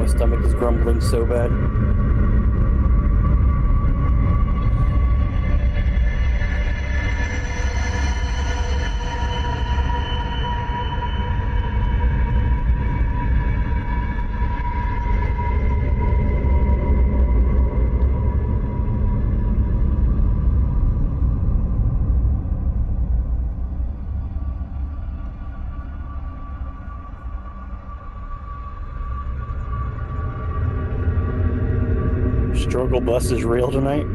My stomach is grumbling so bad. Struggle bus is real tonight.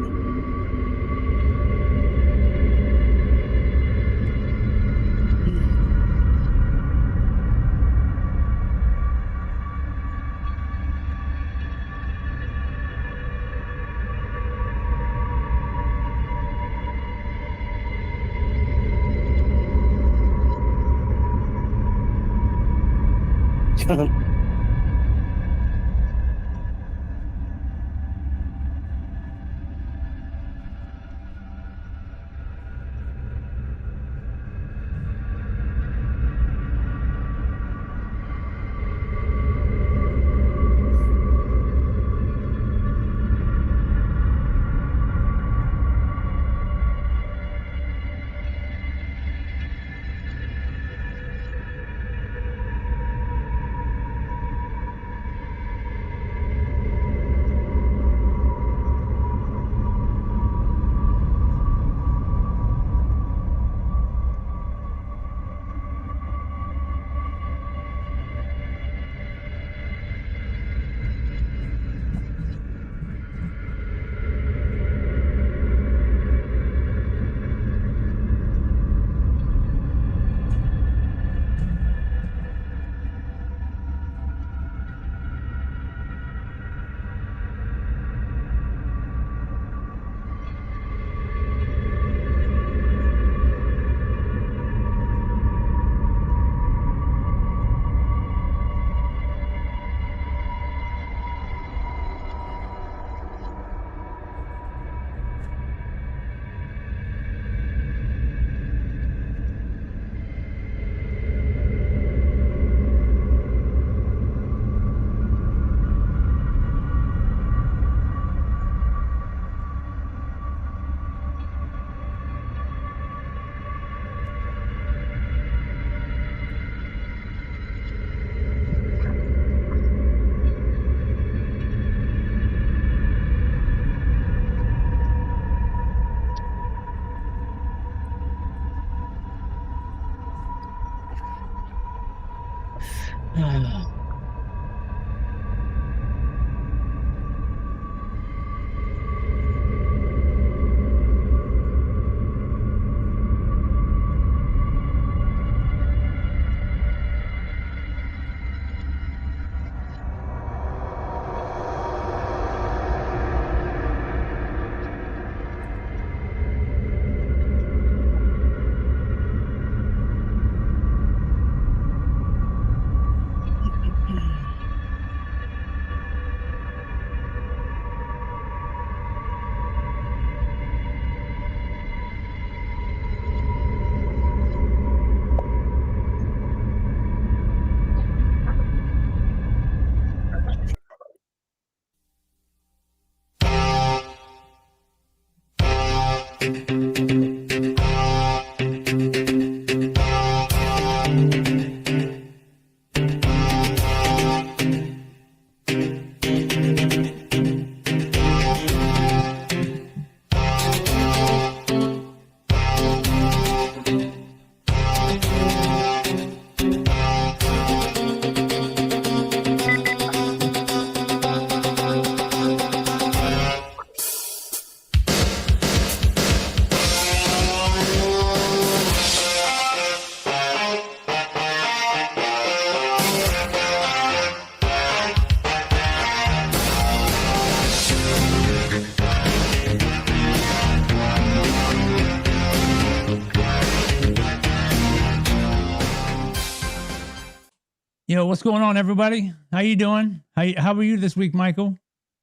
Yo, what's going on, everybody? How you doing? How are you this week, Michael?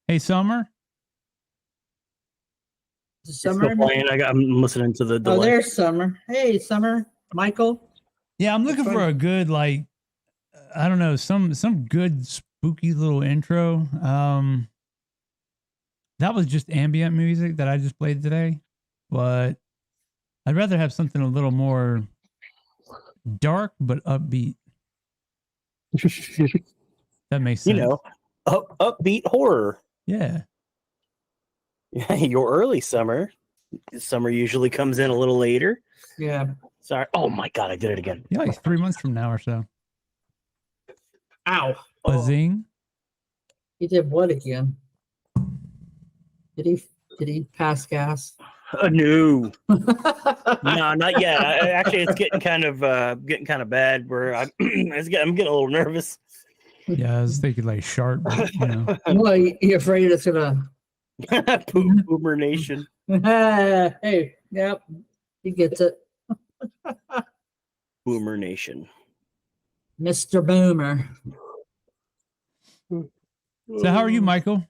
Hey, Summer. Summer. I'm listening to the delay. Oh, there's Summer. Hey, Summer. Michael. Yeah, I'm looking for a good, like, I don't know, some good spooky little intro. That was just ambient music that I just played today, but I'd rather have something a little more dark but upbeat. That makes sense. Upbeat horror. Yeah. Your early summer. Summer usually comes in a little later. Yeah. Sorry. Oh my god, I did it again. Yeah, like 3 months from now or so. Ow. Buzzing. He did what again? Did he pass gas? No. No, not yet. Actually, it's getting kind of bad. Where I'm getting a little nervous. Yeah, I was thinking like sharp, but, you know. Well, you afraid it's gonna Boomer Nation. Hey, yep. He gets it. Boomer Nation. Mr. Boomer. So how are you, Michael?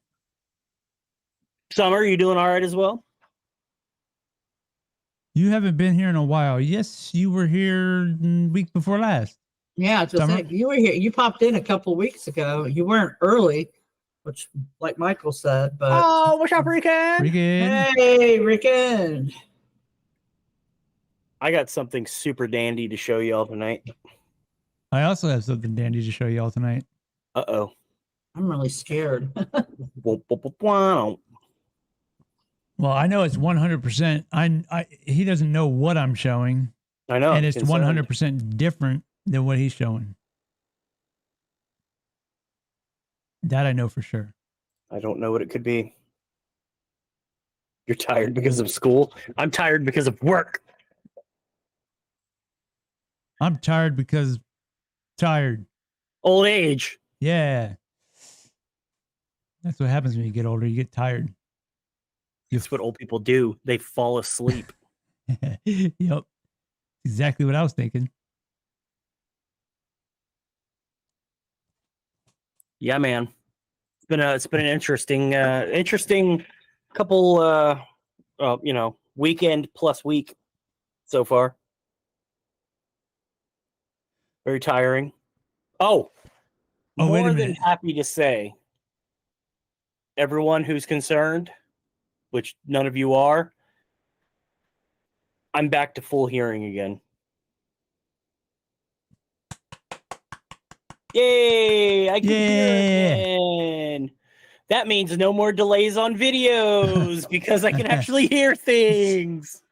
Summer, are you doing all right as well? You haven't been here in a while. Yes, you were here week before last. Yeah, just Summer? saying, you were here. You popped in a couple weeks ago. You weren't early, which, like Michael said, but Oh, what's up, Rican? Regan. hey, Rickon. I got something super dandy to show y'all tonight. I also have something dandy to show you all tonight. Uh-oh. I'm really scared. Wow. Well, I know it's 100%. He doesn't know what I'm showing, I know. and it's concerned. 100% different than what he's showing. That I know for sure. I don't know what it could be. You're tired because of school. I'm tired because of work. I'm tired because tired. Old age. Yeah. That's what happens when you get older. You get tired. That's what old people do. They fall asleep. Yep. Exactly what I was thinking. Yeah, man. It's been an interesting couple weekend plus week so far. Very tiring. Oh, wait a more than minute. happy to say, everyone who's concerned, which none of you are, I'm back to full hearing again. Yay! I can hear again. That means no more delays on videos because I can actually hear things.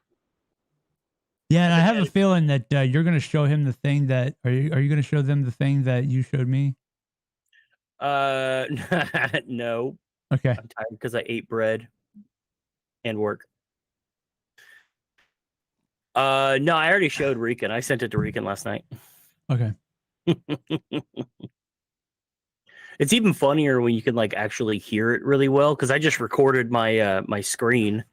Yeah, and I have a feeling that you're going to show him the thing that are you going to show them the thing that you showed me? No. Okay. I'm tired because I ate bread and work. No, I already showed Rican. I sent it to Rican last night. Okay. It's even funnier when you can like actually hear it really well because I just recorded my my screen,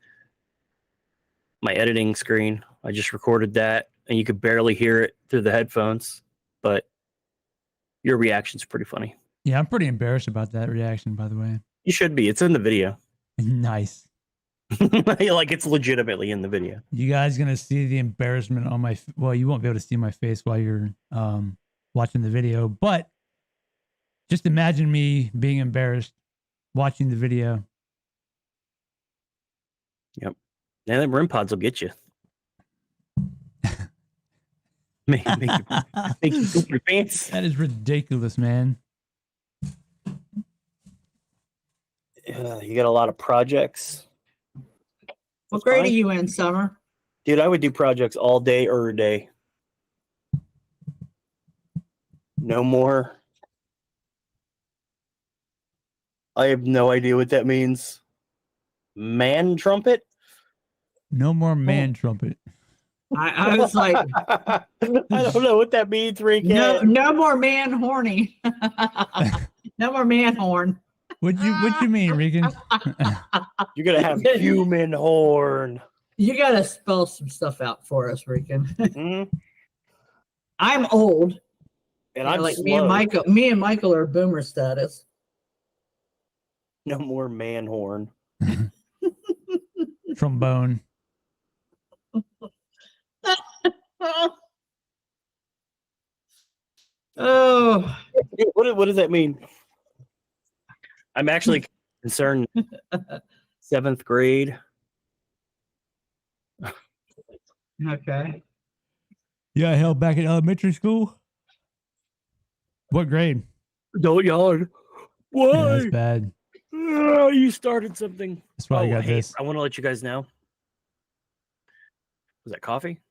my editing screen. I just recorded that, and you could barely hear it through the headphones. But your reaction's pretty funny. Yeah, I'm pretty embarrassed about that reaction, by the way. You should be. It's in the video. Nice. Like it's legitimately in the video. You guys gonna see the embarrassment on my? Well, you won't be able to see my face while you're watching the video, but just imagine me being embarrassed watching the video. Yep. And then REM pods will get you. make you poop your pants. That is ridiculous, man. You got a lot of projects. What grade are you in, Summer? Dude, I would do projects all day or a day. No more. I have no idea what that means. Man trumpet? No more man trumpet. I was like, I don't know what that means, Rican. no more man horny. No more man horn. What you mean, Regan? You're gonna have human horn. You gotta spell some stuff out for us, Rican. Mm-hmm. I'm old. And I'm like slow. me and Michael are boomer status. No more man horn. Trombone. Oh, What does that mean? I'm actually concerned. 7th grade. Okay. Yeah, I held back in elementary school. What grade? Don't yard. Yeah, Why? that's bad. Oh, you started something. That's why I got hey, this. I want to let you guys know. Was that coffee?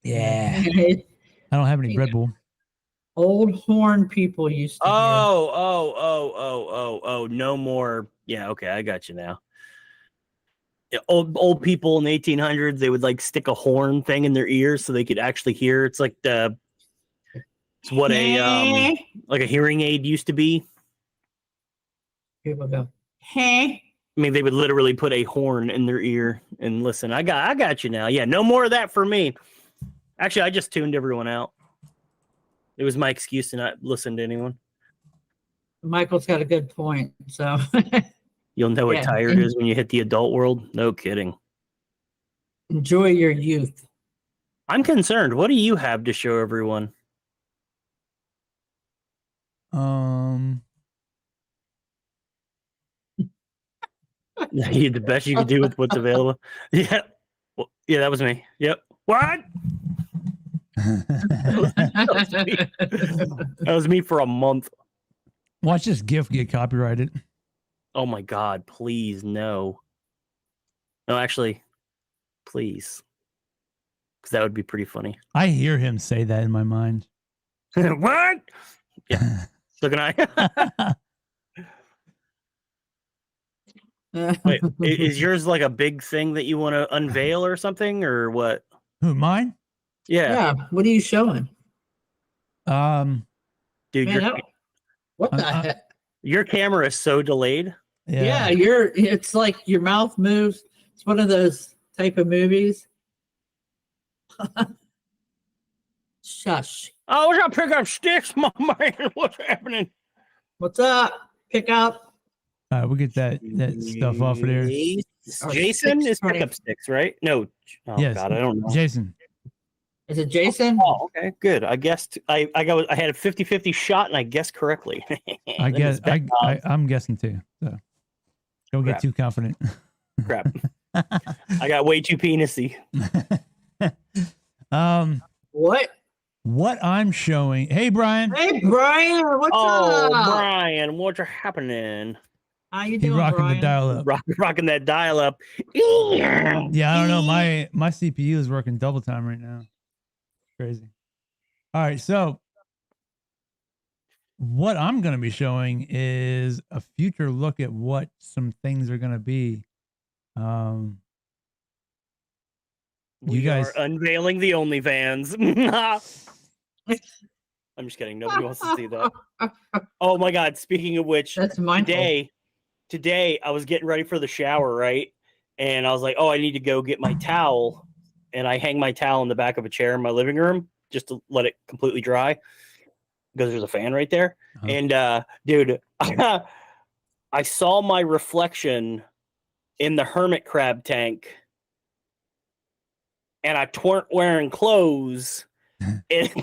Yeah. I don't have any Red Bull. Old horn people used to hear. Oh, no more. Yeah, okay, I got you now. Yeah, old people in the 1800s, they would like stick a horn thing in their ears so they could actually hear. It's like it's what a like a hearing aid used to be. People go, hey. I mean, they would literally put a horn in their ear and listen. I got you now. Yeah, no more of that for me. Actually, I just tuned everyone out. It was my excuse to not listen to anyone. Michael's got a good point. So You'll know what tired is when you hit the adult world. No kidding. Enjoy your youth. I'm concerned. What do you have to show everyone? The best you can do with what's available. Yeah. Well, yeah, that was me. Yep. What? That was me for a month. Watch this GIF get copyrighted. Oh my God, please, no. No, actually, please. Because that would be pretty funny. I hear him say that in my mind. What? Yeah. So can I? Wait, is yours like a big thing that you want to unveil or something, or what? Who, mine? Yeah. What are you showing? Dude, Man, what the heck? Your camera is so delayed. Yeah, it's like your mouth moves. It's one of those type of movies. Shush. Oh, we're gonna pick up sticks, my man. What's happening? What's up? Pick up. All right, we'll get that stuff off of there. Jason is pick up sticks, right? No. Oh yes, God, I don't know. Jason. Is it Jason? Oh, okay, good. I guessed I had a 50-50 shot and I guessed correctly. I guess I'm guessing too. So don't get too confident. Crap. I got way too penisy. What I'm showing. Hey Brian. Hey Brian, what's up? Oh Brian, what's happening? How you doing, rocking Brian? the dial up. Rocking that dial up. Yeah, I don't know. My CPU is working double time right now. Crazy. All right, so what I'm going to be showing is a future look at what some things are going to be. You guys are unveiling the OnlyFans. I'm just kidding. Nobody wants to see that. Oh my God! Speaking of which, that's today I was getting ready for the shower, right? And I was like, "Oh, I need to go get my towel," and I hang my towel in the back of a chair in my living room just to let it completely dry because there's a fan right there. Uh-huh. And dude, I saw my reflection in the hermit crab tank. And I weren't wearing clothes. It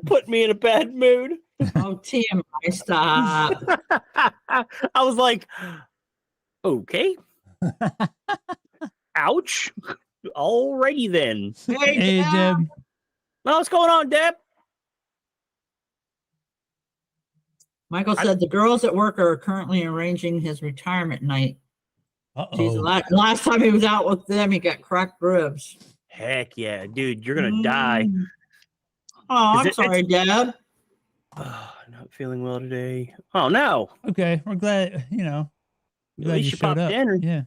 put me in a bad mood. Oh, TMI, stop. I was like, okay. Ouch. Alrighty then. Hey, Deb. Well, what's going on, Deb? Michael said the girls at work are currently arranging his retirement night. Jeez, last time he was out with them, he got cracked ribs. Heck yeah, dude, you're gonna die. Oh, I'm sorry, Deb. Not feeling well today. Oh no. Okay, we're glad. Glad you showed up. In. Yeah.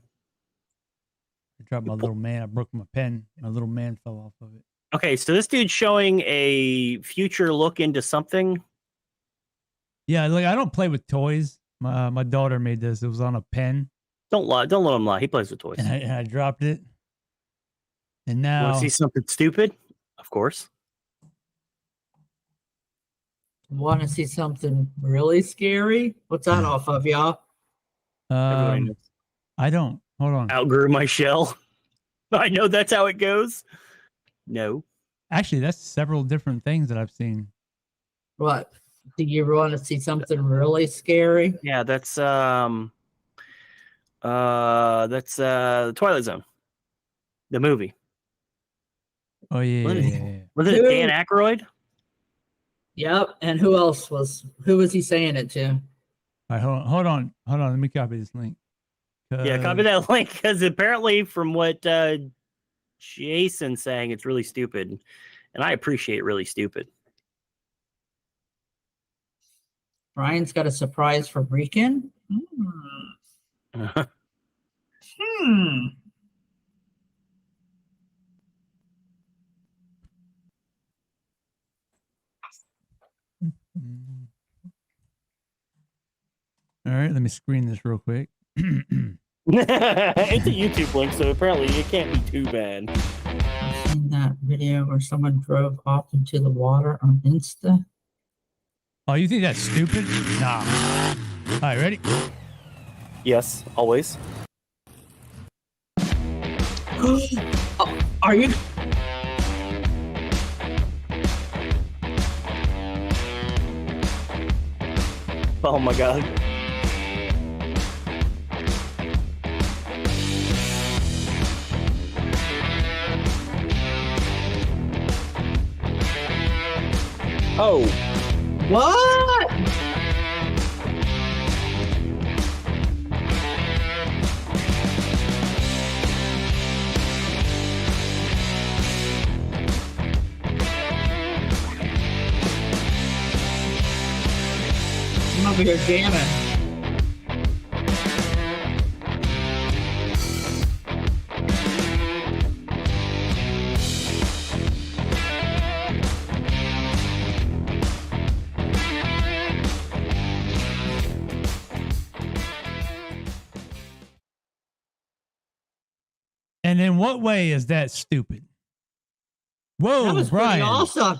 I dropped my little man. I broke my pen. My little man fell off of it. Okay, so this dude's showing a future look into something. Yeah, like I don't play with toys. My daughter made this. It was on a pen. Don't lie. Don't let him lie. He plays with toys. And I dropped it. And now... Want to see something stupid? Of course. Want to see something really scary? What's that off of, y'all? I don't. Hold on. Outgrew my shell. I know that's how it goes. No. Actually, that's several different things that I've seen. What? Do you want to see something really scary? Yeah, that's the Twilight Zone, the movie. Oh yeah. Was it Dan Aykroyd? Yep. And who was he saying it to? All right, hold on. Let me copy this link. Yeah, copy that link because apparently, from what Jason's saying, it's really stupid, and I appreciate really stupid. Brian's got a surprise for Rican. Hmm. All right, let me screen this real quick. It's a YouTube link, so apparently it can't be too bad. I've seen that video where someone drove off into the water on Insta. Oh, you think that's stupid? Nah. All right, ready? Yes, always. Oh, are you? Oh my god. Oh. What? I'm over here jamming. And in what way is that stupid? Whoa, That was Brian. pretty awesome.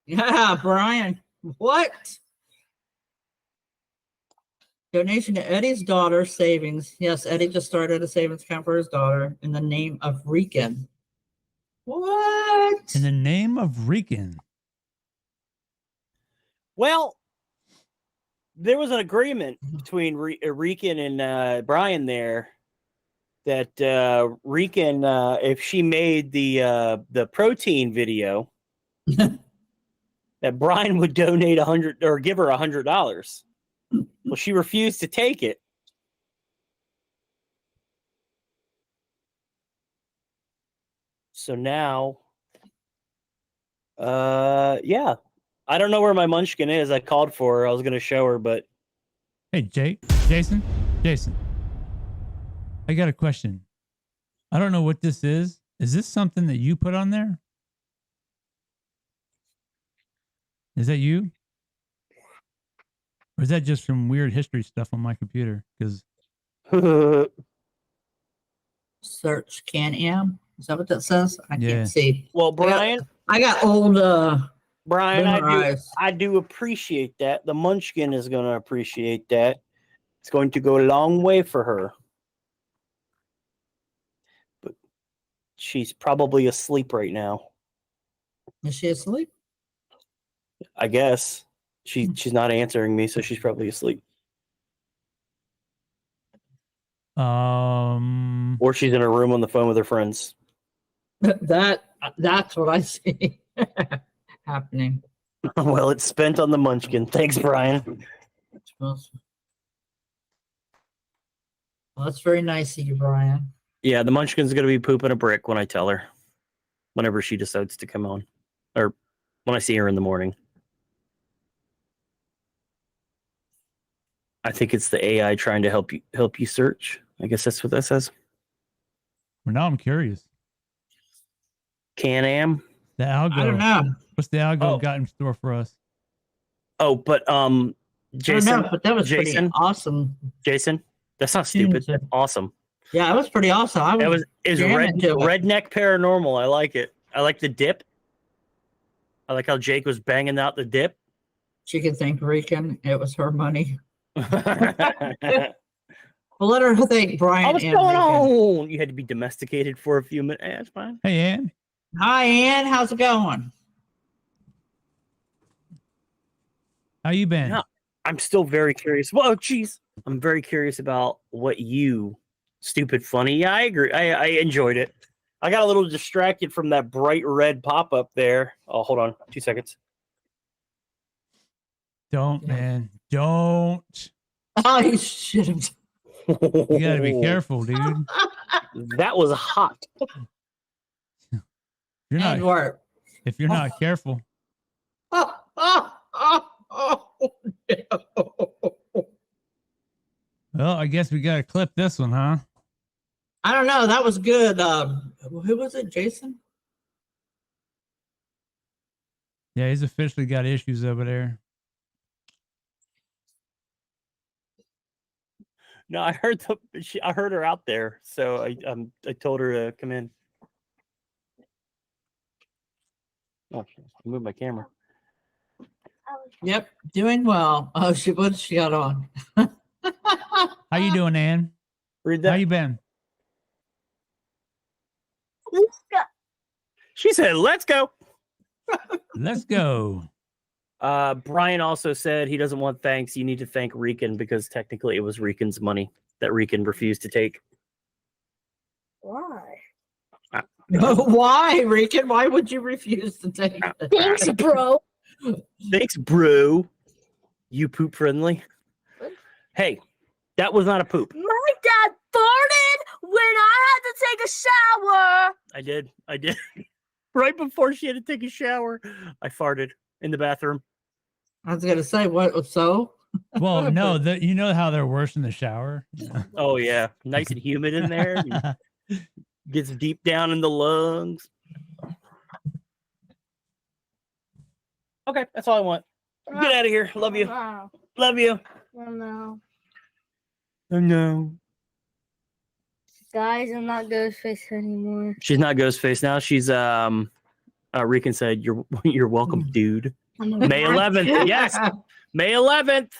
Yeah, Brian. What? Donation to Eddie's daughter savings. Yes, Eddie just started a savings account for his daughter in the name of Rican. What? In the name of Rican. Well, there was an agreement between Rican and Brian there that Rican, if she made the protein video, that Brian would donate $100 or give her $100. Well, she refused to take it. So now, yeah, I don't know where my munchkin is. I called for her. I was going to show her, but Hey, Jason, I got a question. I don't know what this is. Is this something that you put on there? Is that you? Or is that just some weird history stuff on my computer? Because Search Can-Am. Is that what that says? I Yeah. can't see. well, Brian, I got old Brian, memorized. I do appreciate that. The munchkin is going to appreciate that. It's going to go a long way for her. But she's probably asleep right now. Is she asleep? I guess she's not answering me, so she's probably asleep. Or she's in her room on the phone with her friends. That's what I see happening. Well, it's spent on the munchkin. Thanks, Brian. Well, that's very nice of you, Brian. Yeah, the munchkin's going to be pooping a brick when I tell her. Whenever she decides to come on. Or when I see her in the morning. I think it's the AI trying to help you search. I guess that's what that says. Well, now I'm curious. Can-Am? The algo. I don't know. What's the algo got in store for us? Oh, but Jason. I don't know, but that was pretty Jason, awesome. Jason, that's not stupid. That's awesome. Yeah, it was pretty awesome. It was redneck paranormal. I like it. I like the dip. I like how Jake was banging out the dip. She can thank Rican. It was her money. Well, let her thank Brian. What's going on? You had to be domesticated for a few minutes. That's fine. Hey, Ann. Hi, Ann. How's it going? How you been? No, I'm still very curious. Whoa, jeez. I'm very curious about what you, stupid funny. Yeah, I agree. I enjoyed it. I got a little distracted from that bright red pop up there. Oh, hold on. 2 seconds. Don't, man. Don't. Oh, you shit. You gotta be careful, dude. That was hot. You're not. And work. If you're not careful. No. Well, I guess we gotta clip this one, huh? I don't know. That was good. Who was it? Jason? Yeah, he's officially got issues over there. No, I heard I heard her out there, so I told her to come in. Oh, I moved my camera. Yep, doing well. Oh, what she got on? How you doing, Ann? Read that. How you been? She said, "Let's go." Let's go. Brian also said he doesn't want thanks. You need to thank Rican because technically it was Rican's money that Rican refused to take. Why? Why, Rican? Why would you refuse to take it? Thanks, bro. Thanks, bro. You poop friendly. Hey, that was not a poop. My dad farted when I had to take a shower. I did. Right before she had to take a shower, I farted in the bathroom. I was gonna say what so. Well, no, you know how they're worse in the shower. Yeah. Oh yeah, nice and humid in there. Gets deep down in the lungs. Okay, that's all I want. Get out of here. Love you. Wow. Love you. Oh no. Oh no. Guys, I'm not Ghostface anymore. She's not Ghostface now. She's Rican said, You're welcome, dude. May 11th. Yes. May 11th.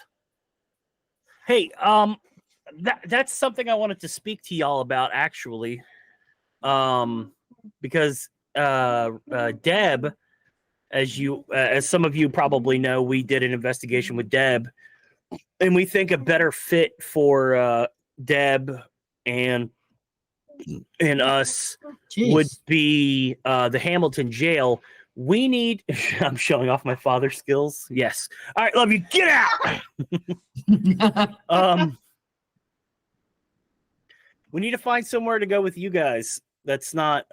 Hey, that's something I wanted to speak to y'all about actually. Because Deb, as some of you probably know, we did an investigation with Deb, and we think a better fit for Deb and us Jeez. would be the Hamilton jail. We need I'm showing off my father skills. Yes. All right, love you. Get out. We need to find somewhere to go with you guys that's not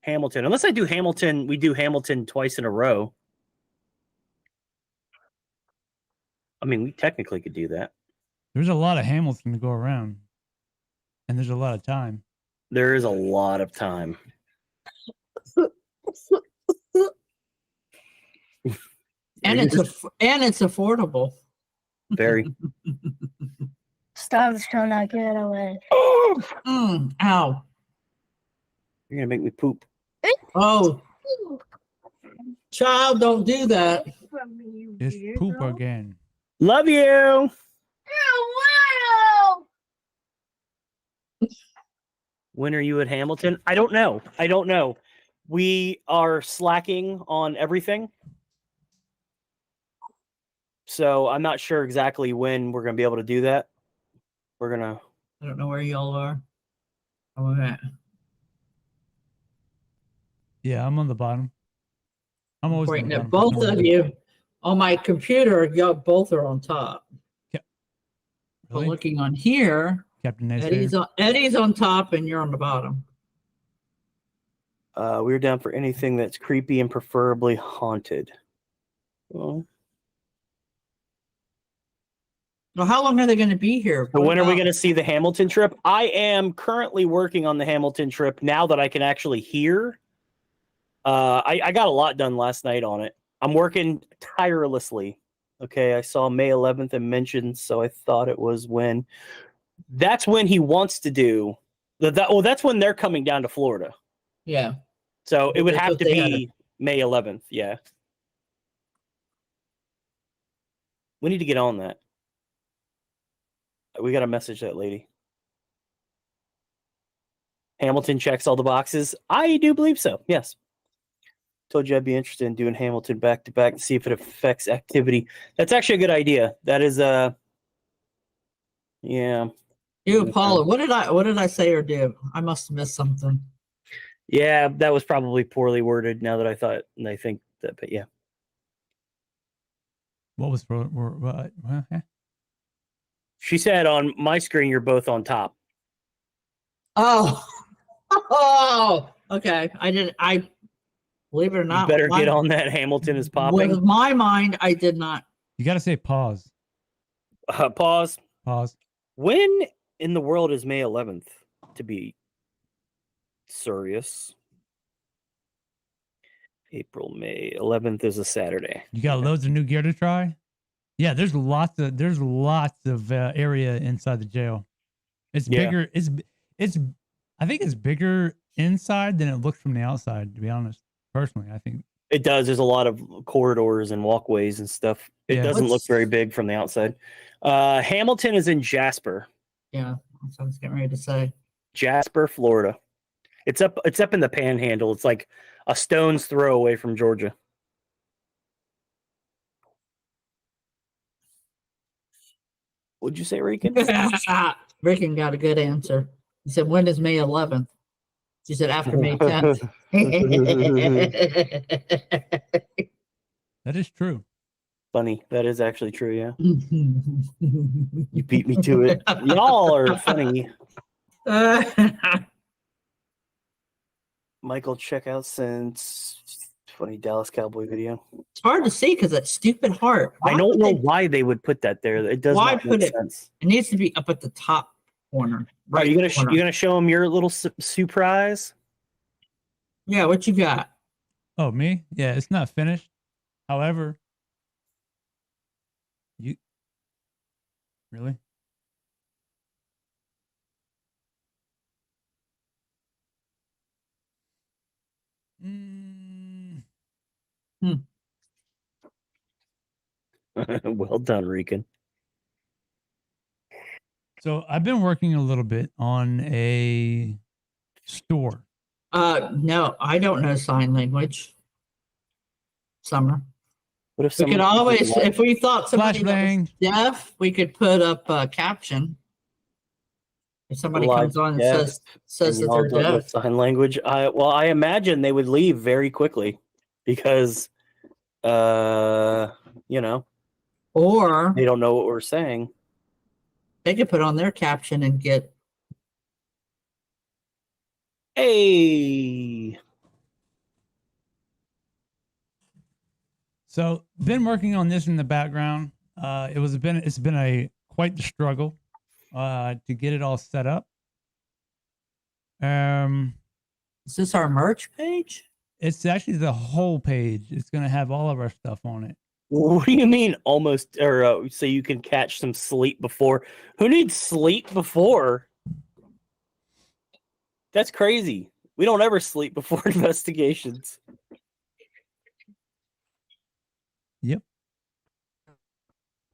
Hamilton. Unless I do Hamilton, we do Hamilton twice in a row. I mean, we technically could do that. There's a lot of Hamilton to go around. And there's a lot of time. There is a lot of time. and it's affordable. Very. Stop showing that get away. Ow. You're gonna make me poop. Oh, child, don't do that. It's poop again. Love you. When are you at Hamilton? I don't know. We are slacking on everything. So I'm not sure exactly when we're going to be able to do that. I don't know where y'all are. Oh, yeah. Yeah, I'm on the bottom. I'm always Pointing on the at bottom. both of you. On my computer, y'all both are on top. Yeah. But Really? looking on here, Captain Eddie's on top and you're on the bottom. We're down for anything that's creepy and preferably haunted. Well, how long are they going to be here? So when are we going to see the Hamilton trip? I am currently working on the Hamilton trip now that I can actually hear. I got a lot done last night on it. I'm working tirelessly. Okay, I saw May 11th and mentioned, so I thought it was when. That's when he wants to do that. Well, that's when they're coming down to Florida. Yeah. So it would have to be May 11th. Yeah. We need to get on that. We got to message that lady. Hamilton checks all the boxes. I do believe so. Yes. Told you I'd be interested in doing Hamilton back to back to see if it affects activity. That's actually a good idea. That is yeah. You, Paula, what did I say or do? I must have missed something. Yeah, that was probably poorly worded now that I think that, but yeah. What was what? She said on my screen you're both on top. Oh. Oh, okay. I believe it or not. You better get on that. Hamilton is popping. With my mind, I did not. You got to say pause. Pause. Pause. When in the world is May 11th, to be serious? April, May 11th is a Saturday. You got loads of new gear to try? Yeah, there's lots of area inside the jail. It's bigger. It's I think it's bigger inside than it looks from the outside, to be honest. Personally, I think it does. There's a lot of corridors and walkways and stuff. It doesn't look very big from the outside. Hamilton is in Jasper. Yeah, that's what I was getting ready to say. Jasper, Florida. It's up in the Panhandle. It's like a stone's throw away from Georgia. What'd you say, Rican? Rican got a good answer. He said, when is May 11th? She said, after May 10th. That is true. Funny. That is actually true, yeah. You beat me to it. Y'all are funny. Michael, check out since funny Dallas Cowboy video. It's hard to see because that stupid heart. I don't know why they would put that there. It does not make sense. It needs to be up at the top corner. Right, you gonna show them your little surprise? Yeah, what you got? Oh, me? Yeah, it's not finished. However, you really? Well done, Rican. So I've been working a little bit on a store. No, I don't know sign language. Summer. What if we could always, if we thought somebody was deaf, we could put up a caption. If somebody comes on and says that they're deaf. Sign language. I imagine they would leave very quickly because, you know, or they don't know what we're saying. They could put on their caption and get. Hey. So been working on this in the background. It's been a quite the struggle to get it all set up. Is this our merch page? It's actually the whole page. It's going to have all of our stuff on it. What do you mean almost, or so you can catch some sleep before? Who needs sleep before? That's crazy. We don't ever sleep before investigations. Yep.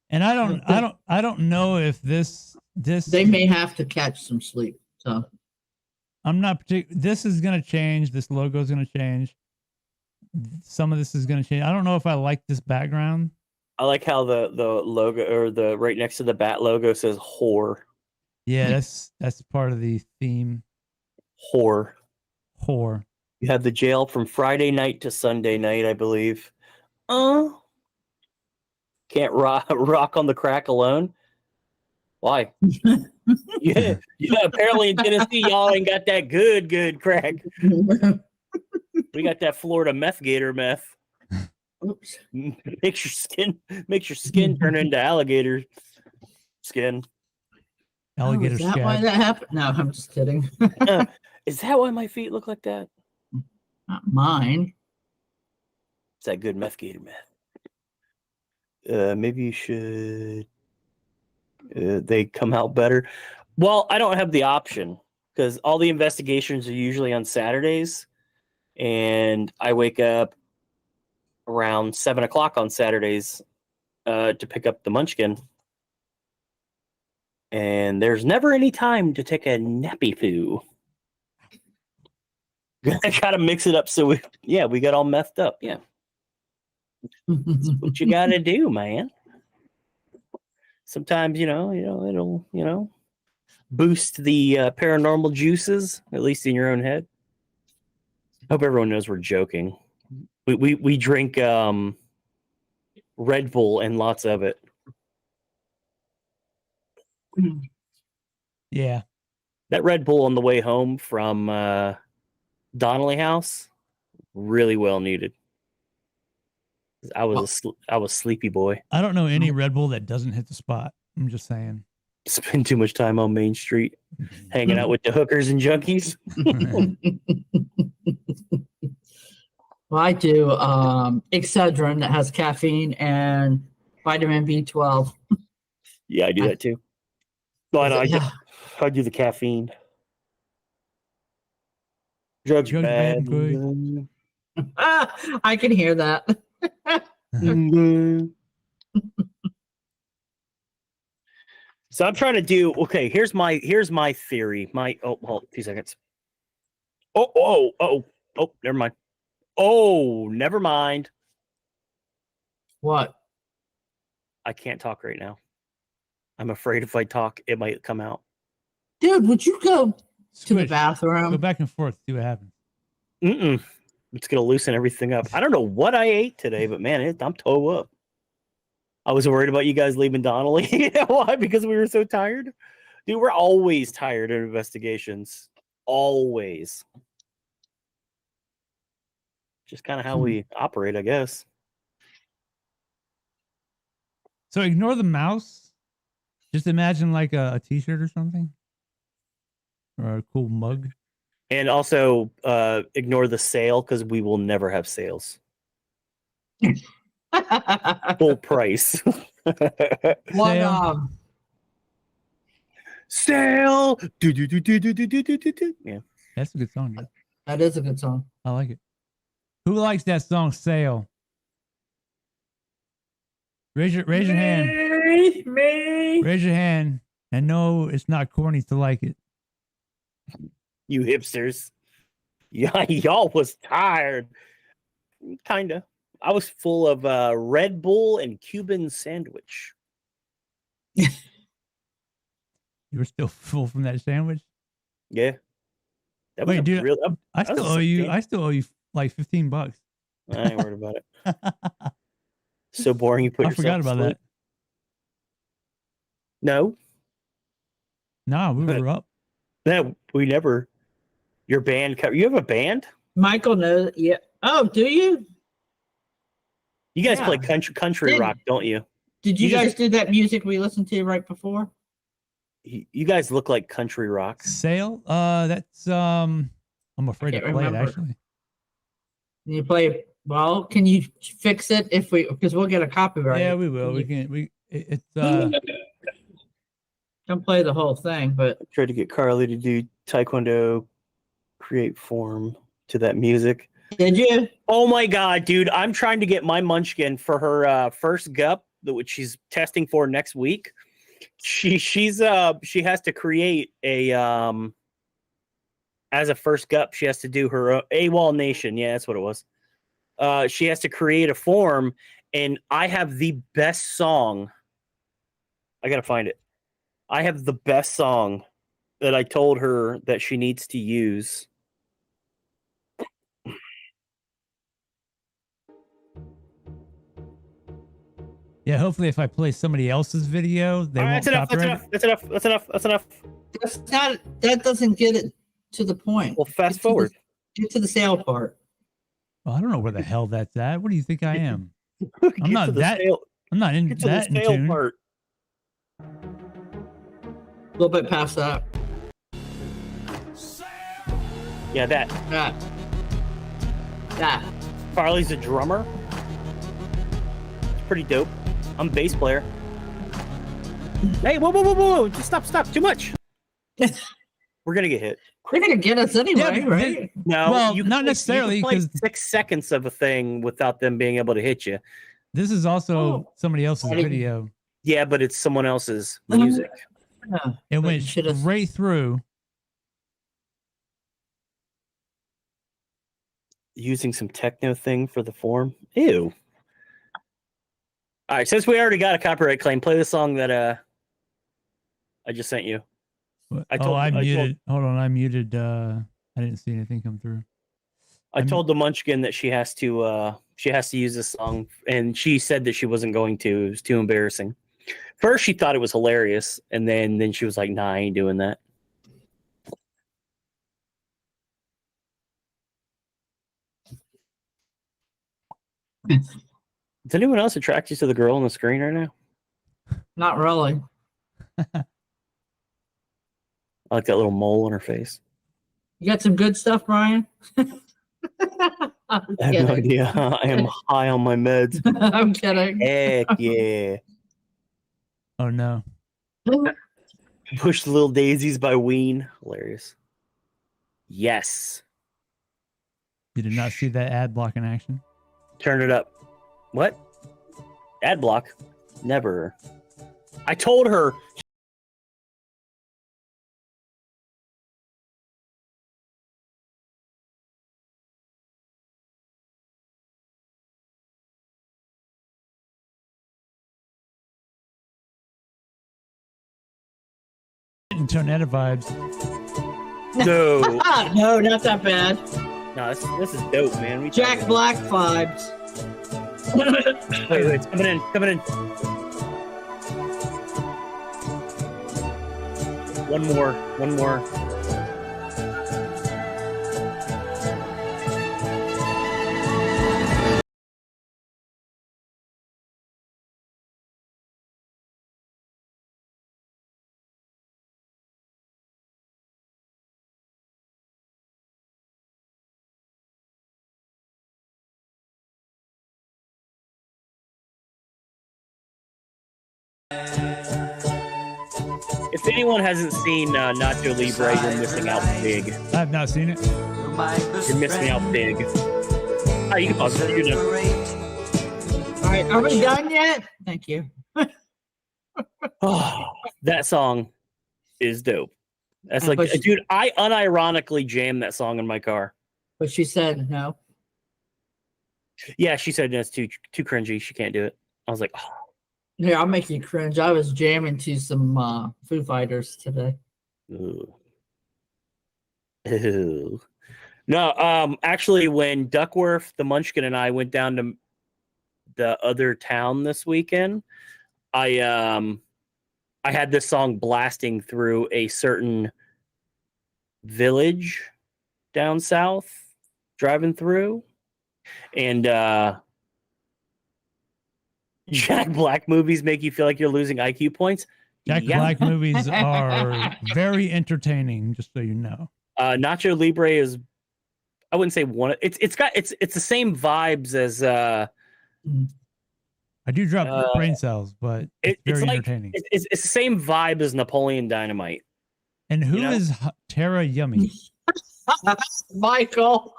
And I don't know if this they may have to catch some sleep. So I'm not this is going to change. This logo is going to change. Some of this is going to change. I don't know if I like this background. I like how the logo or the right next to the bat logo says whore. Yeah, that's part of the theme. Whore. You have the jail from Friday night to Sunday night, I believe. Can't rock on the crack alone. Why? yeah. Apparently in Tennessee, y'all ain't got that good crack. We got that Florida meth gator meth. Oops. Makes your skin turn into alligator skin. Alligator is that scab. why that happened? No, I'm just kidding. Is that why my feet look like that? Not mine. It's that good meth gator meth. Maybe you should. They come out better. Well, I don't have the option because all the investigations are usually on Saturdays. And I wake up around 7 o'clock on Saturdays to pick up the munchkin. And there's never any time to take a nappy poo. Gotta mix it up so we got all messed up. Yeah. That's what you gotta do, man. Sometimes, it'll, boost the paranormal juices, at least in your own head. Hope everyone knows we're joking. We drink Red Bull and lots of it. Yeah. That Red Bull on the way home from Donnelly House, really well needed. I was sleepy boy. I don't know any Red Bull that doesn't hit the spot. I'm just saying. Spend too much time on Main Street, hanging out with the hookers and junkies. Well, I do Excedrin that has caffeine and vitamin B12. Yeah, I do that too. But I do the caffeine. Drugs bad. I can hear that. So I'm trying to do okay. Here's my theory. Hold 2 seconds. Oh, never mind. Oh, never mind. What? I can't talk right now. I'm afraid if I talk, it might come out. Dude, would you go to the Switch. bathroom? Go back and forth, see what happens. It's gonna loosen everything up. I don't know what I ate today, but man, I'm toe up. I was worried about you guys leaving Donnelly. You know why? Because we were so tired. Dude, we're always tired in investigations. Always. Just kind of how we operate, I guess. So ignore the mouse. Just imagine like a t-shirt or something. Or a cool mug. And also ignore the sale because we will never have sales. Full price. One, Sale. Yeah. That's a good song. Dude. that is a good song. I like it. Who likes that song, Sale? Raise your hand. Me. Raise your hand. And no, it's not corny to like it. You hipsters. Yeah, y'all was tired. Kinda. I was full of Red Bull and Cuban sandwich. You were still full from that sandwich? Yeah. That Wait, dude, real, I still owe you like $15. I ain't worried about it. So boring. You put I yourself forgot about to sleep. that. No. Nah, we were up. No, we never. Your band. You have a band? Michael knows. Yeah. Oh, do you? You guys Yeah. play country rock, don't you? Did you You guys just- do that music we listened to right before? You guys look like country rock. Sale? That's I'm afraid to can't play remember. it actually. Can you play? Well, can you fix it because we'll get a copyright? Yeah, we will. It's Don't play the whole thing, but Tried to get Carly to do Taekwondo create form to that music. did you? Oh my god, dude! I'm trying to get my Munchkin for her first GUP, which she's testing for next week. She has to create a as a first GUP. She has to do her AWOL Nation. Yeah, that's what it was. She has to create a form, and I have the best song. I gotta find it. I have the best song that I told her that she needs to use. yeah, hopefully if I play somebody else's video, they won't copyright it. That's enough. That's not. That doesn't get it to the point. Well, fast Get to the- forward. Get to the sale part. Well, I don't know where the hell that's at. What do you think I am? Get not to the that- sale- I'm not in Get to that the in sale tune. part. A little bit past that. Yeah, that. That. Farley's a drummer. It's pretty dope. I'm a bass player. Hey, whoa. Just stop. Too much. We're going to get hit. They're gonna get us anyway, Yeah, but right? No, Well, you can not play- necessarily, you can play 'cause- 6 seconds of a thing without them being able to hit you. This is also Oh. somebody else's I didn't- video. Yeah, but it's someone else's music. Yeah. It But went you should've- straight through. Using some techno thing for the form. Ew. All right, since we already got a copyright claim, play the song that I just sent you. I muted. Hold on, I muted. I didn't see anything come through. I told the Munchkin that she has to use this song, and she said that she wasn't going to. It was too embarrassing. First, she thought it was hilarious, and then she was like, "Nah, I ain't doing that." Does anyone else attract you to the girl on the screen right now? Not really. I like that little mole on her face. You got some good stuff, Brian? I have no idea. I am high on my meds. I'm kidding. Heck yeah. Oh no. Push the Little Daisies by Ween. Hilarious. Yes. You did not see that ad block in action? Turn it up. What? Ad block? Never. I told her. Tornado vibes. No. No, not that bad. No, this is dope, man. Jack Black vibes. Wait, it's coming in. One more. If anyone hasn't seen Nacho Libre, you're missing out big. I have not seen it. You're missing out big. Oh, you can pause it. You're done. All right, are we done yet? Thank you. Oh, that song is dope. That's like, But dude, I unironically jammed that song in my car. But she said no. Yeah, she said that's too cringy. She can't do it. I was like, oh. Here, I'll make you cringe. I was jamming to some Foo Fighters today. Ew. No, actually, when Duckworth, the Munchkin, and I went down to the other town this weekend, I had this song blasting through a certain village down south, driving through, and Jack Black movies make you feel like you're losing IQ points. Jack Black movies are very entertaining, just so you know. Nacho Libre is, I wouldn't say one. It's the same vibes as. I do drop brain cells, but it's very entertaining. It's the same vibe as Napoleon Dynamite. And who is Tara Yummy? Michael.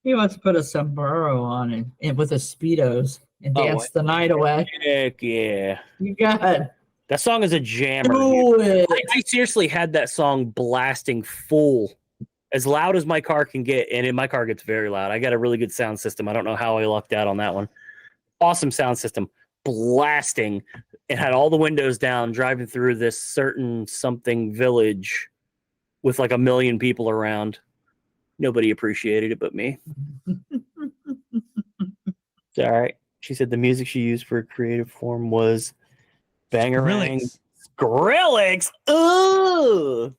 He must put a sombrero on and with a Speedos and dance the night away. Heck yeah. You got it. That song is a jammer. I seriously had that song blasting full, as loud as my car can get, and my car gets very loud. I got a really good sound system. I don't know how I lucked out on that one. Awesome sound system. Blasting. It had all the windows down, driving through this certain something village with like 1 million people around. Nobody appreciated it but me. It's all right. She said the music she used for a creative form was Bangarang. Skrillex. Ugh.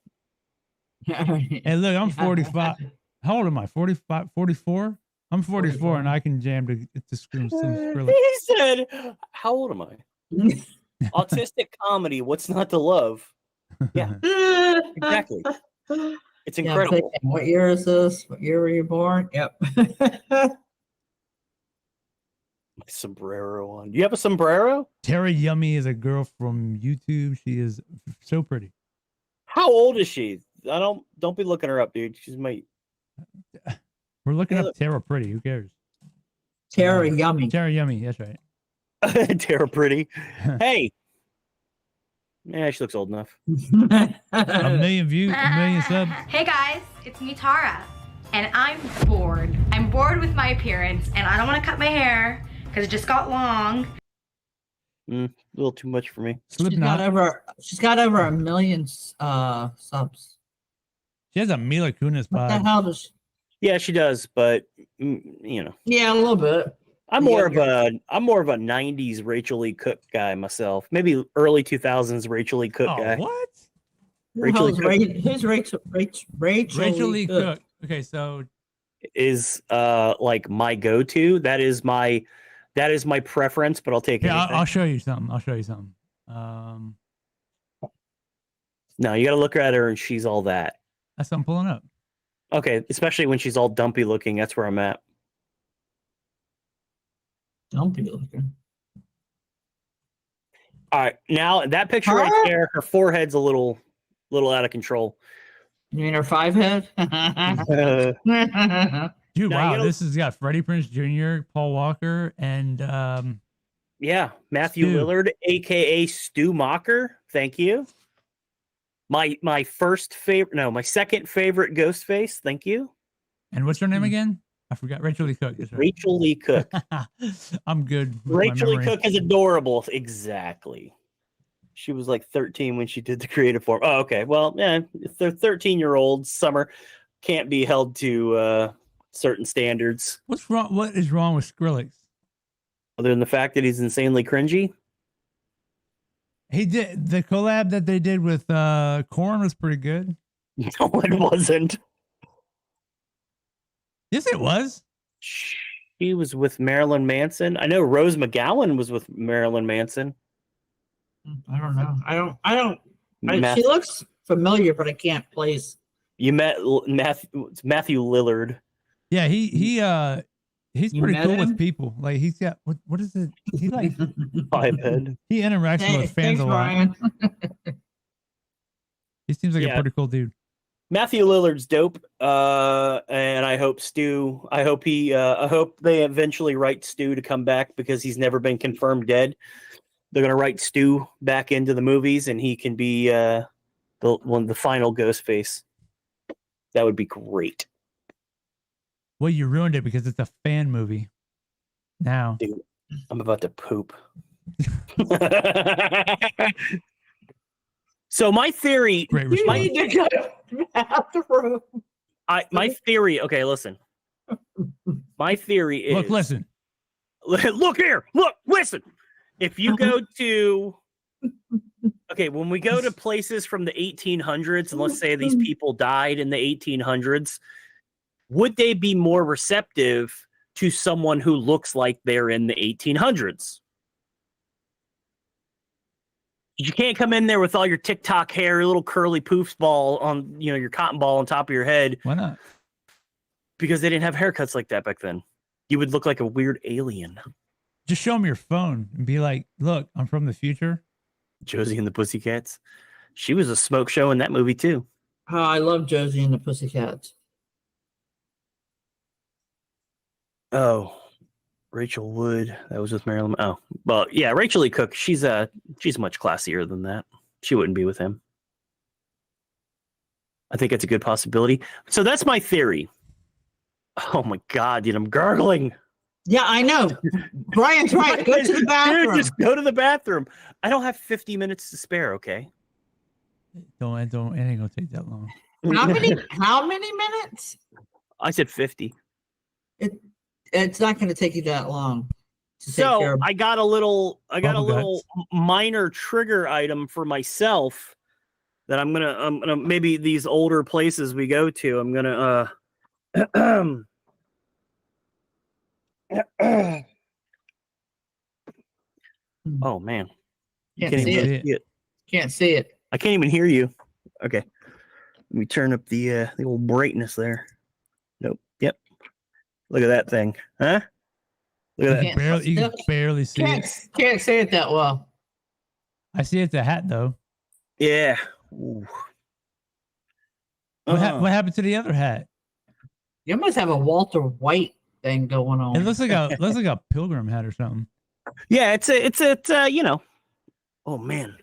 Hey, look, I'm 45. How old am I? 45, 44? I'm 44 and I can jam to Skrillex. He said, how old am I? Autistic comedy. What's not to love? Yeah, exactly. It's incredible. What year is this? What year were you born? Yep. My sombrero on. Do you have a sombrero? Tara Yummy is a girl from YouTube. She is so pretty. How old is she? Don't be looking her up, dude. She's my. We're looking up Tara Pretty. Who cares? Tara Yummy. Tara Yummy. That's right. Tara Pretty. Hey. Yeah, she looks old enough. A million views, a million subs. Hey guys, it's me, Tara. and I'm bored. I'm bored with my appearance, and I don't want to cut my hair because it just got long. A little too much for me. Slipknot. She's got over 1 million subs. She has a Mila Kunis What the vibe. hell does? Yeah, she does, but you know. Yeah, a little bit. I'm more of a 90s Rachel Lee Cook guy myself. Maybe early 2000s Rachel Lee Cook guy. What? Rachel Lee Cook. Who's Rachel Lee Cook. Okay, so is like my go-to. That is my preference, but I'll take it. yeah, I'll show you something. No, you got to look at her and she's all that. That's what I'm pulling up. Okay, especially when she's all dumpy looking. That's where I'm at. Dumpy looking. All right, now that picture right there, her forehead's a little out of control. You mean her 5 head? Dude, Now, wow, you know- this has got Freddie Prinze Jr., Paul Walker, and Yeah, Matthew Stu. Lillard, aka Stu Macher. Thank you. My second favorite Ghostface. Thank you. and what's her name again? I forgot. Rachel Lee Cook. That's right. Rachel Lee Cook. I'm good. with my Rachel Lee memory. Cook is adorable. Exactly. She was like 13 when she did the creative form. Oh, okay. Well, yeah, if they're 13-year-olds, Summer can't be held to certain standards. What's wrong? What is wrong with Skrillex? Other than the fact that he's insanely cringy. He did the collab that they did with Korn was pretty good. No, it wasn't. Yes, it was. She was with Marilyn Manson. I know Rose McGowan was with Marilyn Manson. I don't know. She looks familiar, but I can't place. You met Matthew Lillard. Yeah, he's You pretty met cool him? with people. Like he's got what is it? He like Fivehead. he interacts with fans a lot. Ryan. He seems like a Yeah. pretty cool dude. Matthew Lillard's dope. And I hope I hope they eventually write Stu to come back because he's never been confirmed dead. They're gonna write Stu back into the movies and he can be the final Ghostface. That would be great. Well, you ruined it because it's a fan movie. Now, Dude, I'm about to poop. So my theory, great You response. need to go to the bathroom. my theory. Okay, listen. My theory is Look, listen. Look here. Look, listen. If you go to when we go to places from the 1800s, and let's say these people died in the 1800s, would they be more receptive to someone who looks like they're in the 1800s? You can't come in there with all your TikTok hair, your little curly poofs ball on, your cotton ball on top of your head, Why not? because they didn't have haircuts like that back then. You would look like a weird alien. Just show them your phone and be like, "Look, I'm from the future." Josie and the Pussycats. She was a smoke show in that movie too. Oh, I love Josie and the Pussycats. Oh, Rachel Wood. That was with Marilyn. Oh, well, yeah, Rachel Lee Cook. She's much classier than that. She wouldn't be with him. I think it's a good possibility. So that's my theory. Oh my God, dude, I'm gargling. Yeah, I know. Brian's right. Go to the bathroom. Dude, just go to the bathroom. I don't have 50 minutes to spare. Okay. Don't. It ain't gonna take that long. How many minutes? I said 50. It's not going to take you that long. To take care So of. I got a little Bubble guts. minor trigger item for myself that I'm gonna maybe these older places we go to. I'm gonna oh man, you Can't see even it. see it. Can't see it. I can't even hear you. Okay, let me turn up the old brightness there. Nope. Yep. Look at that thing, huh? Look at that. Can't- You can barely see it. Can't say it that well. I see it's a hat though. Yeah. Ooh. What happened to the other hat? You must have a Walter White thing going on. It looks like a pilgrim hat or something. Yeah, it's Oh man.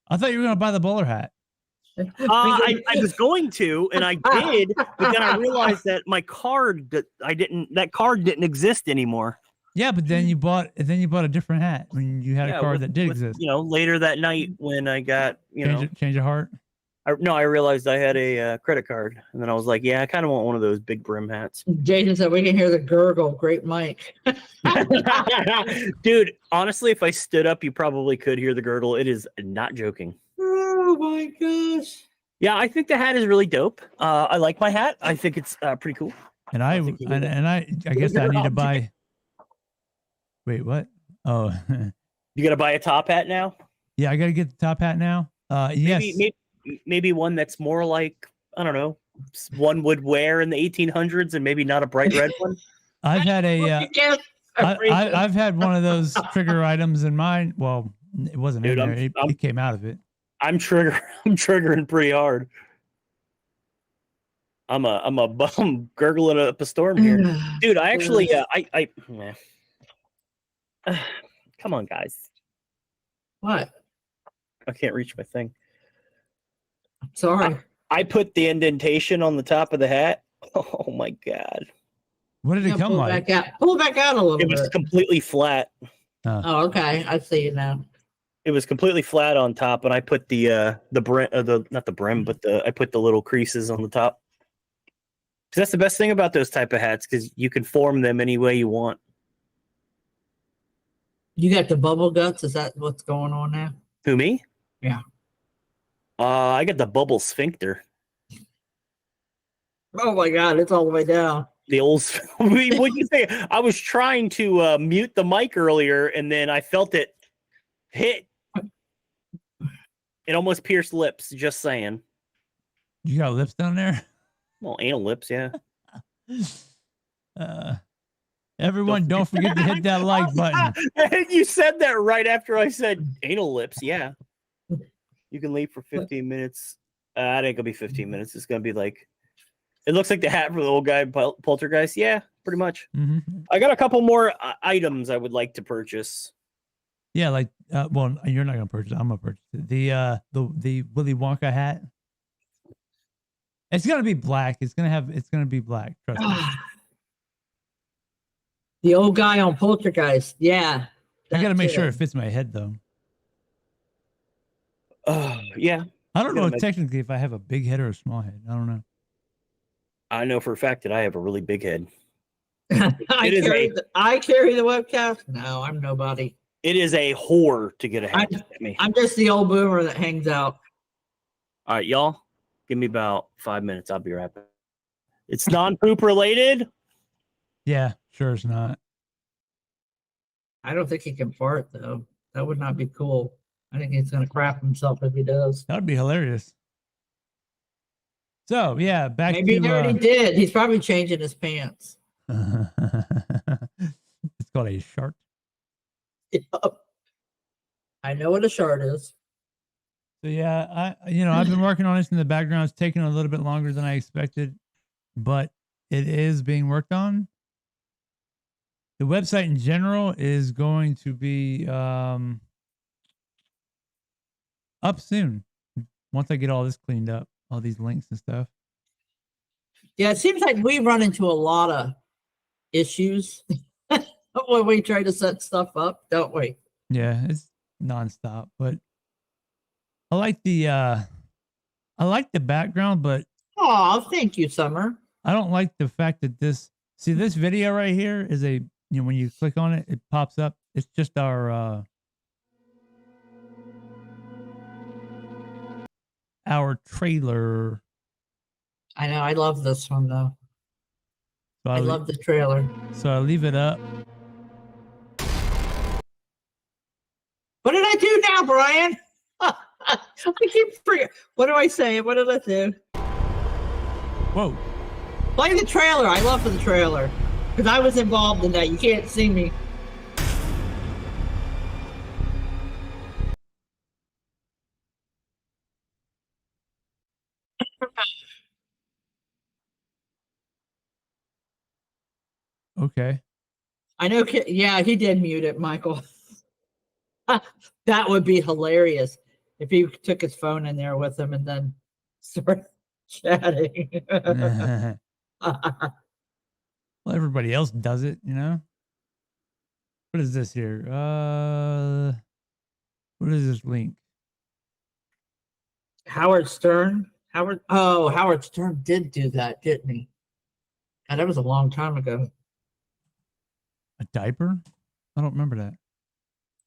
I thought you were gonna buy the bowler hat. I was going to, and I did, but then I realized that my card that card didn't exist anymore. Yeah, but then you bought a different hat when you had a card that did exist. Later that night when I got change of heart. I realized I had a credit card, and then I was like, yeah, I kind of want one of those big brim hats. Jason said we can hear the gurgle. Great mic. Dude, honestly, if I stood up, you probably could hear the gurgle. It is not joking. Oh my gosh. Yeah, I think the hat is really dope. I like my hat. I think it's pretty cool. And I guess I need to buy. Wait, what? Oh, you got to buy a top hat now? Yeah, I got to get the top hat now. Yes. Maybe one that's more like, I don't know, one would wear in the 1800s, and maybe not a bright red one. I've had I've had one of those trigger items in mine. Well, it wasn't in there. It came out of it. I'm triggering pretty hard. I'm gurgling up a storm here, dude. I actually, come on, guys. What? I can't reach my thing. Sorry. I put the indentation on the top of the hat. Oh my god. What did it come like? Pull it back out a little bit. It was completely flat. Oh, okay. I see it now. It was completely flat on top, and I put the brim, not the brim, but I put the little creases on the top. So that's the best thing about those type of hats, because you can form them any way you want. You got the bubble guts? Is that what's going on now? Who, me? Yeah. I got the bubble sphincter. Oh my god, it's all the way down. The old. What do you say? I was trying to mute the mic earlier, and then I felt it hit. It almost pierced lips. Just saying. You got lips down there? Well, anal lips, yeah. Everyone, don't forget to hit that like button. You said that right after I said anal lips. Yeah. You can leave for 15 minutes. It ain't gonna be 15 minutes. It's gonna be like, it looks like the hat for the old guy Poltergeist. Yeah, pretty much. Mm-hmm. I got a couple more items I would like to purchase. Yeah, like well, you're not gonna purchase it. I'm gonna purchase it. The Willy Wonka hat. It's gonna be black. It's gonna be black. Trust me. The old guy on Poltergeist. Yeah. I gotta make sure it fits my head though. Yeah. I don't know technically if I have a big head or a small head. I don't know. I know for a fact that I have a really big head. I carry the webcast. No, I'm nobody. It is a whore to get a hat at me. I'm just the old boomer that hangs out. All right, y'all. Give me about 5 minutes. I'll be right back. It's non-poop related. Yeah, sure it's not. I don't think he can fart though. That would not be cool. I think he's gonna crap himself if he does. That would be hilarious. So yeah, Maybe he already did. He's probably changing his pants. It's called a shart. Yep. I know what a shart is. So yeah, I've been working on this in the background. It's taking a little bit longer than I expected, but it is being worked on. The website in general is going to be up soon once I get all this cleaned up, all these links and stuff. Yeah, it seems like we run into a lot of issues when we try to set stuff up, don't we? Yeah, it's nonstop, but I like the background, but oh, thank you, Summer. I don't like the fact that this video right here is when you click on it, it pops up. It's just our trailer. I know. I love this one though. So I love the trailer. So I leave it up. What did I do now, Brian? I keep forgetting. What do I say? What did I do? Whoa. Play the trailer. I love the trailer. Because I was involved in that. You can't see me. Okay. I know. Yeah, he did mute it, Michael. That would be hilarious if he took his phone in there with him and then start chatting. Well, everybody else does it, you know. What is this here? What is this link? Howard Stern. Howard Stern did do that, didn't he? God, that was a long time ago. A diaper? I don't remember that.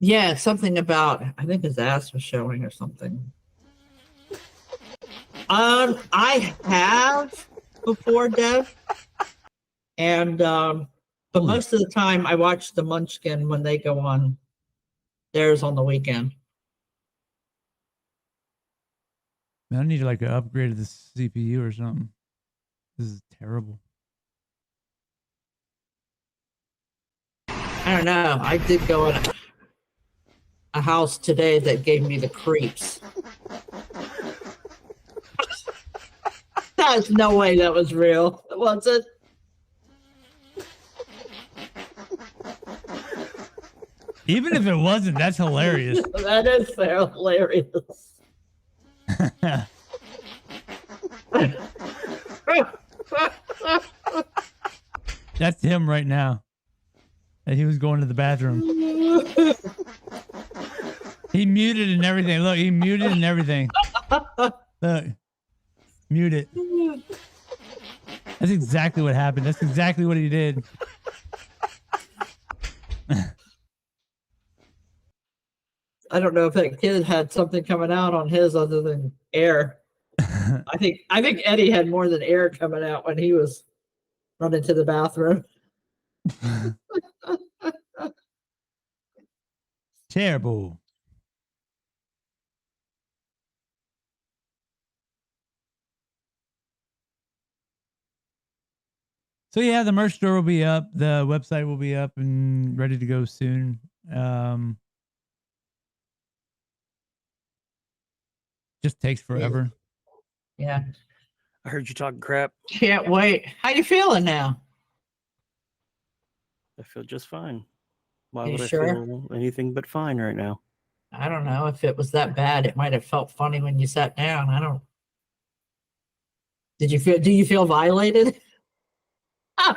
Yeah, something about, I think his ass was showing or something. I have before, Dev, and but most of the time I watch the Munchkin when they go on theirs on the weekend. Man, I need like an upgrade of the CPU or something. This is terrible. I don't know. I did go in a house today that gave me the creeps. There's no way that was real, was it? Even if it wasn't, that's hilarious. That is hilarious. That's him right now. And he was going to the bathroom. He muted and everything. Look, he muted and everything. Look. Mute it. That's exactly what happened. That's exactly what he did. I don't know if that kid had something coming out on his other than air. I think Eddie had more than air coming out when he was running to the bathroom. Terrible. So yeah, the merch store will be up. The website will be up and ready to go soon. Just takes forever. Yeah. I heard you talking crap. Can't wait. How you feeling now? I feel just fine. Why You would I sure? feel anything but fine right now? I don't know. If it was that bad, it might have felt funny when you sat down. I don't. Do you feel violated? I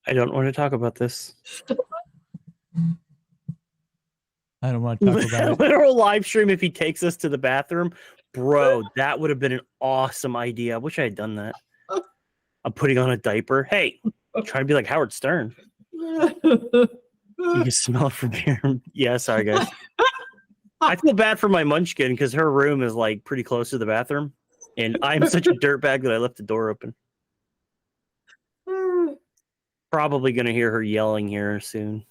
don't want to talk about this. I don't want to talk about it. Literal live stream if he takes us to the bathroom. Bro, that would have been an awesome idea. I wish I had done that. I'm putting on a diaper. Hey, I'm trying to be like Howard Stern. You can smell it from here. Yeah, sorry, guys. I feel bad for my munchkin because her room is like pretty close to the bathroom. And I'm such a dirtbag that I left the door open. Probably going to hear her yelling here soon.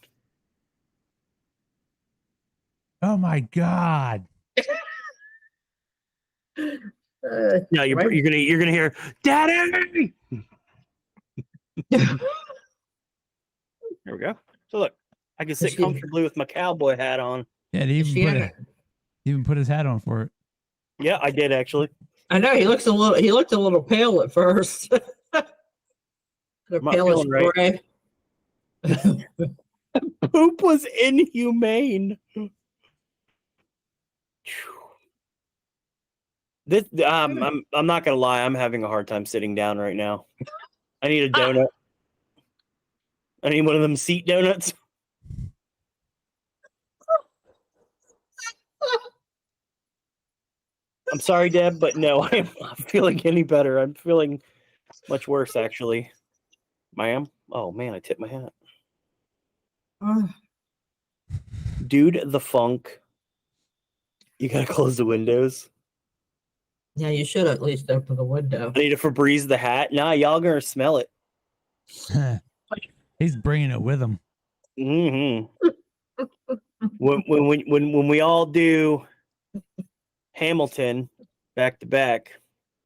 Oh my God. No, you're gonna hear, Daddy. There we go. So look, I can sit comfortably with my cowboy hat on. Yeah, he even put his hat on for it. Yeah, I did actually. I know he looked a little pale at first. The palest gray. Poop was inhumane. This I'm not gonna lie, I'm having a hard time sitting down right now. I need a donut. I need one of them seat donuts. I'm sorry, Deb, but no, I'm not feeling any better. I'm feeling much worse, actually. Ma'am? Oh, man, I tipped my hat. Dude, the funk. You gotta close the windows. Yeah, you should at least open the window. I need to Febreze the hat. Nah, y'all gonna smell it. He's bringing it with him. Mm-hmm. When we all do Hamilton back to back,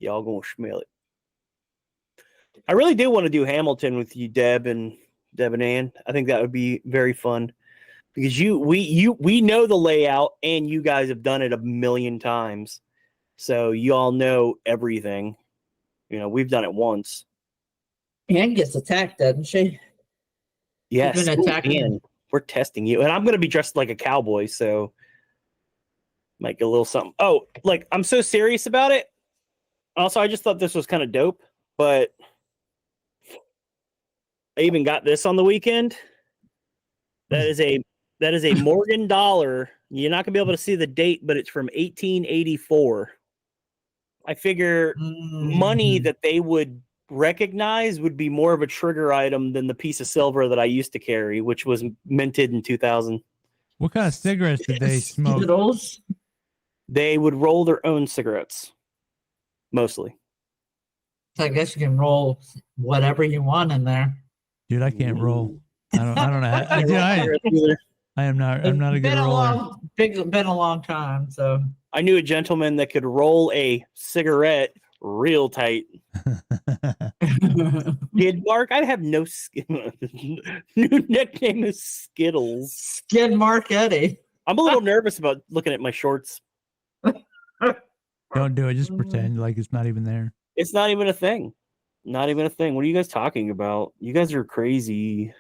y'all gonna smell it. I really do want to do Hamilton with you, Deb and Ann. I think that would be very fun because we know the layout and you guys have done it a million times, so you all know everything. You know, we've done it once. Ann gets attacked, doesn't she? Yes, She's been attacking. Ann, we're testing you, and I'm going to be dressed like a cowboy, so Might get a little something. Oh, like I'm so serious about it. Also, I just thought this was kind of dope, but I even got this on the weekend. That is a Morgan dollar. You're not gonna be able to see the date, but it's from 1884. I figure money that they would recognize would be more of a trigger item than the piece of silver that I used to carry, which was minted in 2000. What kind of cigarettes did they smoke? Skittles? They would roll their own cigarettes, mostly. So I guess you can roll whatever you want in there. Dude, I can't roll. I don't know. I'm not a good roller. Been a long time, so I knew a gentleman that could roll a cigarette real tight. Skid Mark, I have no new nickname is Skittles. Skid Mark Eddie. I'm a little nervous about looking at my shorts. Don't do it. Just pretend like it's not even there. It's not even a thing. Not even a thing. What are you guys talking about? You guys are crazy.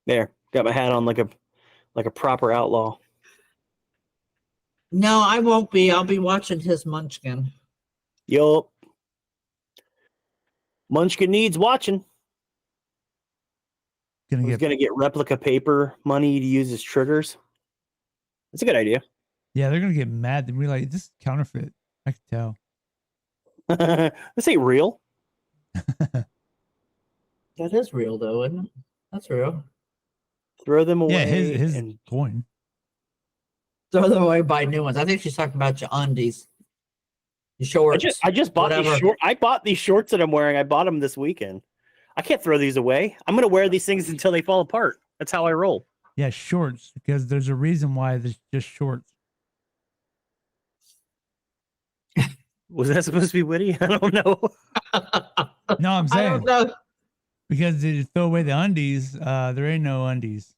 There, got my hat on like a proper outlaw. No, I won't be. I'll be watching his Munchkin. Yup. Munchkin needs watching. He's gonna get replica paper money to use as triggers. That's a good idea. Yeah, they're gonna get mad. They'll be like, "This is counterfeit." I can tell. This ain't real. That is real, though, isn't it? That's real. Throw them away. Yeah, his and coin. Throw them away, buy new ones. I think she's talking about your undies. Your shorts. I just bought whatever. these shorts. I bought these shorts that I'm wearing. I bought them this weekend. I can't throw these away. I'm gonna wear these things until they fall apart. That's how I roll. Yeah, shorts, because there's a reason why there's just shorts. Was that supposed to be witty? I don't know. No, I'm I saying don't know. because you throw away the undies, there ain't no undies.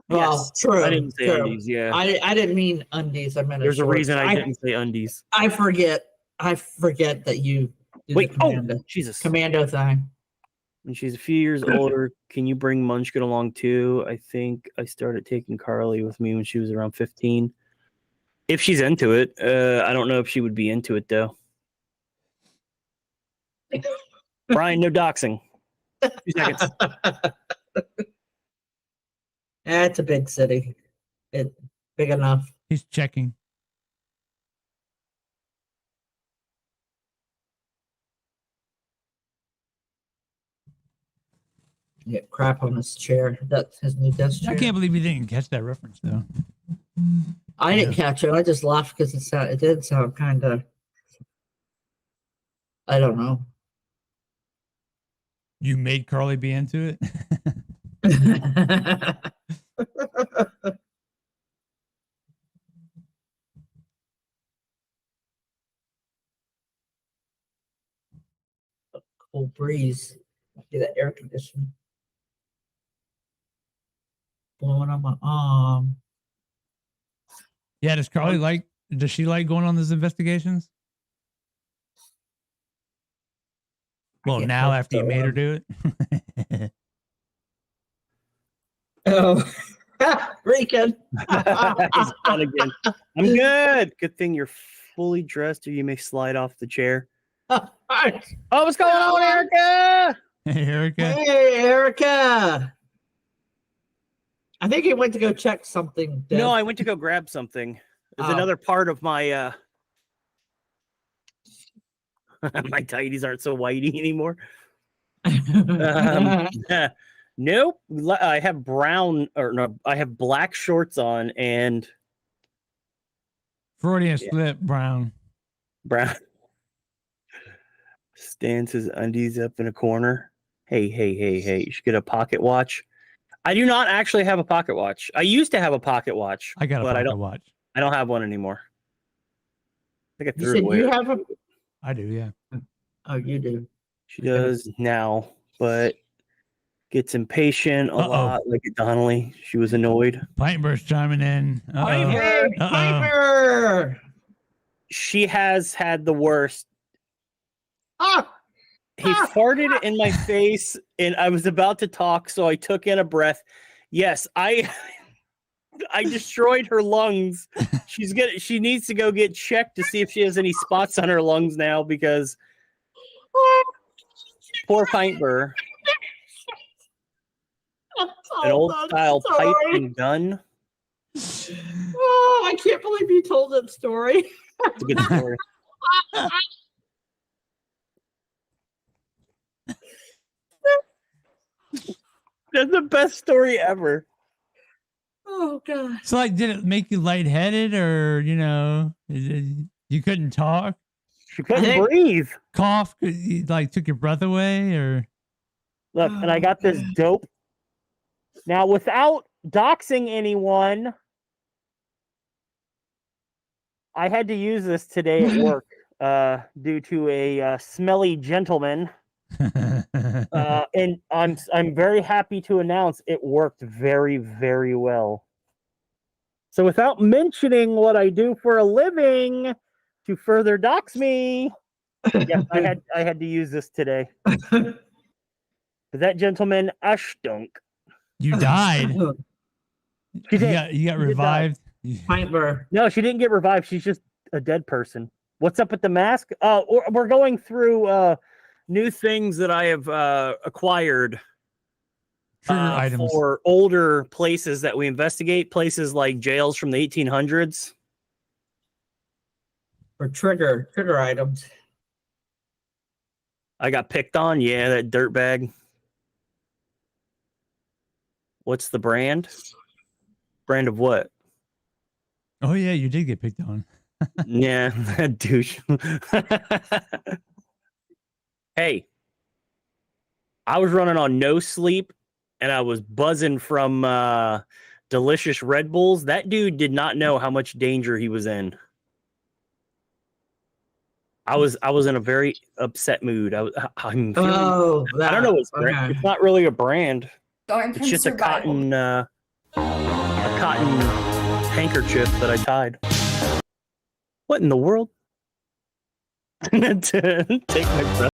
Well, Yes. true. I didn't say true. undies. Yeah. I didn't mean undies. I meant There's a shorts. reason I didn't say undies. I forget that you do Wait. the Oh, commando, Jesus. commando thing. When she's a few years older, can you bring Munchkin along too? I think I started taking Carly with me when she was around 15. If she's into it, I don't know if she would be into it though. Brian, no doxing. 2 seconds. It's a big city. It's big enough. He's checking. Get crap on his chair. That's his new desk chair. I can't believe you didn't catch that reference though. I didn't catch it. I just laughed because it did sound kind of. I don't know. You made Carly be into it. Cold breeze. Get that air conditioning blowing on my arm. Yeah, does Carly like? Does she like going on those investigations? Well, can't now help after you but made her do it. Oh, Rican. He's gone again. I'm good. Good thing you're fully dressed, or you may slide off the chair. Oh, what's going on, Erica? Hey, Erica. Hey, Erica. I think he went to go check something. Deb. No, I went to go grab something. There's Oh. another part of my my tighties aren't so whitey anymore. Nope. I have I have black shorts on and Freudian slip, Brown. brown. Stands his undies up in a corner. Hey. You should get a pocket watch. I do not actually have a pocket watch. I used to have a pocket watch. I got a but pocket watch. I don't have one anymore. I think I You threw it said away. you have a. I do, yeah. Oh, you do. She does now, but gets impatient a lot, like at Donnelly. She was annoyed. Piper's chiming in. Piper! Piper! She has had the worst. Ah! he farted in my face, and I was about to talk, so I took in a breath. Yes, I destroyed her lungs. She needs to go get checked to see if she has any spots on her lungs now, because poor Pintber. An old style pipe and gun. Oh, I can't believe you told that story. It's a good story. That's the best story ever. Oh god. So, like, did it make you lightheaded, or you couldn't talk, She couldn't breathe. cough, like took your breath away, or? Look, and I got this dope. Now, without doxing anyone, I had to use this today at work due to a smelly gentleman. And I'm very happy to announce it worked very, very well. So without mentioning what I do for a living to further dox me, yes, I had to use this today. That gentleman stunk. You died. She did. You got revived. Pintber. No, she didn't get revived. She's just a dead person. What's up with the mask? We're going through new things that I have acquired items for older places that we investigate, places like jails from the 1800s. For trigger items. I got picked on. Yeah, that dirtbag. What's the brand? Brand of what? Oh yeah, you did get picked on. Yeah, that douche. Hey, I was running on no sleep, and I was buzzing from delicious Red Bulls. That dude did not know how much danger he was in. I was in a very upset mood. I'm feeling, I don't know what's brand. It's not really a brand. It's just a cotton handkerchief that I tied. What in the world? Take my breath.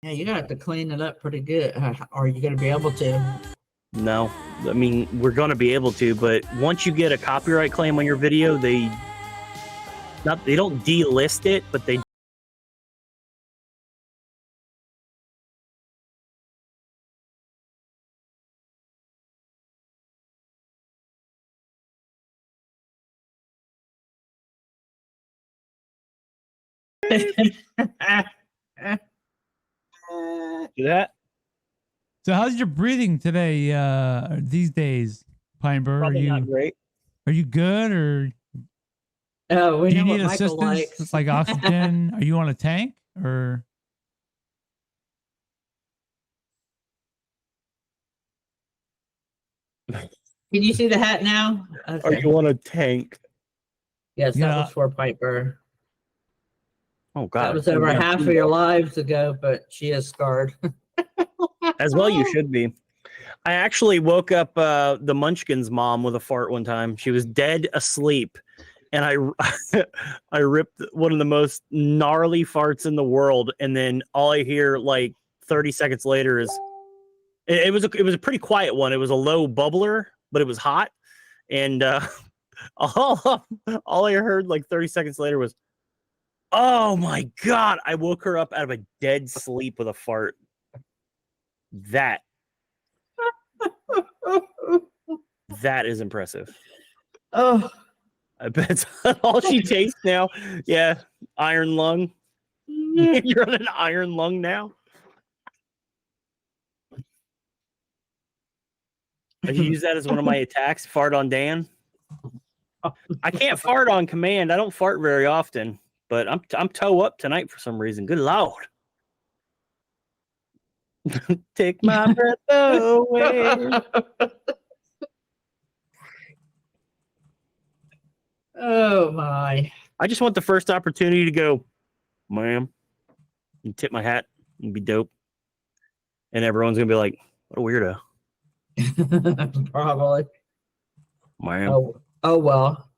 Yeah, you're gonna have to clean it up pretty good. Are you gonna be able to? No, I mean, we're going to be able to, but once you get a copyright claim on your video, they don't delist it, but they do that. So how's your breathing today? These days, Pintber? Probably not great. Are you good, or we do you know need what Michael assistance, likes. like oxygen? Are you on a tank, or? Can you see the hat now? Okay. Are you on a tank? Yes, Yeah. that was for Pintber. Oh God, That was over half of your lives ago, but she is scarred. As well, you should be. I actually woke up the Munchkin's mom with a fart one time. She was dead asleep, and I ripped one of the most gnarly farts in the world, and then all I hear like 30 seconds later is it was a pretty quiet one. It was a low bubbler, but it was hot, and all I heard like 30 seconds later was, "Oh my God!" I woke her up out of a dead sleep with a fart. That is impressive. Oh, I bet all she tastes now. Yeah, iron lung. You're on an iron lung now. I can use that as one of my attacks. Fart on Dan. I can't fart on command. I don't fart very often, but I'm toe up tonight for some reason. Good Lord. Take my breath away. Oh my. I just want the first opportunity to go, ma'am, and tip my hat and be dope. And everyone's gonna be like, what a weirdo. Probably. Ma'am. Oh well.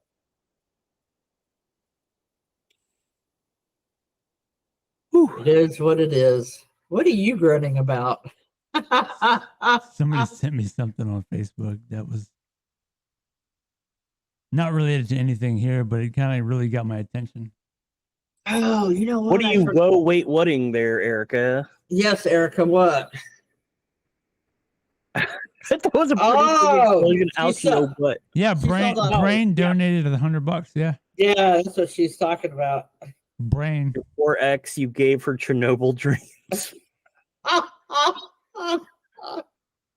Whew. It is what it is. What are you grinning about? Somebody sent me something on Facebook that was not related to anything here, but it kind of really got my attention. Oh, you know What what? are you whatting there, Erica? Yes, Erica, what? That was a pretty Oh, out your butt. Yeah, She Brain saw the- Brain yeah. donated $100. Yeah, Yeah, that's what she's talking about. Brain. Your 4X you gave her Chernobyl dreams.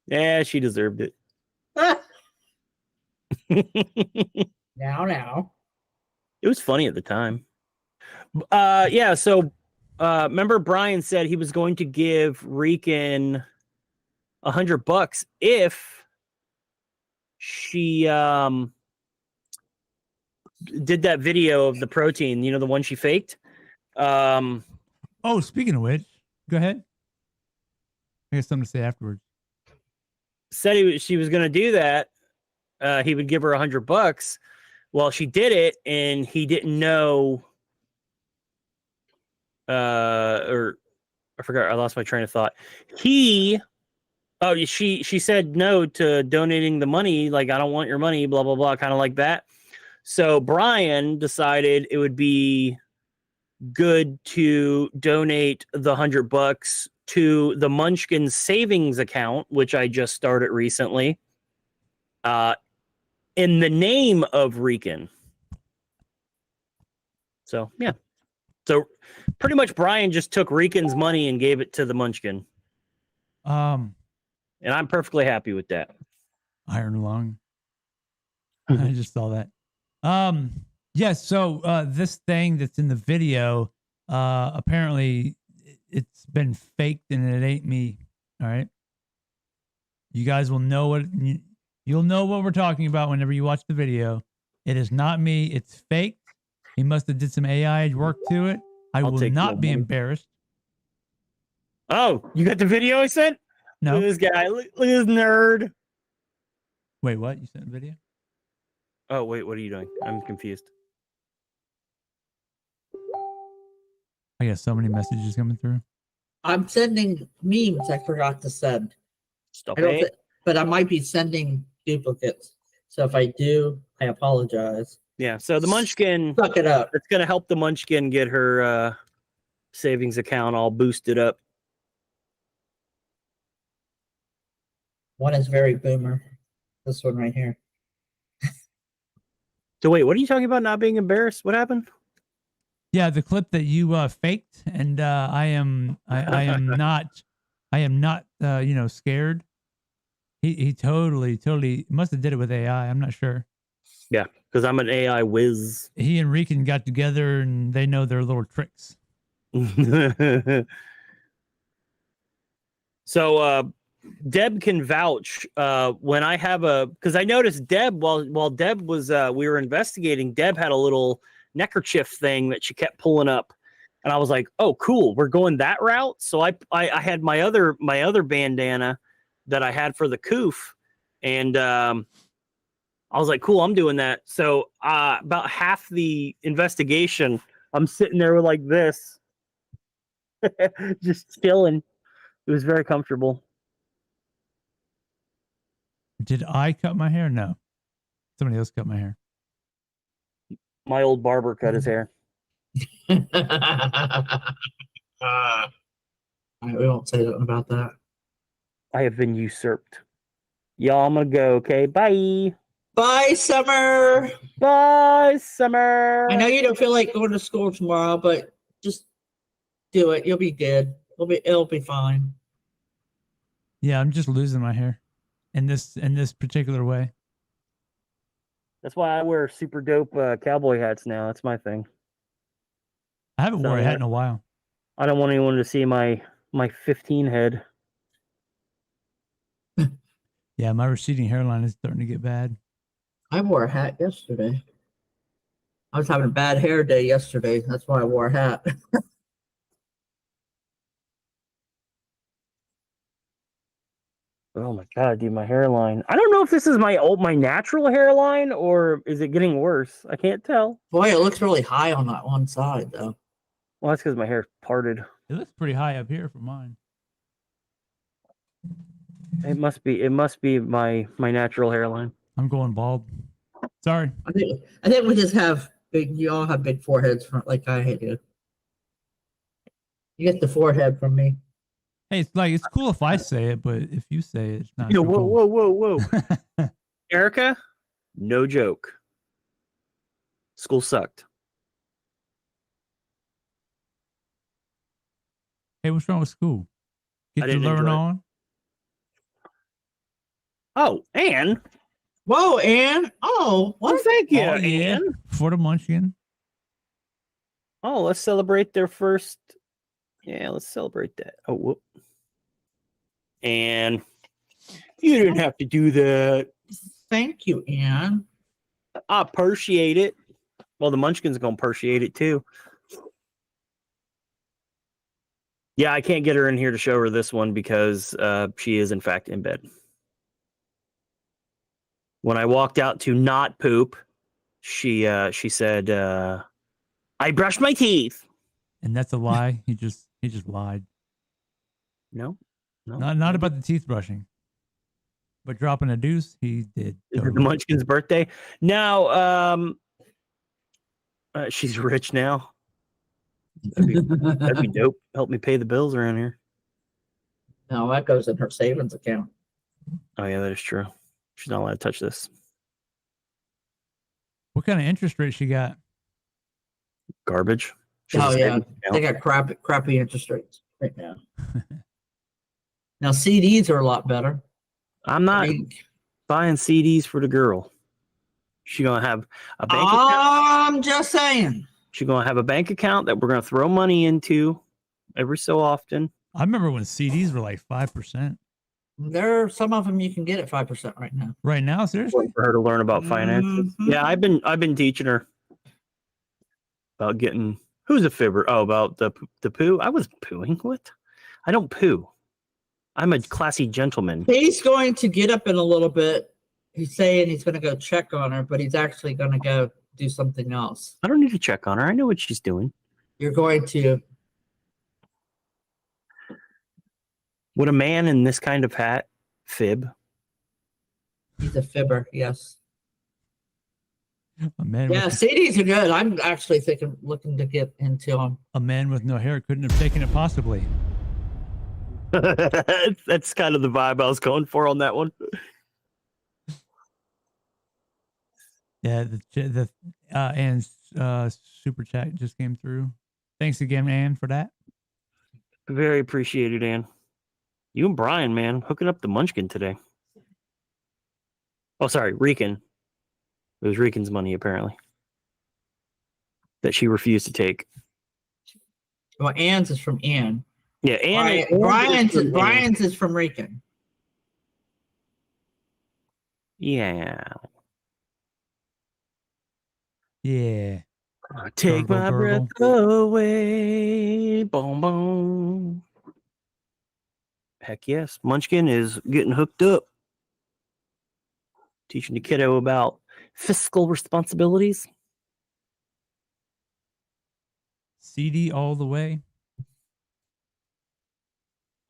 Yeah, she deserved it. Now. It was funny at the time. Yeah, so remember Brian said he was going to give Rican $100 if she did that video of the protein, the one she faked. Oh, speaking of which, go ahead. I got something to say afterwards. Said she was going to do that. He would give her $100. Well, she did it, and he didn't know. Or I forgot. I lost my train of thought. She said no to donating the money. Like, I don't want your money. Blah blah blah. Kind of like that. So Brian decided it would be good to donate the $100 to the Munchkin savings account, which I just started recently. In the name of Rican. So, yeah. So, pretty much Brian just took Rican's money and gave it to the Munchkin. And I'm perfectly happy with that. Iron lung. I just saw that. Yes, so this thing that's in the video, apparently it's been faked and it ain't me. All right. You guys will know you'll know what we're talking about whenever you watch the video. It is not me. It's faked. He must have did some AI work to it. I'll will not be embarrassed. Oh, you got the video I sent? No. Look at this guy. Look at this nerd. Wait, what? You sent a video? Oh, wait. What are you doing? I'm confused. I got so many messages coming through. I'm sending memes I forgot to send. Stop I don't it. but I might be sending duplicates. So if I do, I apologize. Yeah, so the Munchkin, Suck it up. it's going to help the Munchkin get her savings account all boosted up. One is very boomer. This one right here. So wait, what are you talking about not being embarrassed? What happened? Yeah, the clip that you faked, and I am not scared. He totally must have did it with AI. I'm not sure. Yeah, because I'm an AI whiz. He and Rican got together and they know their little tricks. So Deb can vouch when I have because I noticed Deb while Deb was we were investigating, Deb had a little neckerchief thing that she kept pulling up, and I was like, oh cool, we're going that route. So I had my other bandana that I had for the coof, and I was like, cool, I'm doing that. So about half the investigation, I'm sitting there with like this, just chilling. It was very comfortable. Did I cut my hair? No. Somebody else cut my hair. My old barber cut his hair. We won't say nothing about that. I have been usurped. Y'all, I'm gonna go. Okay, bye. Bye, Summer. Bye, Summer. I know you don't feel like going to school tomorrow, but just do it. You'll be good. It'll be fine. Yeah, I'm just losing my hair in this particular way. That's why I wear super dope cowboy hats now. That's my thing. I haven't worn a hat in a while. I don't want anyone to see my 15 head. Yeah, my receding hairline is starting to get bad. I wore a hat yesterday. I was having a bad hair day yesterday. That's why I wore a hat. Oh my god, dude, my hairline. I don't know if this is my natural hairline or is it getting worse. I can't tell. Boy, it looks really high on that one side, though. Well, that's because my hair parted. It looks pretty high up here for mine. It must be my natural hairline. I'm going bald. Sorry. I think we just have big. You all have big foreheads, like I do. You get the forehead from me. Hey, it's cool if I say it, but if you say it, it's not. Yo, so whoa, cool. whoa. Erica, no joke. School sucked. Hey, what's wrong with school? I Get to didn't learn enjoy it. on. Oh, Anne. Whoa, Anne. Oh, Well, what? thank you, Oh, yeah. Anne. For the munchkin. Oh, let's celebrate their first. Yeah, let's celebrate that. Oh, whoop. And you didn't have to do that. Thank you, Anne. I appreciate it. Well, the Munchkin's gonna appreciate it too. Yeah, I can't get her in here to show her this one because she is in fact in bed. When I walked out to not poop, she said, "I brushed my teeth." And that's a lie. He just lied. No. Not about the teeth brushing. But dropping a deuce, he did. Is it the Munchkin's birthday? No, she's rich now. That'd be dope. Help me pay the bills around here. No, that goes in her savings account. Oh yeah, that is true. She's not allowed to touch this. What kind of interest rate she got? Garbage. Oh yeah, savings they account. got crappy interest rates right now. Now CDs are a lot better. I'm not I mean, buying CDs for the girl. She gonna have a bank account. I'm just saying. She's gonna have a bank account that we're gonna throw money into every so often. I remember when CDs were like 5%. There are some of them you can get at 5% right now. Right now, seriously? For her to learn about finances. Mhm. Yeah, I've been teaching her about getting who's a fibber. Oh, about the poo. I was pooing. What? I don't poo. I'm a classy gentleman. He's going to get up in a little bit. He's saying he's going to go check on her, but he's actually going to go do something else. I don't need to check on her. I know what she's doing. You're going to. Would a man in this kind of hat fib? He's a fibber, yes. A man, Yeah, CDs are good. I'm actually looking to get into them. a man with no hair couldn't have taken it possibly. That's kind of the vibe I was going for on that one. Yeah, the Ann's super chat just came through. Thanks again, Ann, for that. Very appreciated, Ann. You and Brian, man, hooking up the Munchkin today. Oh, sorry, Rican. It was Rican's money, apparently, that she refused to take. Well, Ann's is from Ann. Yeah, Ann. Brian's is from Rican. Yeah. Yeah. Take Gurgle, my gurgle. breath away. Boom, boom. Heck yes. Munchkin is getting hooked up. Teaching the kiddo about fiscal responsibilities. CD all the way.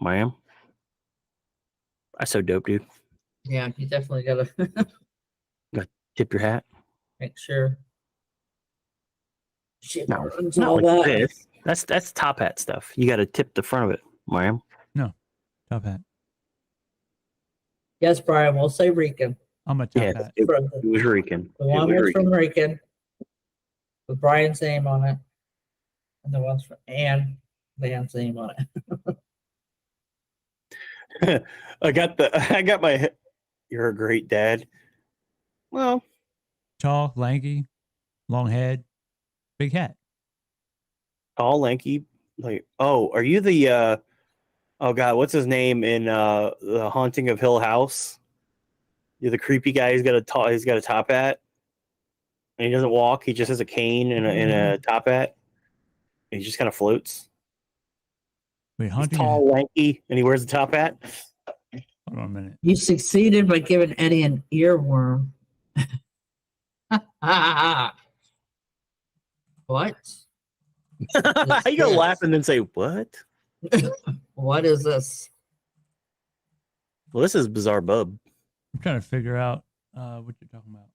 Ma'am. That's so dope, dude. Yeah, you definitely got to Tip your hat. make sure. She No, runs not all like that. this. That's top hat stuff. You got to tip the front of it, ma'am. Top hat. Yes, Brian, we'll say Rican. I'm a top Yeah, hat. it From was Rican. the It one was was Rican. from Rican with Brian's name on it. And the one's from Ann, Dan's name on it. I got my. You're a great dad. Well, Tall, lanky, long head, big hat. tall, lanky. Like, oh, are you the? Oh God, what's his name in the Haunting of Hill House? You're the creepy guy. He's got a top hat. And he doesn't walk. He just has a cane and a top hat. And he just kind of floats. Wait, He's hunting. tall, lanky, and he wears a top hat. Hold on a minute. You succeeded by giving Eddie an earworm. What? How you gonna laugh and then say what? What is this? Well, this is Bizarre Bub, I'm trying to figure out what you're talking about.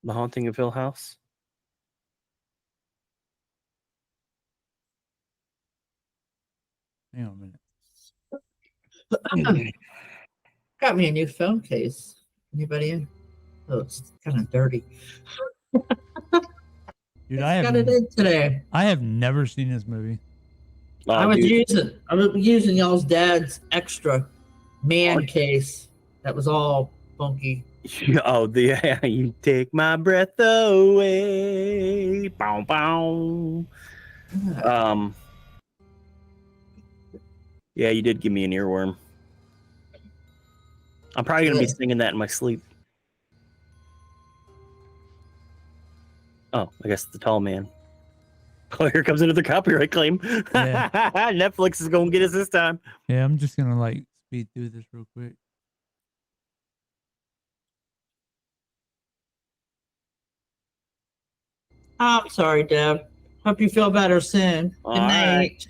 The Haunting of Hill House. Hang on a minute. Got me a new phone case. Anybody in? Oh, it's kind of dirty. Dude, I got it in today. I have never seen this movie. Oh, I was dude. using y'all's dad's extra man case that was all funky. Oh, you take my breath away. Bow, bow. Yeah, you did give me an earworm. I'm probably gonna be singing that in my sleep. Oh, I guess the tall man. Oh, here comes another copyright claim. Yeah. Netflix is gonna get us this time. Yeah, I'm just gonna like speed through this real quick. I'm sorry, Deb. Hope you feel better soon. All Good night. right.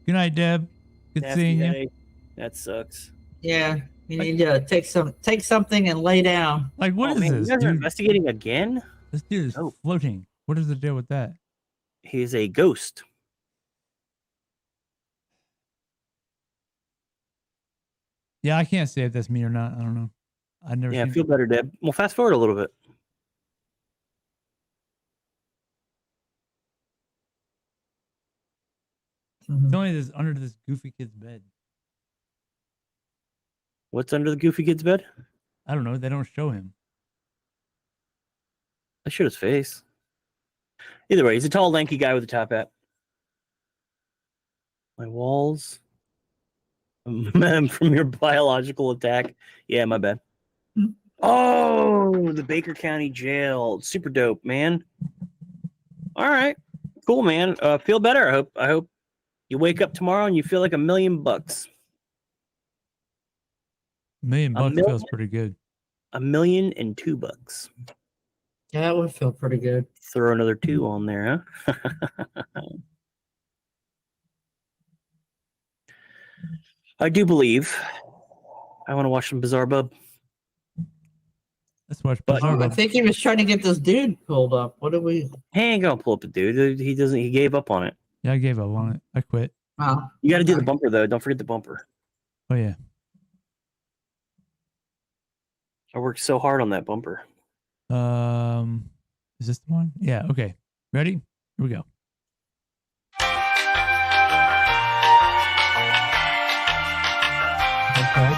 Good night, Deb. Good Nasty seeing you. headache. That sucks. Yeah, you need to take something and lay down. Like, what is man, this? You guys are Dude, investigating again? this dude is Oh. floating. What is the deal with that? He's a ghost. Yeah, I can't say if that's me or not. I don't know. I've never Yeah, seen feel better, Deb. Well, fast forward a little bit. It's only this under this goofy kid's bed. What's under the goofy kid's bed? I don't know. They don't show him. I showed his face. Either way, he's a tall, lanky guy with a top hat. My walls. From your biological attack. Yeah, my bad. Oh, the Baker County Jail. Super dope, man. All right. Cool, man. Feel better. I hope you wake up tomorrow and you feel like $1 million. $1 million feels pretty good. $1,002,000. Yeah, that would feel pretty good. Throw another 2 on there, huh? I do believe I want to watch some Bizarre Bub. Let's watch But- Bizarre I Bub. think he was trying to get this dude pulled up. What do we? He ain't gonna pull up the dude. He doesn't. He gave up on it. Yeah, I gave up on it. I quit. Oh, You got to do the bumper though. Don't forget the bumper. Oh yeah. I worked so hard on that bumper. Is this the one? Yeah. Okay. Ready? Here we go. okay.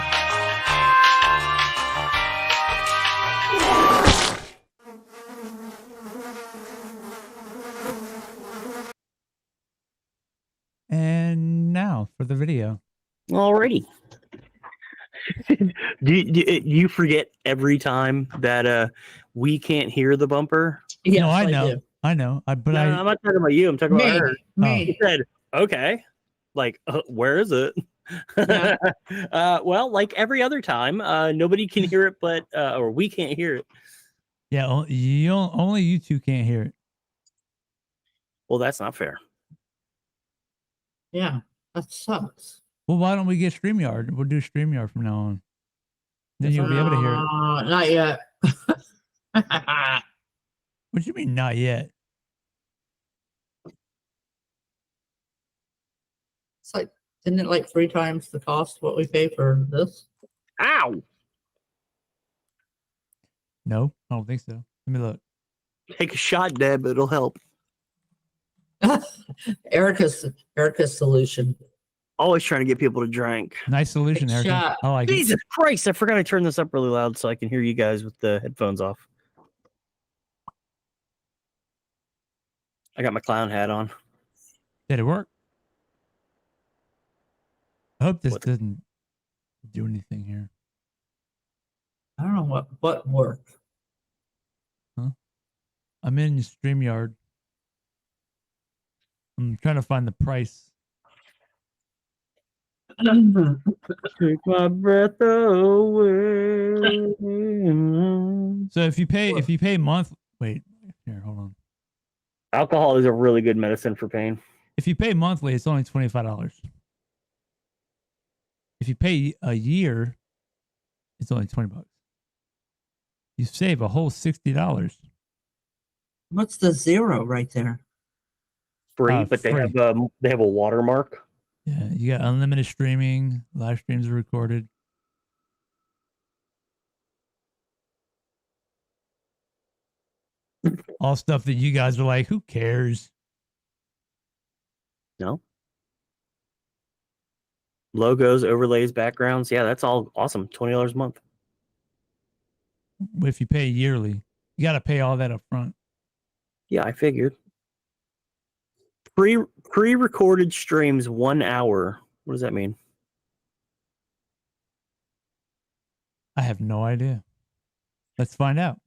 And now for the video. Alrighty. do you forget every time that we can't hear the bumper? Yes, No, I know. do. I know. I'm not talking about you. I'm talking about Me, her. me. He said, "Okay, like where is it?" Yeah. Well, like every other time, nobody can hear it, but or we can't hear it. Yeah, only you two can't hear it. Well, that's not fair. Yeah, that sucks. Well, why don't we get StreamYard? We'll do StreamYard from now on. Then you'll be able to hear it. Not yet. What do you mean, not yet? It's like, isn't it like 3 times the cost what we pay for this? Ow! No, I don't think so. Let me look. Take a shot, Deb. It'll help. Erica's solution. Always trying to get people to drink. Nice solution, Good Erica. shot. I like it. Jesus Christ! I forgot to turn this up really loud so I can hear you guys with the headphones off. I got my clown hat on. Did it work? I hope this What? doesn't do anything here. I don't know what worked. Huh? I'm in StreamYard. I'm trying to find the price. Take my breath away. So if you pay month, wait, here, hold on. Alcohol is a really good medicine for pain. If you pay monthly, it's only $25. If you pay a year, it's only $20. You save a whole $60. What's the zero right there? Free, but free. they have a watermark. Yeah, you got unlimited streaming. Live streams are recorded. All stuff that you guys are like, who cares? No. Logos, overlays, backgrounds. Yeah, that's all awesome. $20 a month. If you pay yearly, you got to pay all that up front. Yeah, I figured. Pre-recorded streams 1 hour. What does that mean? I have no idea. Let's find out.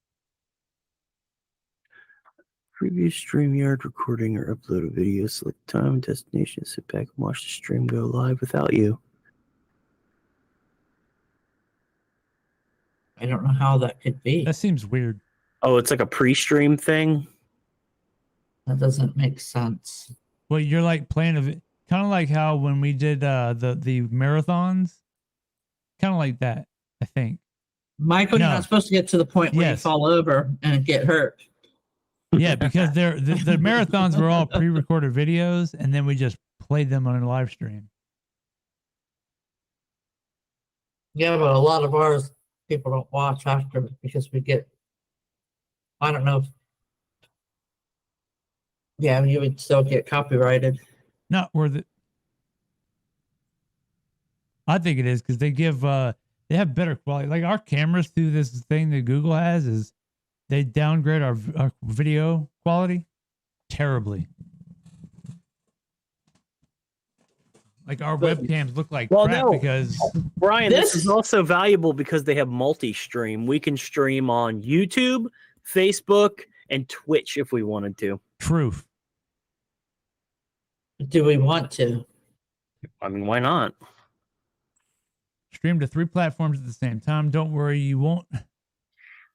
Preview StreamYard recording or upload a video, select time and destination, sit back and watch the stream go live without you. I don't know how that could be. That seems weird. Oh, it's like a pre-stream thing? That doesn't make sense. Well, you're like playing kind of like how when we did the marathons, kind of like that, I think. Michael, No. you're not supposed to get to the point where you Yes. fall over and get hurt. Yeah, because the marathons were all pre-recorded videos, and then we just played them on a live stream. Yeah, but a lot of ours people don't watch after because we get. I don't know. Yeah, you would still get copyrighted. Not worth it. I think it is because they have better quality. Like our cameras through this thing that Google has is they downgrade our video quality terribly. Like our webcams look like crap no. because Brian, this This- is also valuable because they have multi-stream. We can stream on YouTube, Facebook, and Twitch if we wanted to. truth. Do we want to? I mean, why not? Stream to 3 platforms at the same time. Don't worry, you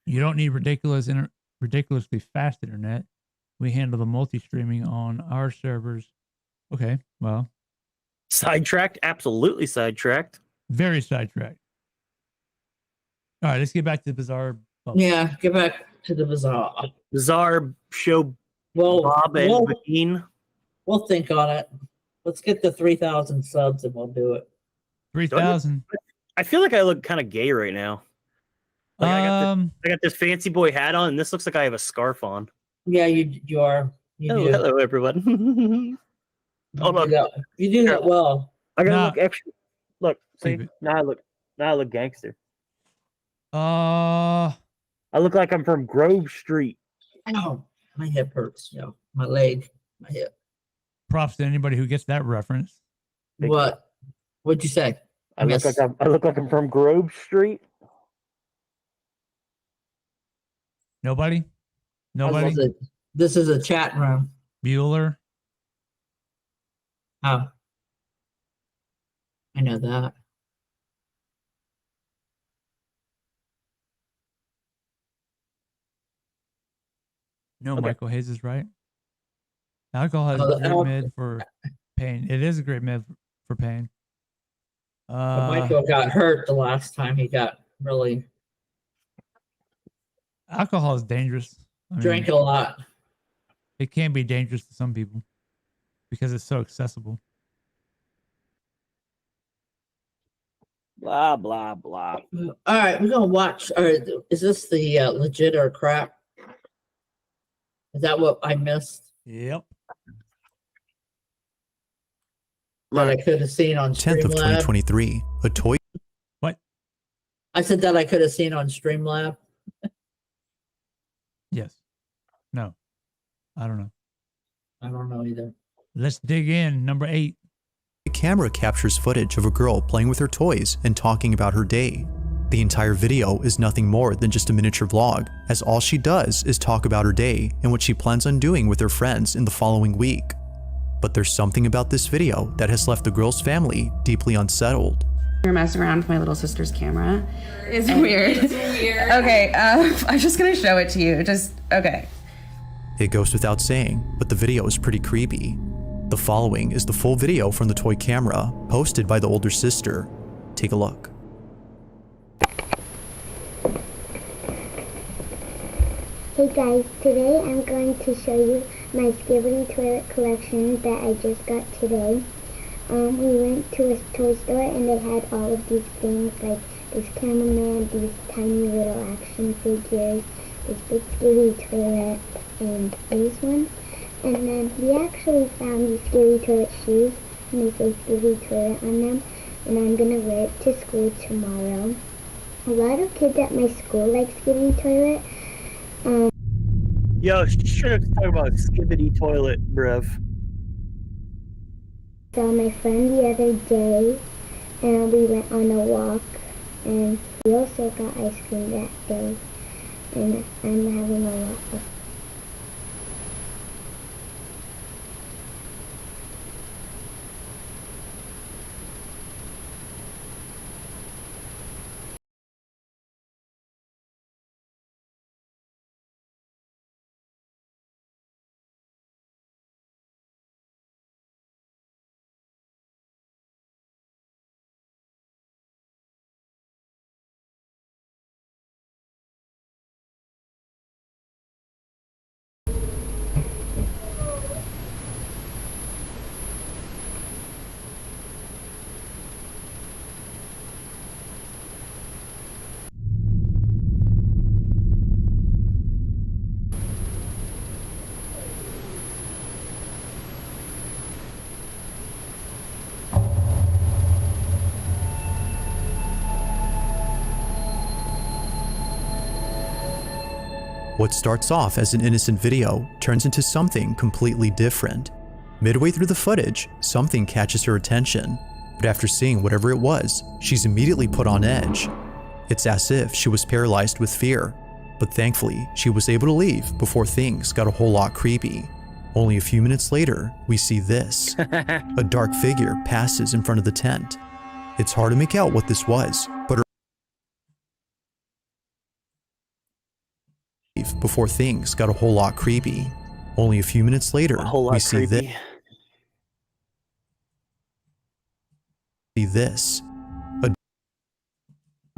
don't need ridiculously fast internet. We handle the multi-streaming on our servers. Okay, well, Sidetracked? Absolutely sidetracked. very sidetracked. All right, let's get back to the bizarre. bubble. Yeah, get back to the bazaar. Bizarre show Well, Bob and we'll, Bean. we'll think on it. Let's get the 3,000 subs and we'll do it. 3,000. I feel like I look kind of gay right now. Like I got this fancy boy hat on, and this looks like I have a scarf on. Yeah, you are. You Oh, do. hello, everyone. Hold on. You do that well. I gotta Nah. look extra. Look, see, Keep it. now I look gangster. Uh, I look like I'm from Grove Street. Ow, my hip hurts. Yeah, my leg, my hip. props to anybody who gets that reference. Thank What? What'd you say? I look like I'm from Grove Street. Nobody? Nobody? This is a chat room. Bueller? Oh, I know that. No, Okay. Michael Hayes is right. Alcohol is Oh, a great mid for pain. It is a great mid for pain. But Michael got hurt the last time he got really Alcohol is dangerous. I mean, drank it a lot. it can be dangerous to some people because it's so accessible. Blah blah blah. All right, we're gonna watch. Or is this the legit or crap? Is that what I missed? Yep. That I could have seen on 10th of Streamlab. 2023, a toy What? I said that I could have seen on Streamlab. Yes. No. I don't know. I don't know either. Let's dig in. Number 8. camera captures footage of a girl playing with her toys and talking about her day. The entire video is nothing more than just a miniature vlog, as all she does is talk about her day and what she plans on doing with her friends in the following week. But there's something about this video that has left the girl's family deeply unsettled. We were messing around with my little sister's camera. It's weird. It's weird. Okay, I'm just gonna show it to you. Okay. It goes without saying, but the video is pretty creepy. The following is the full video from the toy camera, posted by the older sister. Take a look. Hey guys, today I'm going to show you my Skibbity toilet collection that I just got today. We went to a toy store and they had all of these things like this cameraman, these tiny little action figures, this big Skibbity toilet, and these ones. And then we actually found these Skibbity toilet shoes and they say Skibbity toilet on them, and I'm gonna wear it to school tomorrow. A lot of kids at my school like Skibbity toilet. Yo, should have talked about Skibbity toilet, bruv. Saw my friend the other day, and we went on a walk, and we also got ice cream that day, and I'm having a lot of What starts off as an innocent video turns into something completely different. Midway through the footage, something catches her attention, but after seeing whatever it was, she's immediately put on edge. It's as if she was paralyzed with fear, but thankfully, she was able to leave before things got a whole lot creepy. Only a few minutes later, we see this. A dark figure passes in front of the tent. It's hard to make out what this was, but before things got a whole lot creepy. Only a few minutes later, we see this. A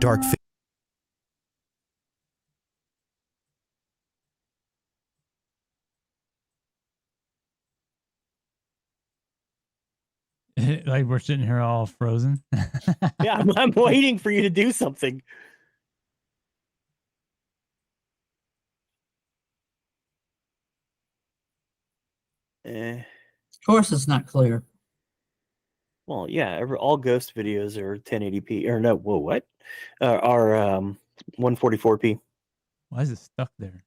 dark Like we're sitting here all frozen. Yeah, I'm waiting for you to do something. Of course, it's not clear. Well, yeah, all ghost videos are 1080p or no, whoa, what? Are 144p. Why is it stuck there?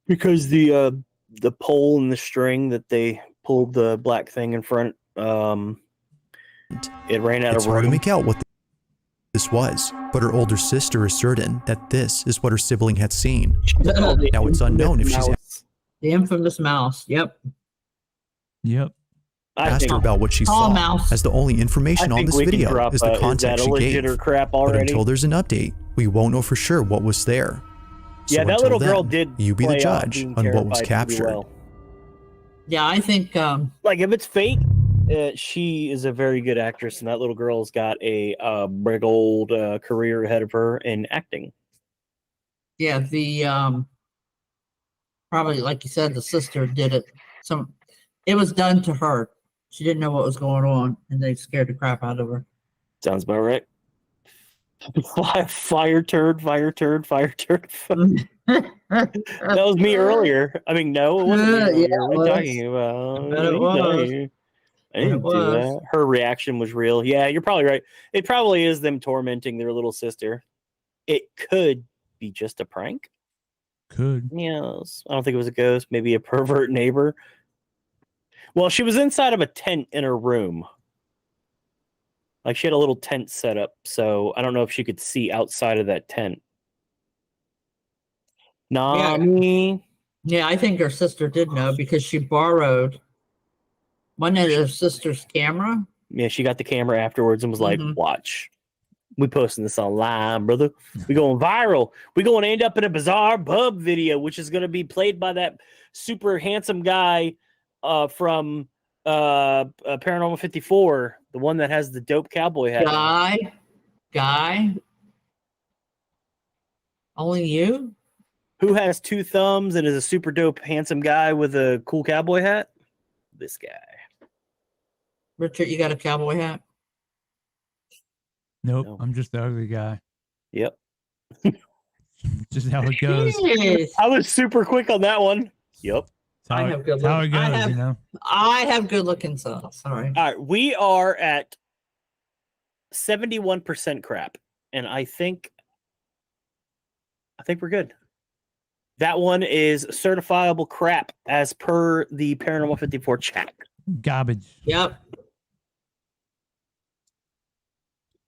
Because the pole and the string that they pulled the black thing in front, it ran out of room. It's hard to make out what this was, but her older sister is certain that this is what her sibling had seen. Now it's unknown if she's the infamous mouse. Yep. asked her about what she saw, as the only information on this video is the context she gave. But until there's an update, we won't know for sure what was there. So yeah, that little girl then, did. You be the judge on what was captured. Well. Yeah, I think like if it's fake, she is a very good actress, and that little girl's got a big old career ahead of her in acting. Yeah, the probably like you said, the sister did it. It was done to her. She didn't know what was going on, and they scared the crap out of her. Sounds about right. Fire turd. That was me earlier. I mean, no, it wasn't me earlier. Yeah, What are you talking about? It was. I didn't do that. Her reaction was real. Yeah, you're probably right. It probably is them tormenting their little sister. It could be just a prank. Could. Yes. I don't think it was a ghost. Maybe a pervert neighbor. Well, she was inside of a tent in her room. Like she had a little tent set up, so I don't know if she could see outside of that tent. Nami. Yeah, I think her sister did know because she borrowed one of her sister's camera. Yeah, she got the camera afterwards and was like, Mhm. watch. We posting this online, brother. We going viral. We going to end up in a bizarre pub video, which is going to be played by that super handsome guy from Paranormal 54, the one that has the dope cowboy hat. Guy. Only you? Who has 2 thumbs and is a super dope handsome guy with a cool cowboy hat? This guy. Richard, you got a cowboy hat? Nope, No. I'm just the ugly guy. Yep. Just how it goes. Jeez. I was super quick on that one. Yep. I have good That's how it look. goes, you know. I have good looking sons. Sorry. All right, we are at 71% crap, and I think we're good. That one is certifiable crap as per the Paranormal 54 chat. Garbage. Yep.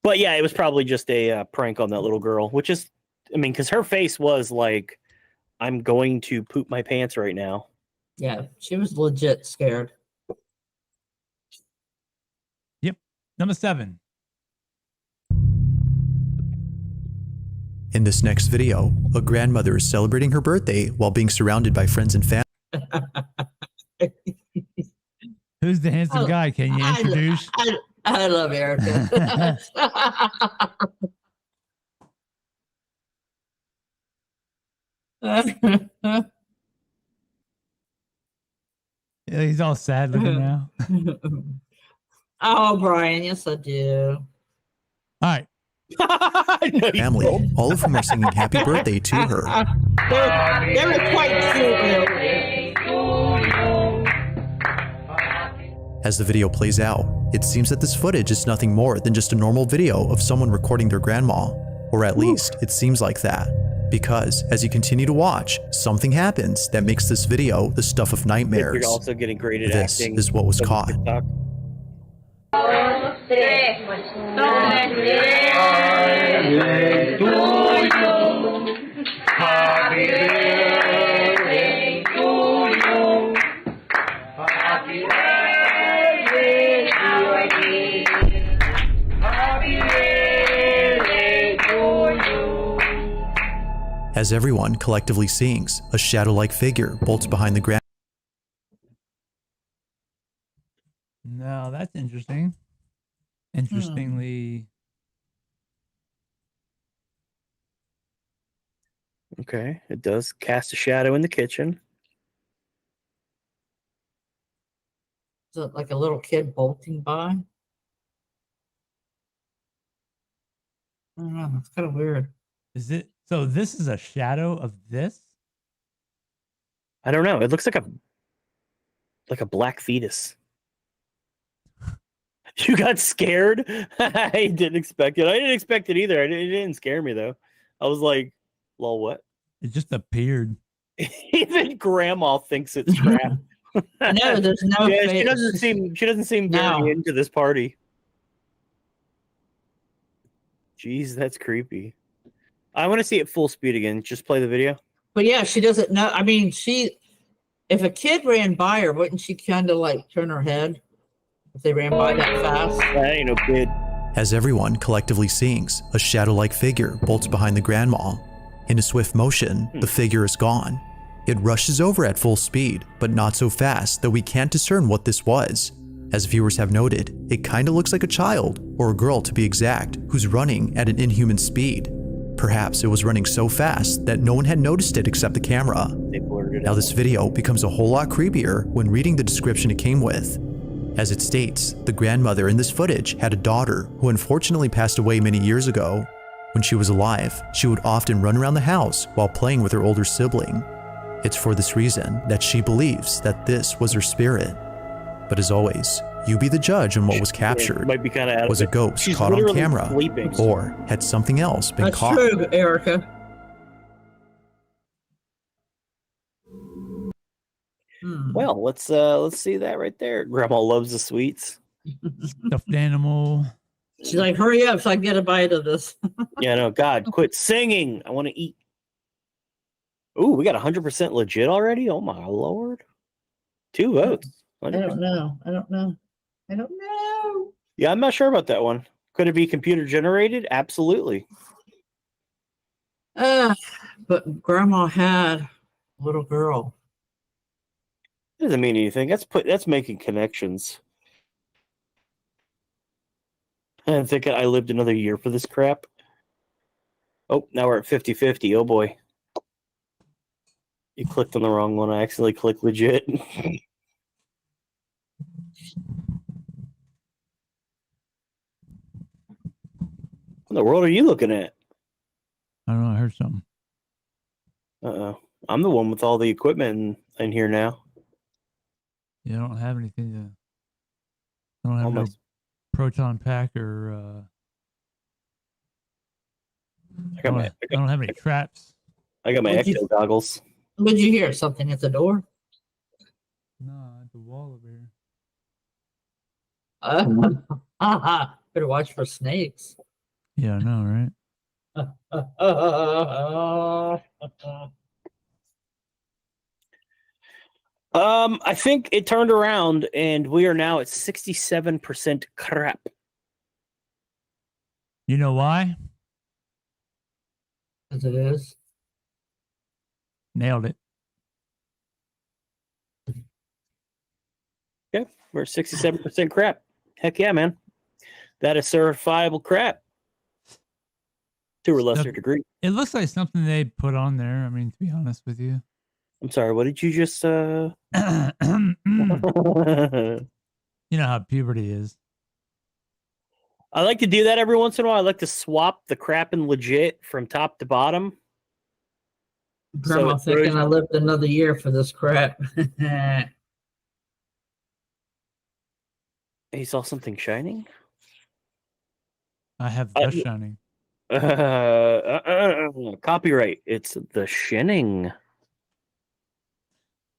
But yeah, it was probably just a prank on that little girl, which is, I mean, because her face was like, I'm going to poop my pants right now. Yeah, she was legit scared. Yep. Number 7. In this next video, a grandmother is celebrating her birthday while being surrounded by friends and family. Who's the handsome guy? Can you introduce? I love Erica. Yeah, he's all sad looking now. Oh, Brian, yes, I do. All right. Family, all of whom are singing happy birthday to her. They were quite cute. As the video plays out, it seems that this footage is nothing more than just a normal video of someone recording their grandma, or at least it seems like that. Because as you continue to watch, something happens that makes this video the stuff of nightmares. You're also getting great at This acting. is what was caught. TikTok. As everyone collectively sings, a shadow-like figure bolts behind the ground. No, that's interesting. Interestingly, Okay, it does cast a shadow in the kitchen. Is it like a little kid bolting by? I don't know. It's kind of weird. is it? So this is a shadow of this? I don't know. It looks like a black fetus. You got scared? I didn't expect it. I didn't expect it either. It didn't scare me though. I was like, lol, what? It just appeared. Even grandma thinks it's crap. No, there's no Yeah, face. she doesn't seem No. very into this party. Jeez, that's creepy. I want to see it full speed again. Just play the video. But yeah, she doesn't know. I mean, if a kid ran by her, wouldn't she kind of like turn her head if they ran by that fast? That ain't no kid. As everyone collectively sings, a shadow-like figure bolts behind the grandma. In a swift motion, the figure is gone. It rushes over at full speed, but not so fast that we can't discern what this was. As viewers have noted, it kinda looks like a child, or a girl to be exact, who's running at an inhuman speed. Perhaps it was running so fast that no one had noticed it except the camera. They blurred it Now out. this video becomes a whole lot creepier when reading the description it came with. As it states, the grandmother in this footage had a daughter who unfortunately passed away many years ago. When she was alive, she would often run around the house while playing with her older sibling. It's for this reason that she believes that this was her spirit. But as always, you be the judge on what was captured. Might be kind of out Was of a it. ghost She's caught on literally camera, sleeping. or had something else been That's caught? true, Erica. Well, let's see that right there. Grandma loves the sweets. Stuffed animal. She's like, hurry up so I can get a bite of this. Yeah, no, God, quit singing. I want to eat. Ooh, we got 100% legit already? Oh, my Lord. 2 votes. I don't know. I don't know. Yeah, I'm not sure about that one. Could it be computer generated? Absolutely. But Grandma had a little girl. Doesn't mean anything. That's making connections. I think I lived another year for this crap. Oh, now we're at 50-50. Oh boy. You clicked on the wrong one. I accidentally clicked legit. What in the world are you looking at? I don't know. I heard something. Uh-oh. I'm the one with all the equipment in here now. Yeah, I don't have anything to. I don't have no Almost. proton pack or. I I don't have any traps. got my What'd you- Ecto goggles. What'd you hear? Something at the door? No, at the wall over here. Better watch for snakes. Yeah, I know, right? I think it turned around and we are now at 67% crap. You know why? As it is. Nailed it. Okay, we're at 67% crap. Heck yeah, man. That is certifiable crap. To a lesser degree. It looks like something they put on there. I mean, to be honest with you. I'm sorry, what did you just You know how puberty is. I like to do that every once in a while. I like to swap the crap and legit from top to bottom. Grandma thinking I lived another year for this crap. He saw something shining? I have the shining. Copyright. It's the shinning.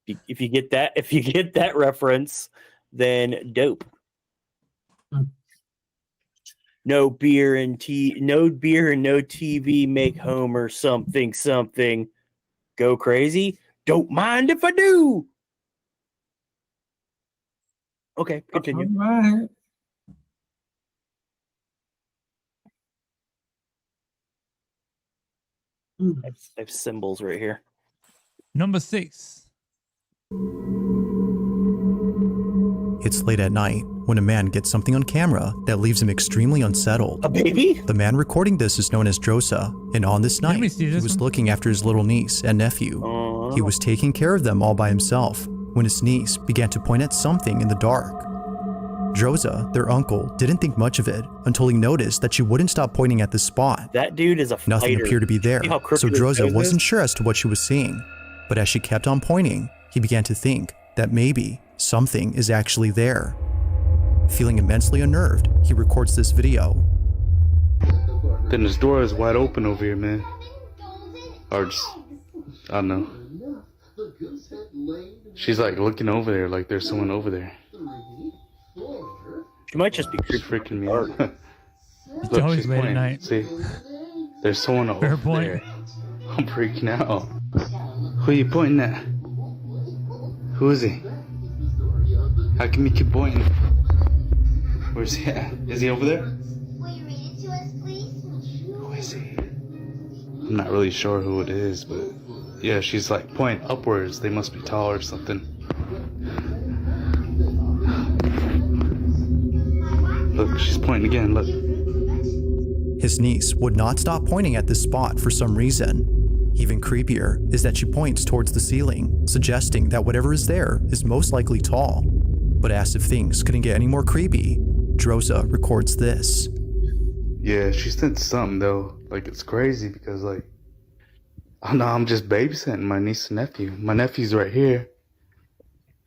If you get that reference, then dope. No beer and no TV make Homer something. Go crazy? Don't mind if I do. Okay, continue. All right. I have symbols right here. Number 6. It's late at night when a man gets something on camera that leaves him extremely unsettled. A baby? The man recording this is known as Drosa, and on this night, he was looking after his little niece and nephew. He was taking care of them all by himself when his niece began to point at something in the dark. Drosa, their uncle, didn't think much of it until he noticed that she wouldn't stop pointing at the spot. That dude is a fighter. Nothing appeared to be there, so Drosa wasn't sure as to what she was seeing. But as she kept on pointing, he began to think that maybe something is actually there. Feeling immensely unnerved, he records this video. Then this door is wide open over here, man. Or just, I don't know. She's like looking over there, like there's someone over there. She might just be freaking me out. It's Look, always she's late at pointing. night. See, there's someone over Fair point. there. I'm freaking out. Who are you pointing at? Who is he? How come you keep pointing? Where's he at? Is he over there? Will you read it to us, please? Who is he? I'm not really sure who it is, but yeah, she's like pointing upwards. They must be tall or something. Look, she's pointing again, look. His niece would not stop pointing at this spot for some reason. Even creepier is that she points towards the ceiling, suggesting that whatever is there is most likely tall. But asked if things couldn't get any more creepy, Drosa records this. Yeah, she said something though. Like, it's crazy because like, oh no, I'm just babysitting my niece and nephew. My nephew's right here.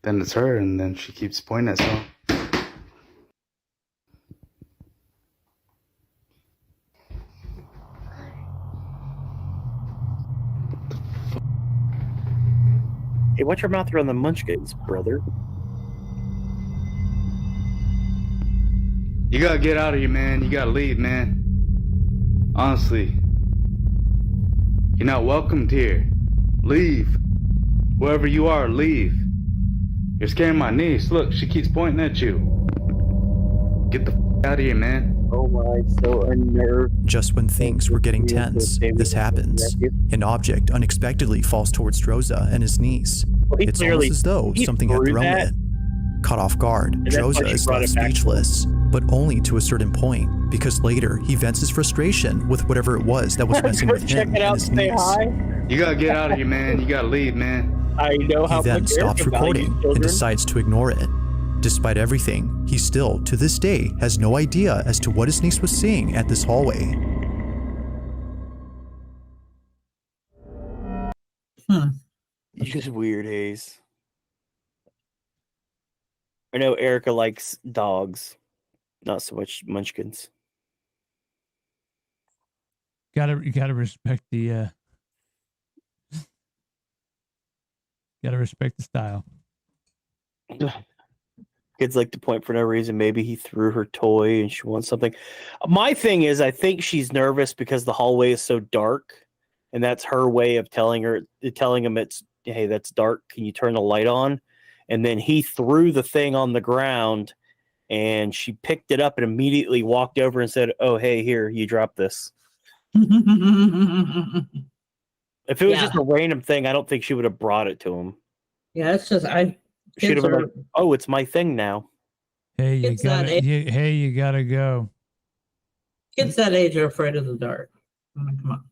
Then it's her, and then she keeps pointing at something. Hey, watch your mouth around the munchkins, brother. You gotta get out of here, man. You gotta leave, man. Honestly. You're not welcomed here. Leave. Whoever you are, leave. You're scaring my niece. Look, she keeps pointing at you. Get the out of here, man. Oh my, so unnerved. Just when things were getting tense, this happens. An object unexpectedly falls towards Droza and his niece. It's almost as though something had thrown it. Caught off guard, Droza is left speechless, but only to a certain point, because later he vents his frustration with whatever it was that was messing with him and his niece. You gotta get out of here, man. You gotta leave, man. I know how He then much stops Erica values recording and children. decides to ignore it. Despite everything, he still, to this day, has no idea as to what his niece was seeing at this hallway. You're just weird, Hayes. I know Erica likes dogs, not so much munchkins. You gotta respect the gotta respect the style. Kids like to point for no reason. Maybe he threw her toy and she wants something. My thing is, I think she's nervous because the hallway is so dark, and that's her way of telling him it's, hey, that's dark. Can you turn the light on? And then he threw the thing on the ground, and she picked it up and immediately walked over and said, "Oh, hey, here, you dropped this." If it was just a random thing, I don't think she would have brought it to him. Yeah, it's just She'd have been like, "Oh, it's my thing now." Hey, you Kids that gotta. You gotta go. Kids that age are afraid of the dark. I mean, come on.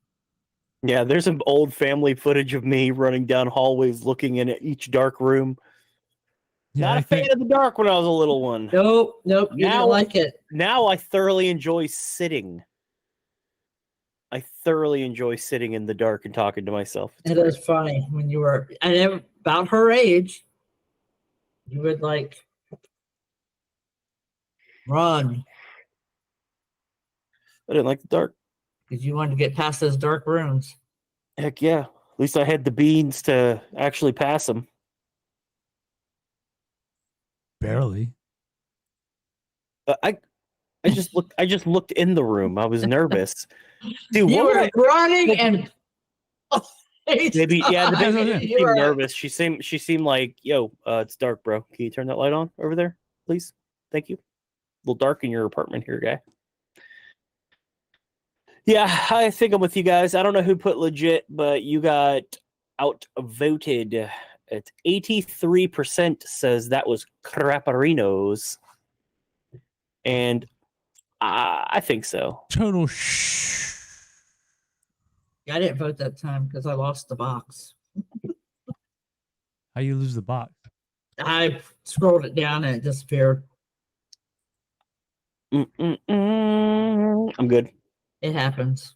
Yeah, there's some old family footage of me running down hallways looking in at each dark room. Yeah, Not a fan of the dark when I was a little one. Nope. You didn't like it. Now I thoroughly enjoy sitting. I thoroughly enjoy sitting in the dark and talking to myself. It is funny when you were about her age. You would like run I didn't like the dark. because you wanted to get past those dark rooms. Heck yeah. At least I had the beans to actually pass them. Barely. I just looked in the room. I was nervous. Dude, You were running and maybe yeah, the baby You seemed were- nervous. She seemed like, yo, it's dark, bro. Can you turn that light on over there, please? Thank you. A little dark in your apartment here, guy. Yeah, I think I'm with you guys. I don't know who put legit, but you got outvoted. At 83% says that was Craparinos. And I think so. Total I didn't vote that time because I lost the box. How you lose the box? I scrolled it down and it disappeared. I'm good. It happens.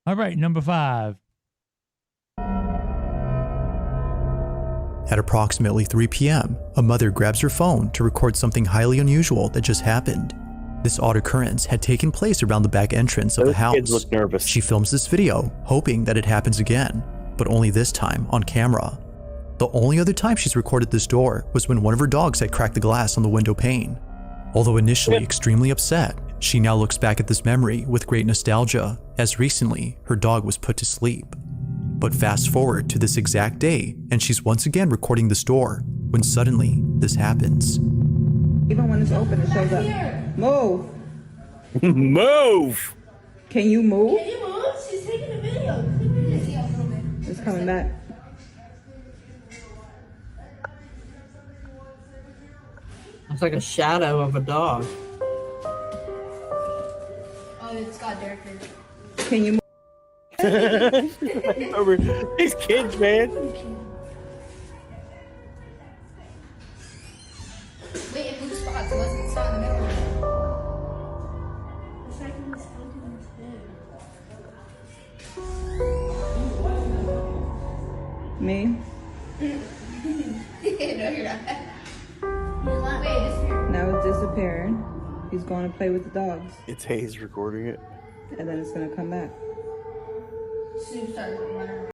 All right, number 5. At approximately 3 p.m., a mother grabs her phone to record something highly unusual that just happened. This odd occurrence had taken place around the back entrance of the house. Kids look nervous. She films this video, hoping that it happens again, but only this time on camera. The only other time she's recorded this door was when one of her dogs had cracked the glass on the window pane. Although initially extremely upset, she now looks back at this memory with great nostalgia, as recently her dog was put to sleep. But fast forward to this exact day, and she's once again recording this door, when suddenly this happens. Even when it's open, it shows up. Move. Move. Can you move? Can you move? She's taking a video. It's coming back. It's like a shadow of a dog. Oh, it's got darker. Can you move? Over these kids, man. Wait, it moves spots. It's not in the middle. Me? No, you're not. Wait, it disappeared. Now it's disappearing. He's going to play with the dogs. It's Hayes recording it. And then it's going to come back. Snoop started running around.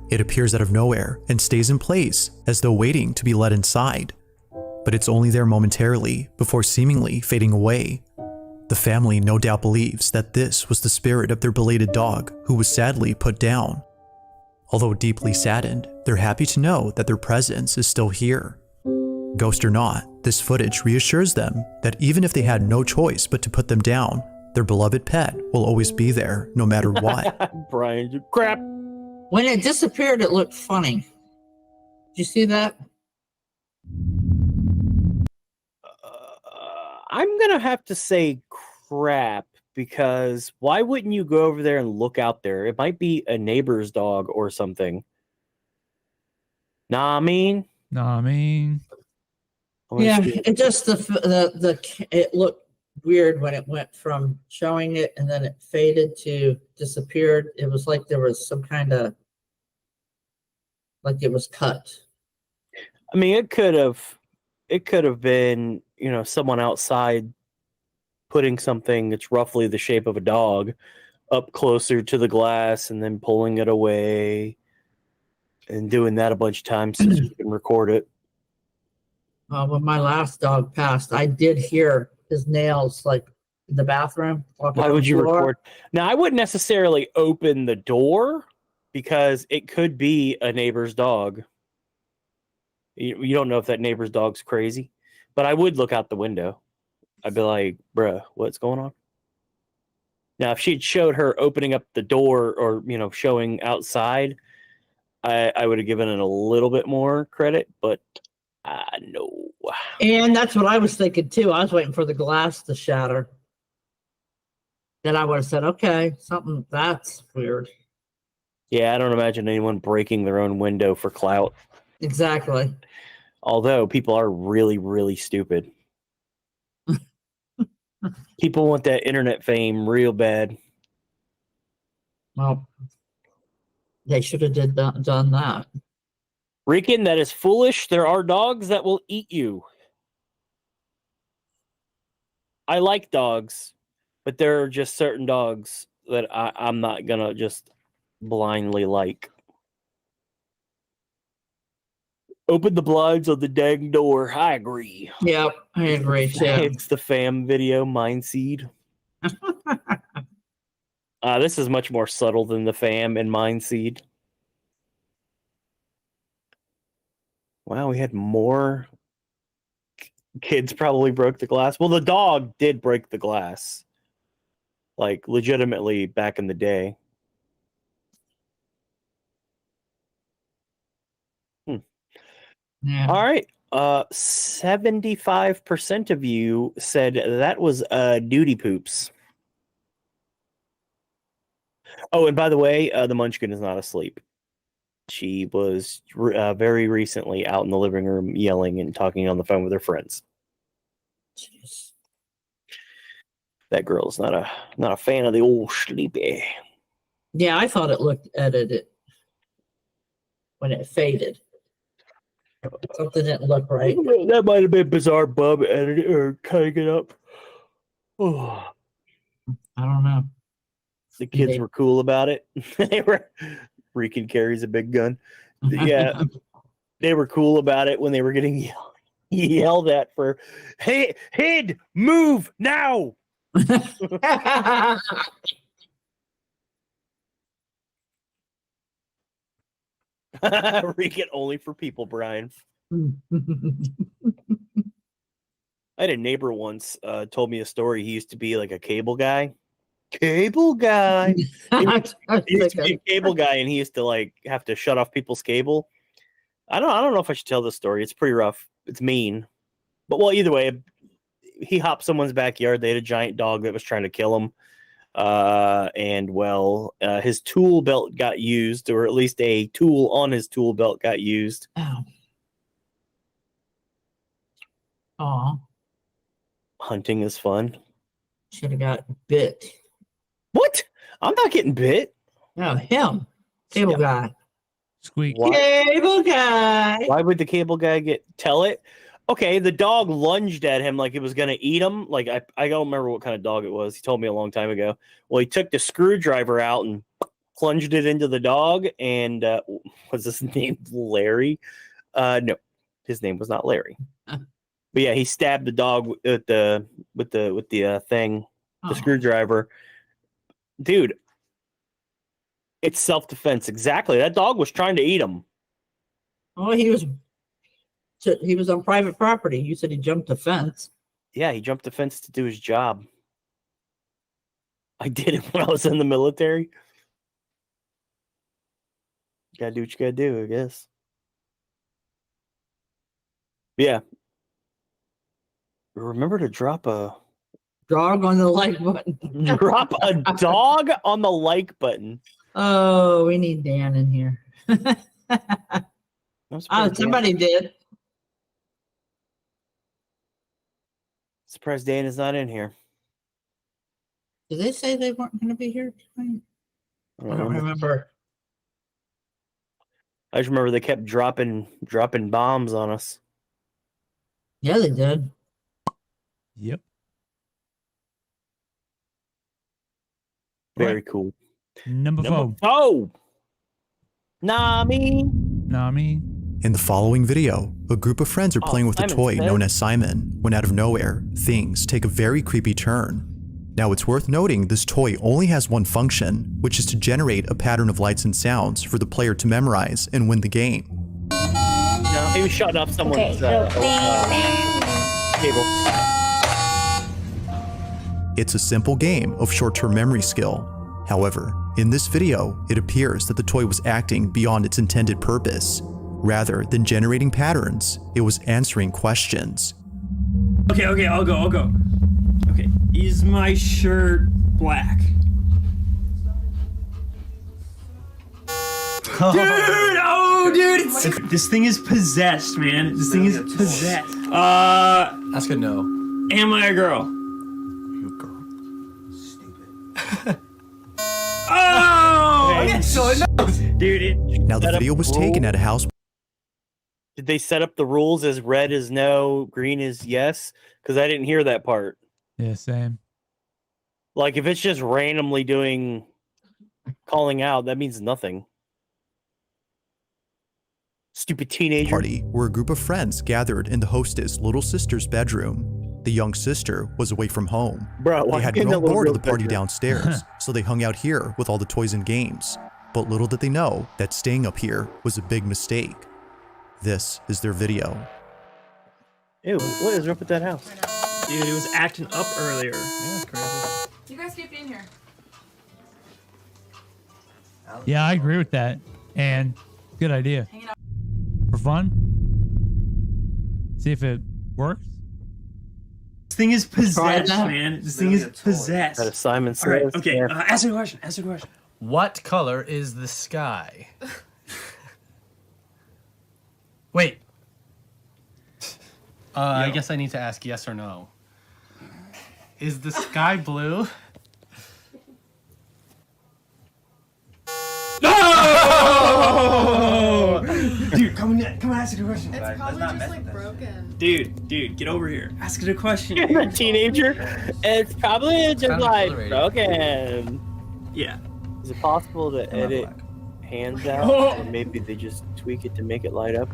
It appears out of nowhere and stays in place as though waiting to be let inside. But it's only there momentarily before seemingly fading away. The family no doubt believes that this was the spirit of their belated dog who was sadly put down. Although deeply saddened, they're happy to know that their presence is still here. Ghost or not, this footage reassures them that even if they had no choice but to put them down, their beloved pet will always be there no matter what. Brian, you crap. When it disappeared, it looked funny. Did you see that? I'm going to have to say crap, because why wouldn't you go over there and look out there? It might be a neighbor's dog or something. Nah, I mean. Yeah, it just it looked weird when it went from showing it and then it faded to disappeared. It was like there was some kind of, like it was cut. I mean, it could have been, someone outside putting something that's roughly the shape of a dog up closer to the glass and then pulling it away and doing that a bunch of times so you can record it. When my last dog passed, I did hear his nails like in the bathroom. Why would you record? Now, I wouldn't necessarily open the door because it could be a neighbor's dog. You don't know if that neighbor's dog's crazy, but I would look out the window. I'd be like, bruh, what's going on? Now, if she'd showed her opening up the door or, showing outside, I would have given it a little bit more credit, but no. And that's what I was thinking too. I was waiting for the glass to shatter. Then I would have said, okay, something that's weird. Yeah, I don't imagine anyone breaking their own window for clout. Exactly. Although people are really, really stupid. People want that internet fame real bad. Well, they should have done that. Rican, that is foolish. There are dogs that will eat you. I like dogs, but there are just certain dogs that I'm not going to just blindly like. Open the blinds on the dang door. I agree. Yep, I agree too. It's the fam video, Mind Seed. This is much more subtle than the fam and Mind Seed. Wow, we had more kids probably broke the glass. Well, the dog did break the glass. Like, legitimately back in the day. Yeah. All right. 75% of you said that was duty poops. Oh, and by the way, the Munchkin is not asleep. She was very recently out in the living room yelling and talking on the phone with her friends. Jeez. That girl's not a fan of the old sleepy. Yeah, I thought it looked edited when it faded. Something didn't look right. That might have been Bizarre Bub editing or cutting it up. Oh. I don't know. The kids were cool about it. They were. Rican carries a big gun. Yeah, they were cool about it when they were getting yelled at for, "Hey, Hid, move now!" Rican only for people, Brian. I had a neighbor once told me a story. He used to be like a cable guy. Cable guy. He used to be a cable guy, and he used to like have to shut off people's cable. I don't know if I should tell this story. It's pretty rough. It's mean. But well, either way, he hopped someone's backyard. They had a giant dog that was trying to kill him. His tool belt got used, or at least a tool on his tool belt got used. Oh. Aw. Hunting is fun. Should have got bit. What? I'm not getting bit. No, him. Cable guy. Squeak. Cable guy. Why would the cable guy tell it? Okay, the dog lunged at him like it was going to eat him. Like, I don't remember what kind of dog it was. He told me a long time ago. Well, he took the screwdriver out and plunged it into the dog, and was his name Larry? No, his name was not Larry. But yeah, he stabbed the dog with the thing, the screwdriver. Dude, it's self-defense. Exactly. That dog was trying to eat him. Oh, he was on private property. You said he jumped a fence. Yeah, he jumped the fence to do his job. I did it when I was in the military. Gotta do what you gotta do, I guess. Yeah. Remember to drop a dog on the like button. Drop a dog on the like button. Oh, we need Dan in here. Oh, somebody did. Surprised Dan is not in here. Did they say they weren't going to be here tonight? I don't remember. I just remember they kept dropping bombs on us. Yeah, they did. Yep. Very cool. Number 4. Oh! Nami! In the following video, a group of friends are playing with a toy known as Simon, when out of nowhere, things take a very creepy turn. Now it's worth noting this toy only has one function, which is to generate a pattern of lights and sounds for the player to memorize and win the game. No, he was shutting off someone's cable. It's a simple game of short-term memory skill. However, in this video, it appears that the toy was acting beyond its intended purpose. Rather than generating patterns, it was answering questions. Okay, I'll go. Okay, is my shirt black? Dude, this thing is possessed, man. This thing is possessed. Ask a no. Am I a girl? You a girl. Stupid. Oh! Okay, so it knows. Dude, Now the video was taken at a house. Did they set up the rules as red is no, green is yes? Because I didn't hear that part. Yeah, same. Like if it's just randomly calling out, that means nothing. Stupid teenager. Party where a group of friends gathered in the hostess' little sister's bedroom. The young sister was away from home. Bro, they had grown bored of the party downstairs, so they hung out here with all the toys and games. But little did they know that staying up here was a big mistake. This is their video. Ew, what is up with that house? Dude, it was acting up earlier. Yeah, it's crazy. You guys keep being here. Yeah, I agree with that. And good idea. For fun. See if it works. This thing is possessed, man. This thing is possessed. That is Simon All right, says. okay. Yeah. Ask a question. What color is the sky? Wait. I guess I need to ask yes or no. Is the sky blue? No! Dude, come on, ask it a question. It's probably just like broken. Dude, get over here. Ask it a question. You're a teenager. It's probably just like broken. Yeah. Is it possible to edit hands out? Oh. Or maybe they just tweak it to make it light up?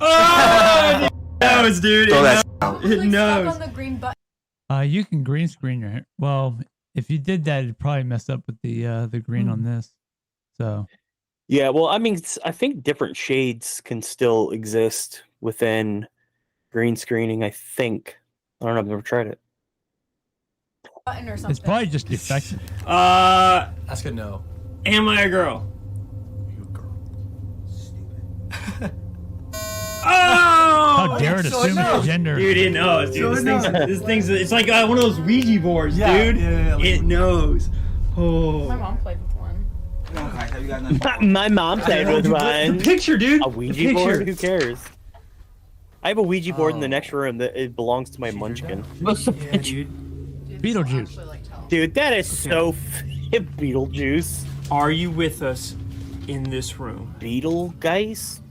Oh! It knows, dude. It knows. On the green button. You can green screen your hair. Well, if you did that, it'd probably mess up with the green on this. So. Yeah, well, I mean, I think different shades can still exist within green screening. I think. I don't know. I've never tried it. Button or something. It's probably just defective. Ask a no. Am I a girl? You a girl. Stupid. Oh! How dare it assume its gender? Dude, it knows, dude. This thing's it's like one of those Ouija boards, dude. Yeah, it knows. Oh. My mom played with one. My mom played with one. The picture, dude. A Ouija board? Who cares? I have a Ouija board in the next room that it belongs to my munchkin. What's the Yeah, dude. Beetlejuice. Dude, that is so Beetlejuice. Are you with us in this room? Beetlegeist?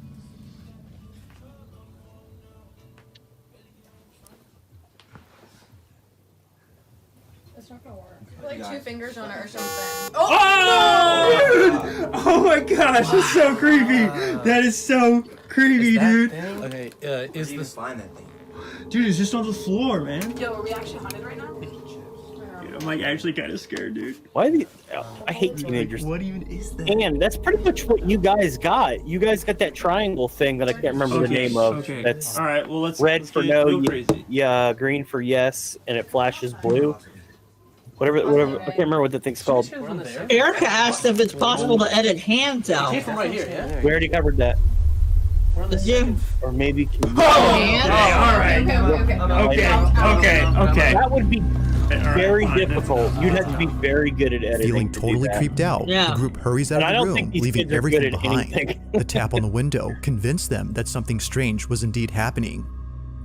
It's not gonna work. Like 2 fingers on it or something. Oh! Oh my gosh, that's so creepy. That is so creepy, dude. Okay, is this find that thing? Dude, it's just on the floor, man. Yo, are we actually haunted right now? Dude, I'm like actually kind of scared, dude. Why the? I hate teenagers. What even is that? And that's pretty much what you guys got. You guys got that triangle thing that I can't remember the name of. Okay. That's all right. Well, let's red for get no, real crazy. yeah, green for yes, and it flashes blue. Whatever. I can't remember what the thing's called. Erica asked if it's possible to edit hands out. Came from right here, yeah. We already covered that. Did you? Or maybe. Oh, okay, all right. Okay. That would be very difficult. You'd have to be very good at editing. Feeling to do totally that. creeped out, Yeah. the group hurries out And I of the don't think room, these leaving kids are everything good at behind. anything. The tap on the window convinced them that something strange was indeed happening.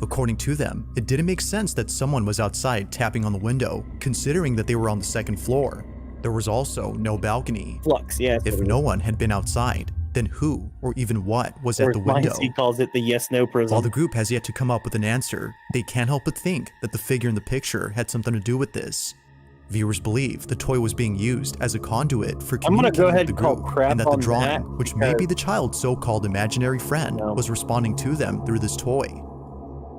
According to them, it didn't make sense that someone was outside tapping on the window, considering that they were on the second floor. There was also no balcony. Flux, yeah. If no one had been outside, then who or even what was at the window? He calls it the yes/no prism. While the group has yet to come up with an answer, they can't help but think that the figure in the picture had something to do with this. Viewers believe the toy was being used as a conduit for I'm gonna go communicating ahead with the and call group, crap and that the on drawing, that which may be because- the child's so-called imaginary friend, was responding to them through this toy.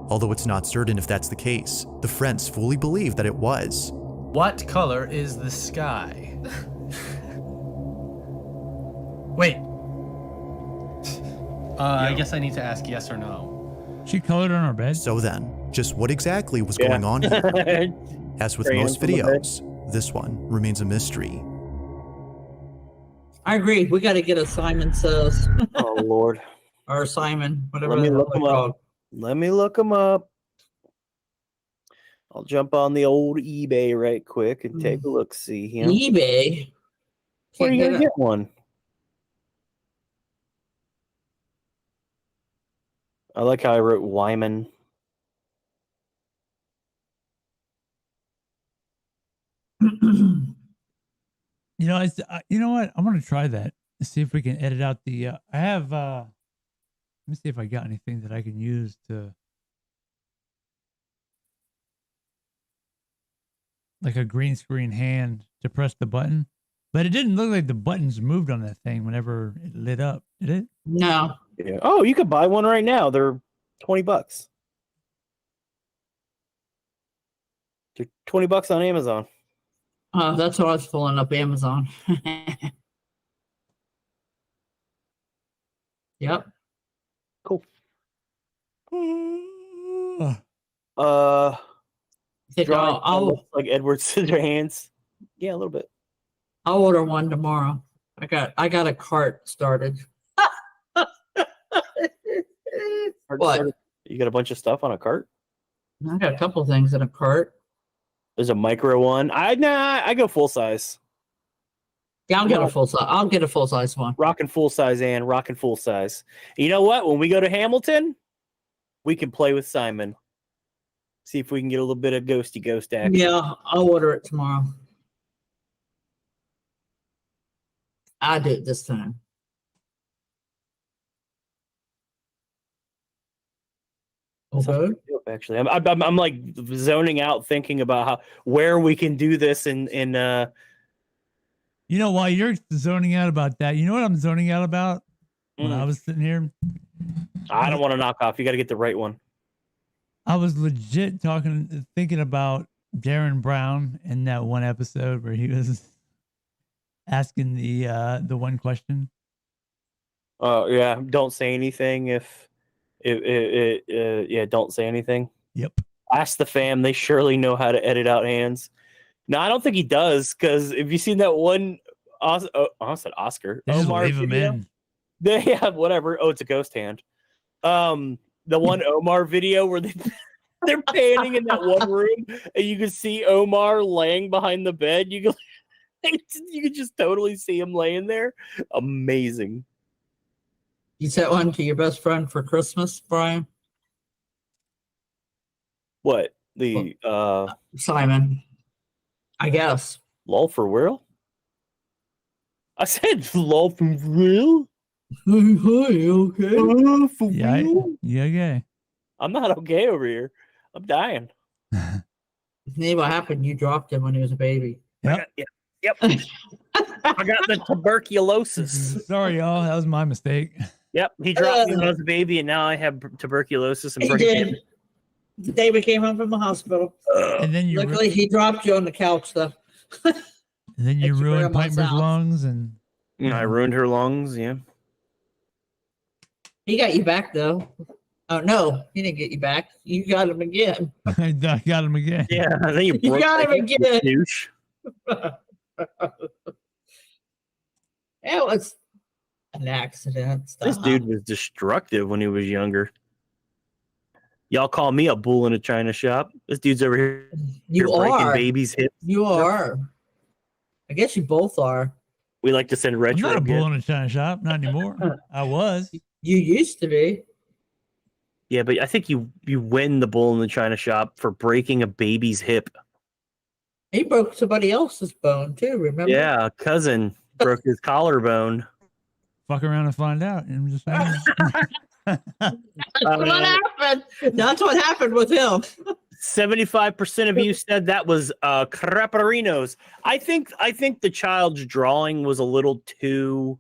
Although it's not certain if that's the case, the friends fully believe that it was. What color is the sky? Wait. I guess I need to ask yes or no. She colored on our bed. So then, just what exactly was going on here? As with most videos, this one remains a mystery. I agree. We got to get a Simon Says. Oh Lord. Or Simon, whatever. Let me the look hell them they're up. called. Let me look them up. I'll jump on the old eBay right quick and take a look. See here. eBay. Where are you Can't gonna get get one? I like how I wrote Wyman. You know, you know what? I'm gonna try that. See if we can edit out the. I have. Let me see if I got anything that I can use to. Like a green screen hand to press the button, but it didn't look like the buttons moved on that thing whenever it lit up. Did it? No. Yeah. Oh, you could buy one right now. They're $20. They're $20 on Amazon. That's what I was pulling up Amazon. Yep. Cool. Think Drawing I'll like Edward Scissorhands. Yeah, a little bit. I'll order one tomorrow. I got a cart started. What? You got a bunch of stuff on a cart? I got a couple things in a cart. There's a micro one. I go full size. Yeah, I'll get a full size. I'll get a full size one. Rocking full size and rocking full size. You know what? When we go to Hamilton, we can play with Simon. See if we can get a little bit of ghosty ghost action. Yeah, I'll order it tomorrow. I do it this time. Okay. Actually, I'm like zoning out, thinking about where we can do this in You know, while you're zoning out about that, you know what I'm zoning out about when I Mm. was sitting here? I don't want to knock off. You got to get the right one. I was legit thinking about Darren Brown in that one episode where he was asking the one question. Oh yeah, don't say anything if don't say anything. Yep. Ask the fam. They surely know how to edit out hands. No, I don't think he does, because if you seen that one, I said Oscar. They just Omar leave him video, in. they have whatever. Oh, it's a ghost hand. The one Omar video where they're panning in that one room and you can see Omar laying behind the bed. You can just totally see him laying there. Amazing. You sent one to your best friend for Christmas, Brian? What? The Simon. I guess. lol for real? I said lol for real? Hey, okay? For Yeah, real? yeah, okay. I'm not okay over here. I'm dying. See what happened? You dropped him when he was a baby. Yep. Yep. I got the tuberculosis. Sorry, y'all. That was my mistake. Yep. He dropped me when I was a baby, and now I have tuberculosis. And He did. The day we came home from the hospital. And then you Luckily, he dropped you on the couch, though. and then you At your ruined grandma's Piper's house. lungs, and I ruined her lungs. Yeah. He got you back, though. Oh, no. He didn't get you back. You got him again. I got him again. Yeah. And then you You broke got him my hip, again. you douche. It was an accident. This dude was destructive when he was younger. Y'all call me a bull in a china shop. This dude's over here. You breaking are. babies' hips. You are. I guess you both are. We like to send I'm retro. not a bull gifts. in a china shop. Not anymore. I was. You used to be. Yeah, but I think you win the bull in the china shop for breaking a baby's hip. He broke somebody else's bone, too, remember? Yeah, a cousin broke his collarbone. Fuck around and find out. I'm just saying. What happened? That's what happened with him. 75% of you said that was Craparinos. I think the child's drawing was a little too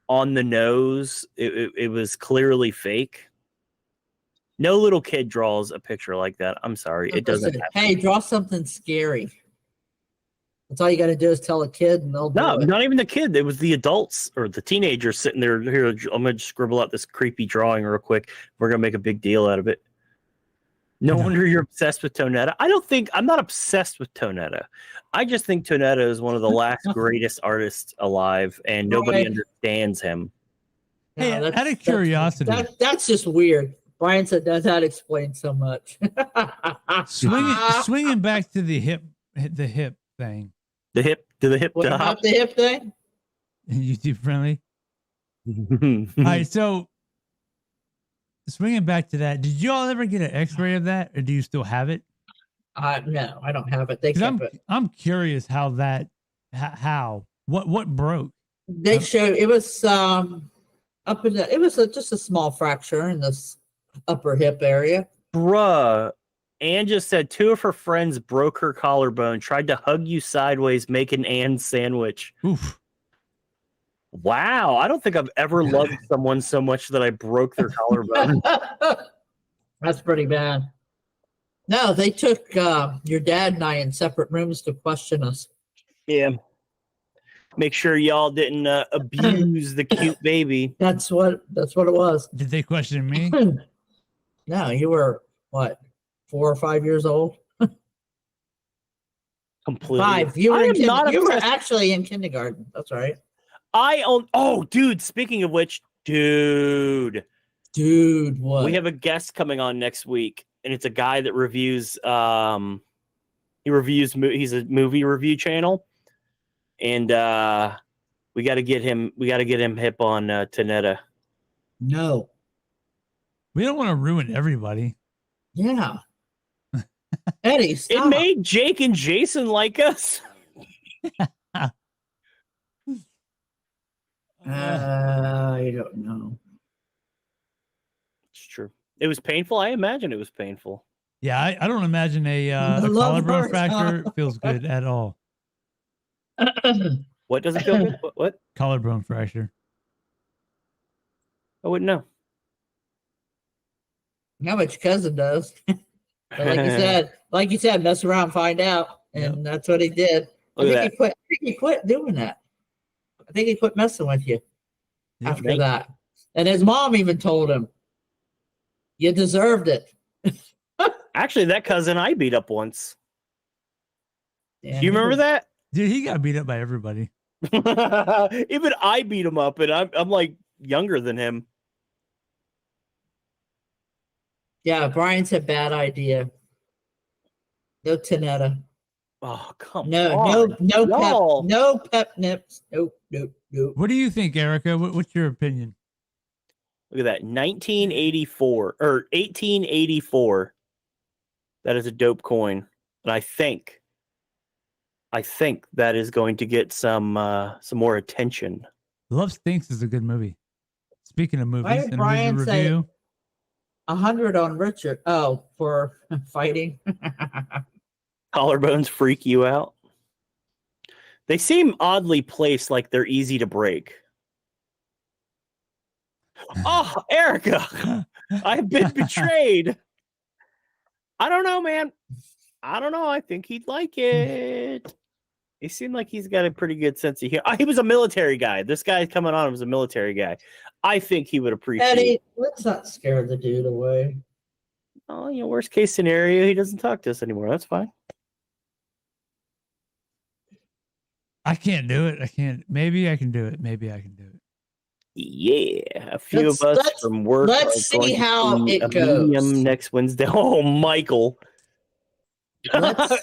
on the nose. It was clearly fake. No little kid draws a picture like that. I'm sorry. It doesn't happen. Hey, draw something scary. That's all you got to do is tell a kid and they'll do No, it. not even the kid. It was the adults or the teenagers sitting there. Here, I'm going to scribble out this creepy drawing real quick. We're going to make a big deal out of it. No wonder you're obsessed with Tonetta. I'm not obsessed with Tonetta. I just think Tonetta is one of the last greatest artists alive, and nobody understands him. Hey, out of curiosity, that's just weird. Brian said that explains so much. swinging back to the hip thing. The hip to the hip. What about the hip thing? YouTube friendly. All right, so swinging back to that, did you all ever get an X-ray of that, or do you still have it? No, I don't have it. They kept it. I'm curious how what broke. They showed it was up in the. It was just a small fracture in this upper hip area. Bruh. Ann just said 2 of her friends broke her collarbone, tried to hug you sideways, making Ann sandwich. Oof. Wow. I don't think I've ever loved someone so much that I broke their collarbone. That's pretty bad. No, they took your dad and I in separate rooms to question us. Yeah. Make sure y'all didn't abuse the cute baby. That's what it was. Did they question me? No, you were what, 4 or 5 years old? Completely. 5. You were, you were obsessed. actually in kindergarten. That's right. Dude, speaking of which, dude, what? we have a guest coming on next week, and it's a guy that reviews he's a movie review channel, and we got to get him hip on Tonetta. No. We don't want to ruin everybody. Yeah. Eddie, stop. It made Jake and Jason like us. I don't know. It's true. It was painful. I imagine it was painful. Yeah, I don't imagine a collarbone fracture feels good at all. What doesn't feel good? What? Collarbone fracture. I wouldn't know. How much cousin does? But like you said, mess around, find out, and that's what he did. I think he quit doing that. I think he quit messing with you after that. And his mom even told him, "You deserved it." Actually, that cousin I beat up once. Yeah, Do you remember that? Dude, he got beat up by everybody. Even I beat him up, and I'm like younger than him. Yeah, Brian said bad idea. No Tonetta. Oh, come No, on. no pep nips. Nope. What do you think, Erica? What's your opinion? Look at that. 1984 or 1884. That is a dope coin. And I think that is going to get some more attention. Love Stinks is a good movie. Speaking of movies, Why did and a Brian movie say review. 100 on Richard? Oh, for fighting. Collarbones freak you out? They seem oddly placed, like they're easy to break. Oh, Erica, I've been betrayed. I don't know, man. I don't know. I think he'd like it. He seemed like he's got a pretty good sense of humor. He was a military guy. This guy coming on was a military guy. I think he would appreciate Eddie, it. let's not scare the dude away. Oh, worst case scenario, he doesn't talk to us anymore. That's fine. I can't do it. I can't. Maybe I can do it. Maybe I can do it. Yeah, a few of us from work. Let's see how it goes. Medium next Wednesday. Oh, Michael.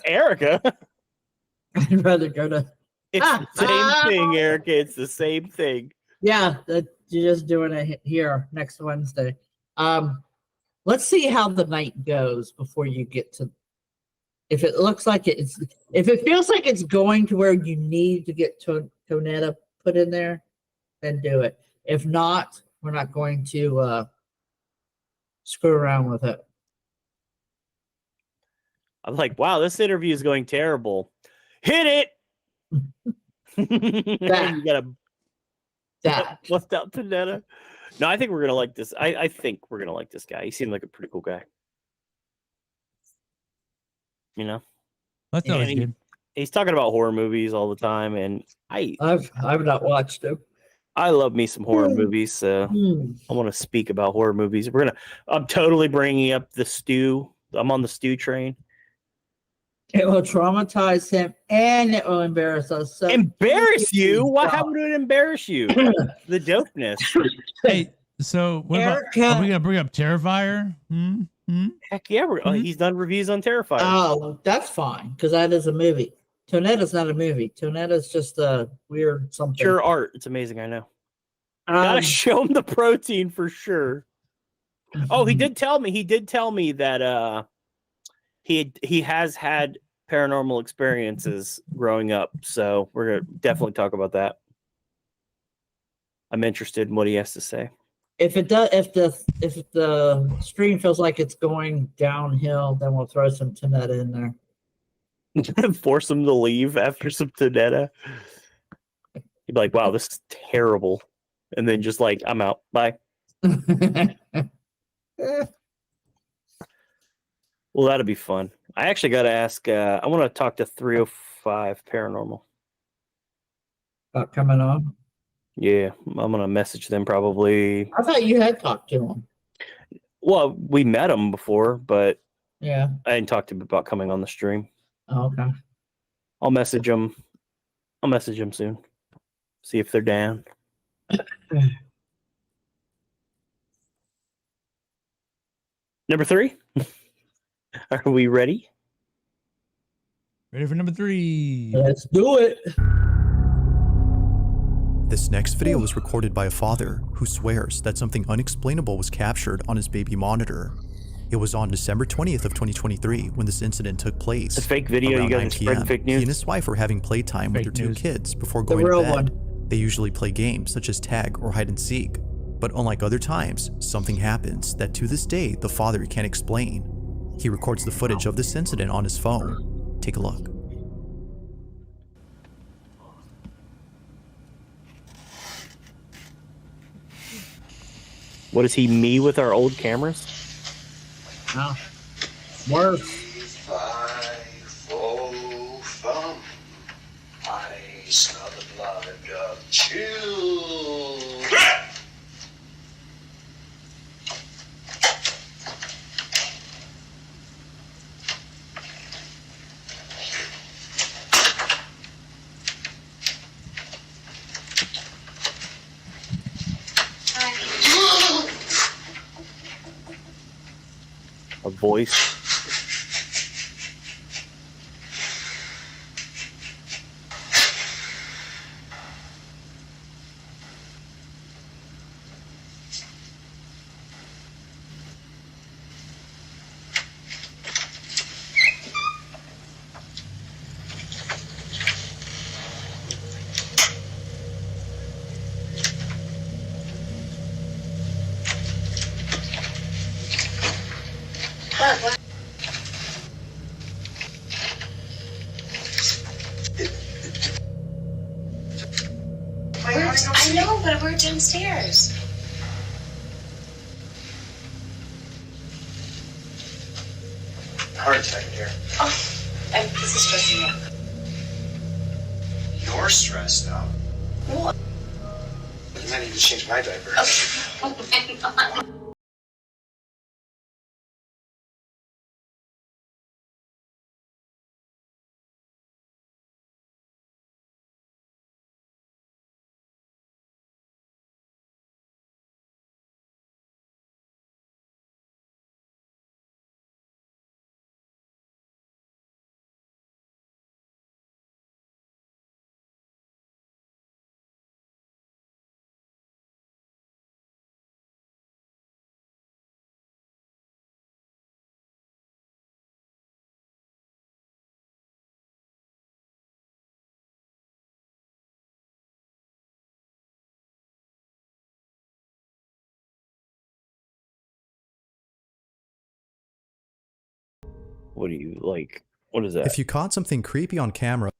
Erica. I'd rather go to. It's the same thing, Erica. It's the same thing. Yeah, you're just doing it here next Wednesday. Let's see how the night goes before you get to. If it looks like if it feels like it's going to where you need to get Tonetta put in there, then do it. If not, we're not going to screw around with it. I'm like, wow, this interview is going terrible. Hit it. You gotta bust out Tonetta. No, I think we're gonna like this. I think we're gonna like this guy. He seemed like a pretty cool guy. You know, that's always good. He's talking about horror movies all the time, and I've not watched them. I love me some horror movies, so I want to speak about horror movies. I'm totally bringing up the stew. I'm on the stew train. It will traumatize him, and it will embarrass us. So embarrass you? How would it embarrass you? The dopeness. Hey, so what about? Are we gonna bring up Terrifier? Heck yeah, he's done reviews on Terrifier. Oh, that's fine, because that is a movie. Tonetta's not a movie. Tonetta's just a weird something. Pure art. It's amazing. I know. Gotta show him the protein for sure. Oh, he did tell me. He did tell me that he has had paranormal experiences growing up. So we're gonna definitely talk about that. I'm interested in what he has to say. If it does, if the stream feels like it's going downhill, then we'll throw some Tonetta in there. Force him to leave after some Tonetta. He'd be like, "Wow, this is terrible," and then just like, "I'm out. Bye." Well, that'll be fun. I actually got to ask. I want to talk to 305 Paranormal about coming on. Yeah, I'm gonna message them probably. I thought you had talked to him. Well, we met him before, but yeah, I didn't talk to him about coming on the stream. Oh, okay. I'll message him. I'll message him soon. See if they're down. Number 3. Are we ready? Ready for number 3. Let's do it. This next video was recorded by a father who swears that something unexplainable was captured on his baby monitor. It was on December 20th of 2023 when this incident took place. It's a fake video. Around You 9 guys spread fake news. He and his wife were having playtime with their 2 kids before The going to real bed. one. They usually play games such as tag or hide and seek. But unlike other times, something happens that to this day the father can't explain. He records the footage of this incident on his phone. Take a look. What is he, me with our old cameras? No. Worse. I smell the blood of children. A voice. I know, but we're downstairs. Heart attack here. Oh, this is stressing me out. You're stressed out. What? You might need to change my diaper. Oh my God. What do you like? What is that? If you caught something creepy on camera,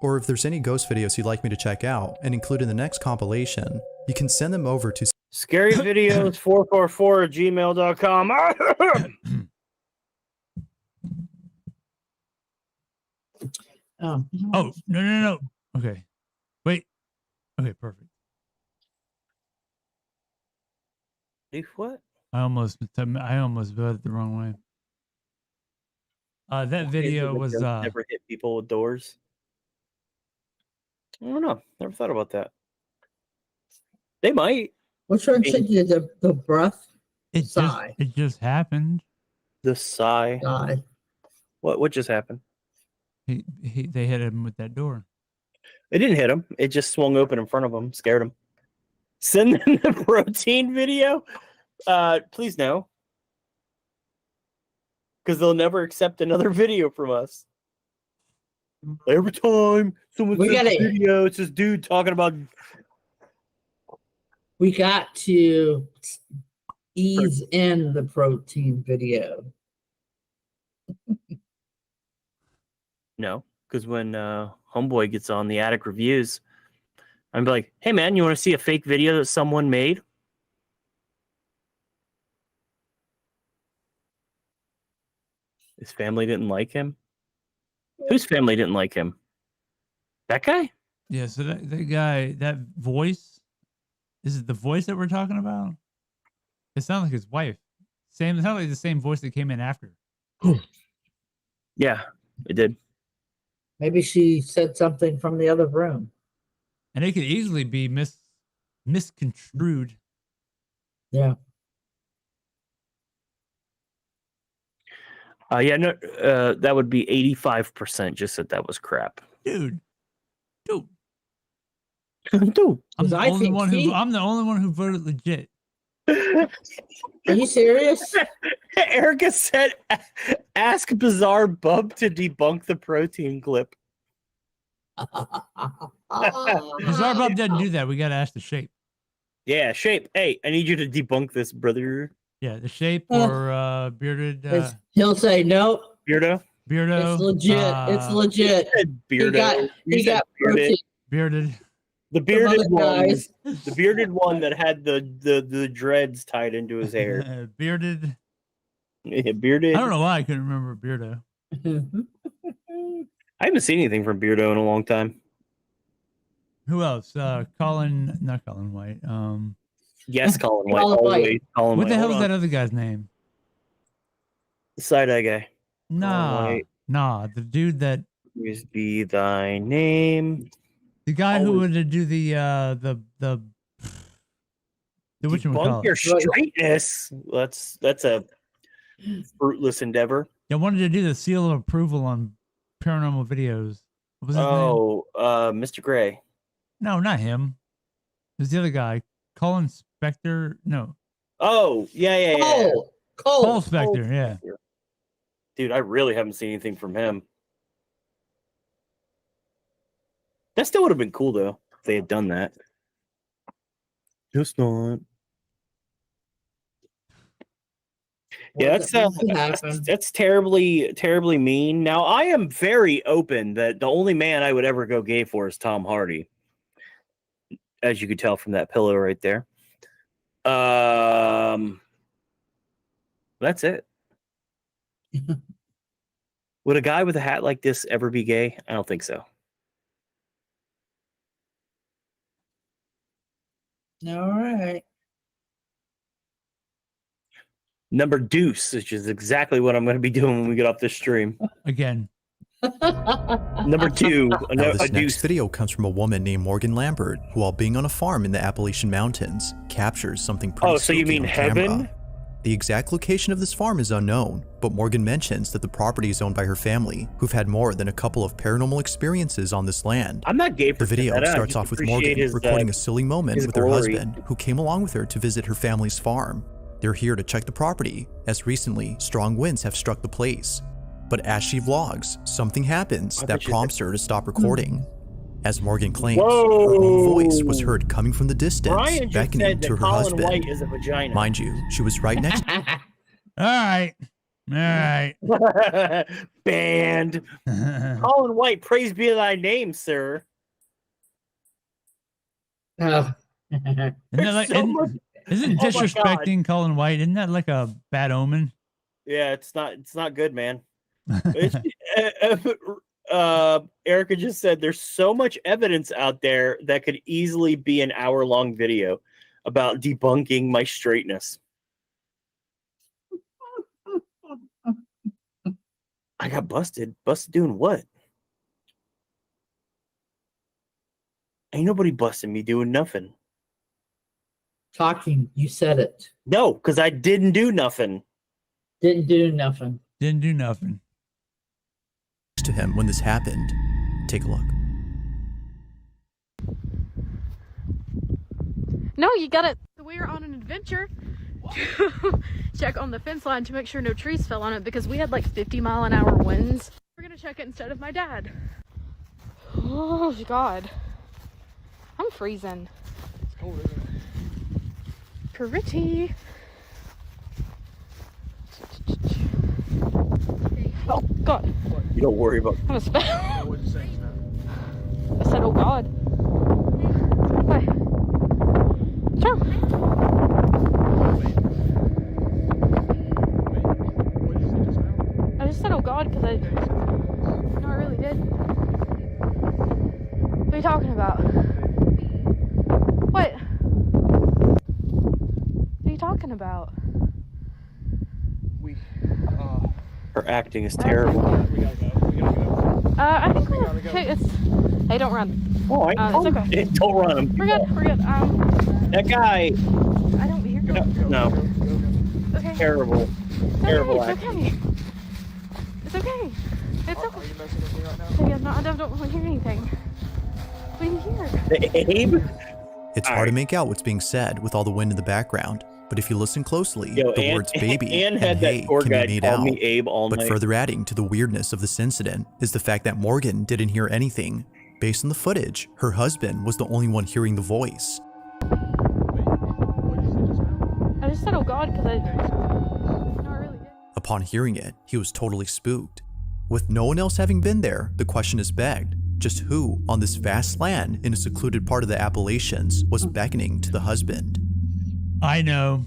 or if there's any ghost videos you'd like me to check out and include in the next compilation, you can send them over to scaryvideos444@gmail.com. Oh, no. Okay. Wait. Okay, perfect. If what? I almost voted the wrong way. That video was never hit people with doors. I don't know. Never thought about that. They might. What's wrong with you? The breath? Sigh. It just happened. The sigh. Sigh. What just happened? They hit him with that door. It didn't hit him. It just swung open in front of him, scared him. Send them the protein video. Please no. Because they'll never accept another video from us. Every time someone sends a video, it's this dude talking about. We got to ease in the protein video. No, because when Homeboy gets on the Attic Reviews, I'm like, hey man, you want to see a fake video that someone made? His family didn't like him? Whose family didn't like him? That guy? Yeah, so that guy, that voice, is it the voice that we're talking about? It sounds like his wife. It sounds like the same voice that came in after. Yeah, it did. Maybe she said something from the other room. And it could easily be misconstrued. Yeah. No, that would be 85% just that was crap. Dude. Dude. I'm the only one who voted legit. Are you serious? Erica said, ask Bizarre Bub to debunk the protein clip. Bizarre Bub doesn't do that. We got to ask the Shape. Yeah, Shape. Hey, I need you to debunk this, brother. Yeah, the Shape or Bearded. He'll say no. Beardo? Beardo. It's legit. It's legit. Beardo. He got protein. Bearded. The bearded one. The bearded one that had the dreads tied into his hair. Bearded. Yeah, bearded. I don't know why I couldn't remember Beardo. I haven't seen anything from Beardo in a long time. Who else? Not Colin White. Yes, Colin White. Always Colin White. What the hell is that other guy's name? The side-eye guy. Nah, the dude that. Please be thy name. The guy who would do the debunk your straightness. That's a fruitless endeavor. I wanted to do the seal of approval on paranormal videos. What was his name? Mr. Gray. No, not him. It was the other guy, Colin Spector. No. Oh, yeah. Cole Spector, yeah. Dude, I really haven't seen anything from him. That still would have been cool though if they had done that. Just not. Yeah, happened. that's terribly, terribly mean. Now, I am very open that the only man I would ever go gay for is Tom Hardy, as you could tell from that pillow right there. That's it. Would a guy with a hat like this ever be gay? I don't think so. All right. Number deuce, which is exactly what I'm going to be doing when we get off this stream. Again. Number two. Now, this next video comes from a woman named Morgan Lambert, who, while being on a farm in the Appalachian Mountains, captures something pretty Oh, so you spooky mean on camera. heaven? The exact location of this farm is unknown, but Morgan mentions that the property is owned by her family, who've had more than a couple of paranormal experiences on this land. I'm not gay for The video that. I starts just off with appreciate Morgan recording a his, silly moment his with her glory. husband, who came along with her to visit her family's farm. They're here to check the property, as recently, strong winds have struck the place. But as she vlogs, something happens that prompts her to stop recording. As Morgan claims, her own voice was heard coming from the distance, Brian just beckoning said to that her Colin husband. White is a vagina. Mind you, she was right next All right. Banned. Colin White, praise be thy name, sir. Oh. Isn't Oh my disrespecting Colin White? Isn't that like a bad omen? Yeah, it's not good, man. Erica just said there's so much evidence out there that could easily be an hour-long video about debunking my straightness. I got busted. Busted doing what? Ain't nobody busting me doing nothing. Talking. You said it. No, because I didn't do nothing. Didn't do nothing. Didn't do nothing. to him when this happened. Take a look. No, you got it. We were on an adventure to check on the fence line to make sure no trees fell on it because we had like 50-mile-an-hour winds. We're gonna check it instead of my dad. Oh God, I'm freezing. It's cold, isn't it? Pretty. Oh God. You don't worry about. I'm a spell. What did you say? I said, oh God. Why? Sure. I just said, oh God, because I... No, I really did. What are you talking about? What? What are you talking about? Her acting is terrible. I think we're... Hey, it's... Hey, don't run. Oh, it's okay. Don't run him. We're good, we're good. That guy... I don't hear you. No. Okay. Terrible. Terrible It's acting. okay. It's okay. It's okay. Are you messing with me right now? Yeah, no, I don't hear anything. What do you hear? Abe? It's hard to make out what's being said with all the wind in the background, but if you listen closely, the words baby and hey tour can be guide made call out. me Abe all But night. further adding to the weirdness of this incident is the fact that Morgan didn't hear anything. Based on the footage, her husband was the only one hearing the voice. I just said, oh God, because I... No, I really did. Upon hearing it, he was totally spooked. With no one else having been there, the question is begged, just who, on this vast land in a secluded part of the Appalachians, was beckoning to the husband? I know.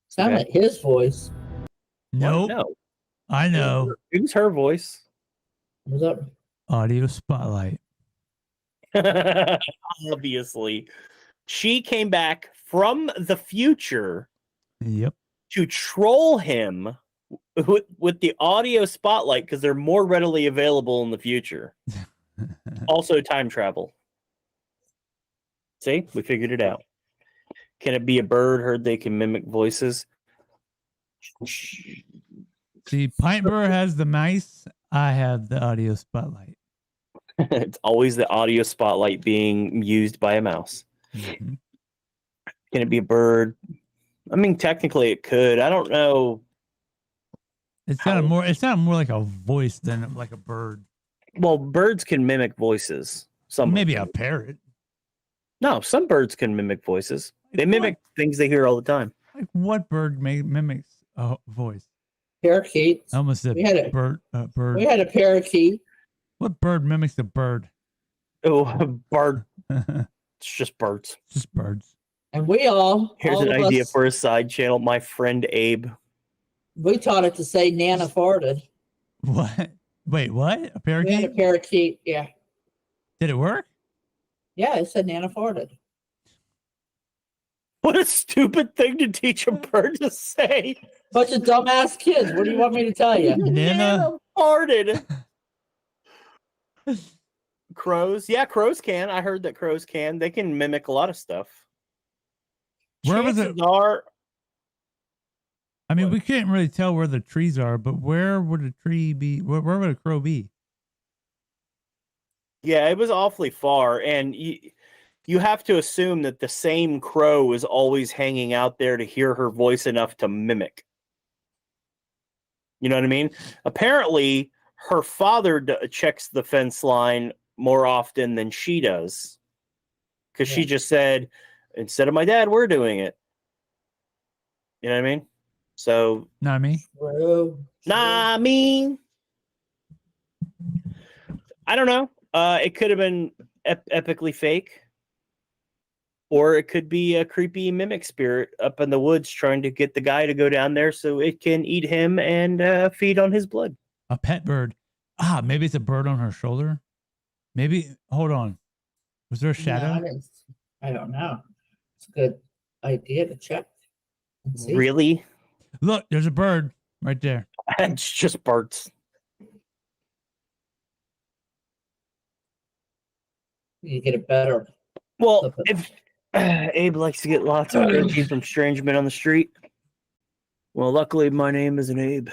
Sound like his voice. Nope. No. I know. It was her voice. Was that? Audio spotlight. Obviously. She came back from the future Yep. to troll him with the audio spotlight because they're more readily available in the future. Also time travel. See, we figured it out. Can it be a bird? Heard they can mimic voices. See, Pint Brewer has the mice. I have the audio spotlight. It's always the audio spotlight being used by a mouse. Mm-hmm. Can it be a bird? I mean, technically it could. I don't know. It sounded more like a voice than like a bird. Well, birds can mimic voices. Some Maybe a parrot. No, some birds can mimic voices. They mimic things they hear all the time. Like what bird mimics a voice? Parakeets. I almost said We had a bird. Bird. We had a parakeet. What bird mimics a bird? Oh, bird. It's just birds. Just birds. And we all Here's all an of idea us, for a side channel. My friend Abe. we taught it to say Nana farted. What? Wait, what? A We had a parakeet? parakeet. Yeah. Did it work? Yeah, it said Nana farted. What a stupid thing to teach a bird to say. Bunch of dumbass kids. What do you want me to tell you? Nana farted. Crows. Yeah, crows can. I heard that crows can. They can mimic a lot of stuff. Where was it? Chances are, I mean, we can't really tell where the trees are, but where would a tree be? Where would a crow be? yeah, it was awfully far. And you have to assume that the same crow is always hanging out there to hear her voice enough to mimic. You know what I mean? Apparently, her father checks the fence line more often than she does. Because she just said, instead of my dad, we're doing it. You know what I mean? So, Not me. nah, me. I don't know. It could have been epically fake. Or it could be a creepy mimic spirit up in the woods trying to get the guy to go down there so it can eat him and feed on his blood. A pet bird. Ah, maybe it's a bird on her shoulder. Maybe. Hold on. Was there a shadow? No, I don't know. It's a good idea to check. And see. Really? Look, there's a bird right there. It's just birds. You get it better. Well, if Abe likes to get lots of energy from strange men on the street, well, luckily my name isn't Abe.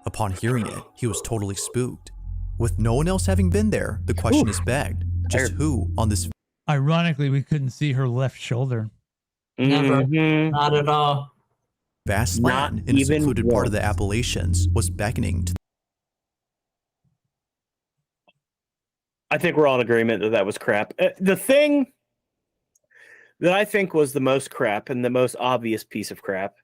Upon hearing it, he was totally spooked. With no one else having been there, the question is begged, just who on this Ironically, we couldn't see her left shoulder. Never. Not at all. vast Not land in a even secluded part of the once. Appalachians was beckoning to I think we're all in agreement that that was crap. The thing that I think was the most crap and the most obvious piece of crap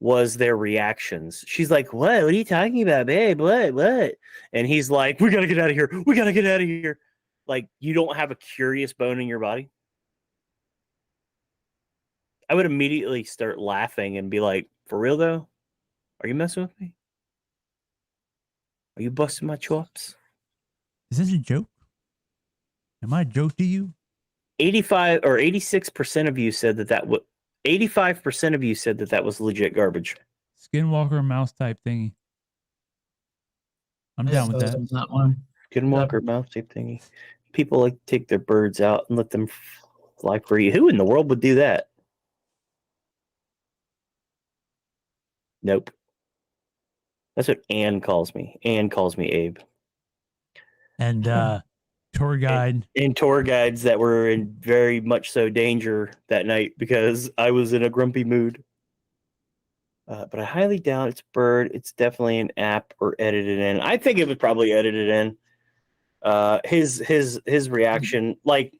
was their reactions. She's like, what are you talking about, babe? What? And he's like, we got to get out of here. We got to get out of here. Like, you don't have a curious bone in your body. I would immediately start laughing and be like, for real though? Are you messing with me? Are you busting my chops? Is this a joke? Am I a joke to you? 85 or 86% of you said that 85% of you said that was legit garbage. Skinwalker mouse type thingy. I'm down with that. That one. Skinwalker mouse type thingy. People like to take their birds out and let them fly free. Who in the world would do that? Nope. That's what Ann calls me. Ann calls me Abe. And tour guide. And tour guides that were in very much so danger that night because I was in a grumpy mood. But I highly doubt it's bird. It's definitely an app or edited in. I think it was probably edited in. His reaction, like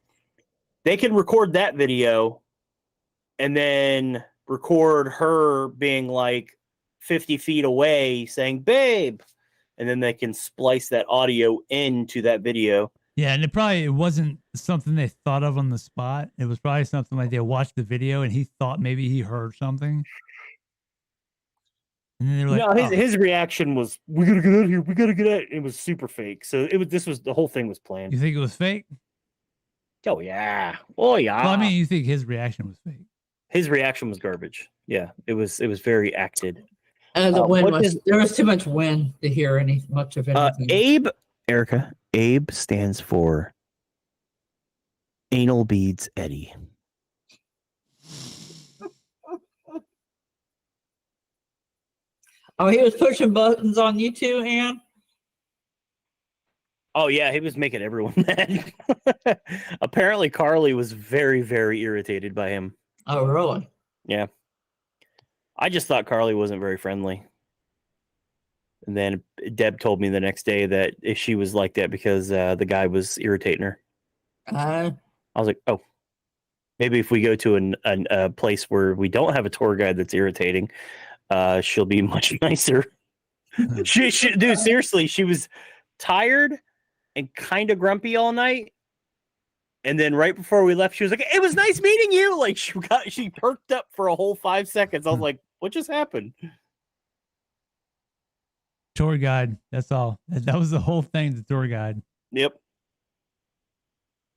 they can record that video and then record her being like 50 feet away saying, babe, and then they can splice that audio into that video. Yeah, and it wasn't something they thought of on the spot. It was probably something like they watched the video and he thought maybe he heard something. And then they were like, No, his reaction was, we gotta get out of here. We gotta get out. It was super fake. So the whole thing was planned. You think it was fake? Oh yeah. Oh yeah. Well, I mean, you think his reaction was fake? His reaction was garbage. Yeah, it was very acted. And the wind there was too much wind to hear much of anything. Abe, Erica, Abe stands for Anal Beads Eddie. Oh, he was pushing buttons on you too, Ann? Oh yeah, he was making everyone mad. Apparently Carly was very, very irritated by him. Oh, really? Yeah. I just thought Carly wasn't very friendly. And then Deb told me the next day that she was like that because the guy was irritating her. I was like, oh. Maybe if we go to a place where we don't have a tour guide that's irritating, she'll be much nicer. Dude, seriously, she was tired and kind of grumpy all night. And then right before we left, she was like, "It was nice meeting you." Like she perked up for a whole 5 seconds. I was like, "What just happened?" Tour guide. That's all. That was the whole thing. The tour guide. Yep.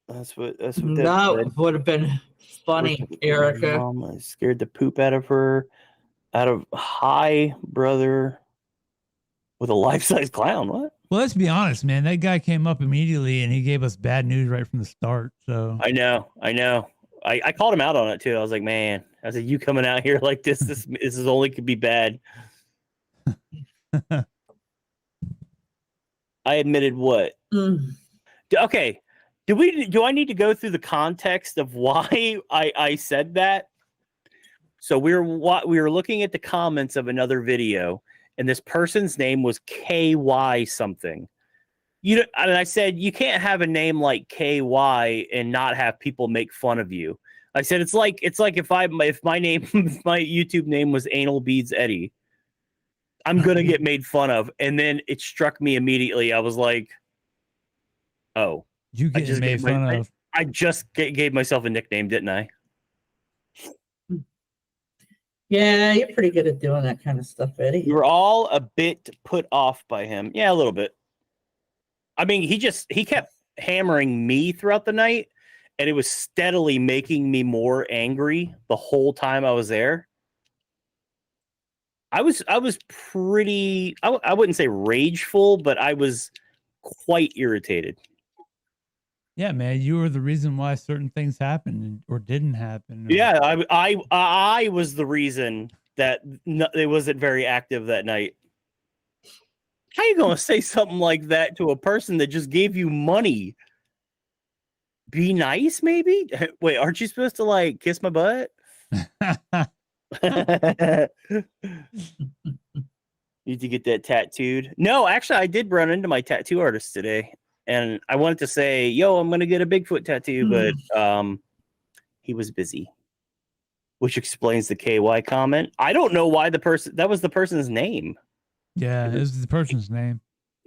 That's what that would have been funny, Erica. Mom, I scared the poop out of her. Out of hi, brother, with a life-size clown. What? Well, let's be honest, man. That guy came up immediately and he gave us bad news right from the start. So I know. I called him out on it too. I was like, man, I said, you coming out here like this is only could be bad. I admitted what? Okay. Do I need to go through the context of why I said that? So we were looking at the comments of another video, and this person's name was KY something. And I said, you can't have a name like KY and not have people make fun of you. I said it's like if my YouTube name was Anal Beads Eddie, I'm gonna get made fun of. And then it struck me immediately. I was like, oh, you get made fun of. I just gave myself a nickname, didn't I? Yeah, you're pretty good at doing that kind of stuff, Eddie. You were all a bit put off by him. Yeah, a little bit. I mean, he kept hammering me throughout the night, and it was steadily making me more angry the whole time I was there. I was pretty, I wouldn't say rageful, but I was quite irritated. Yeah, man, you were the reason why certain things happened or didn't happen. Yeah, I was the reason that it wasn't very active that night. How you gonna say something like that to a person that just gave you money? Be nice, maybe? Wait, aren't you supposed to like kiss my butt? Need to get that tattooed. No, actually, I did run into my tattoo artist today, and I wanted to say, "Yo, I'm gonna get a Bigfoot tattoo," but he was busy, which explains the KY comment. I don't know why that was the person's name. Yeah, it was the person's name.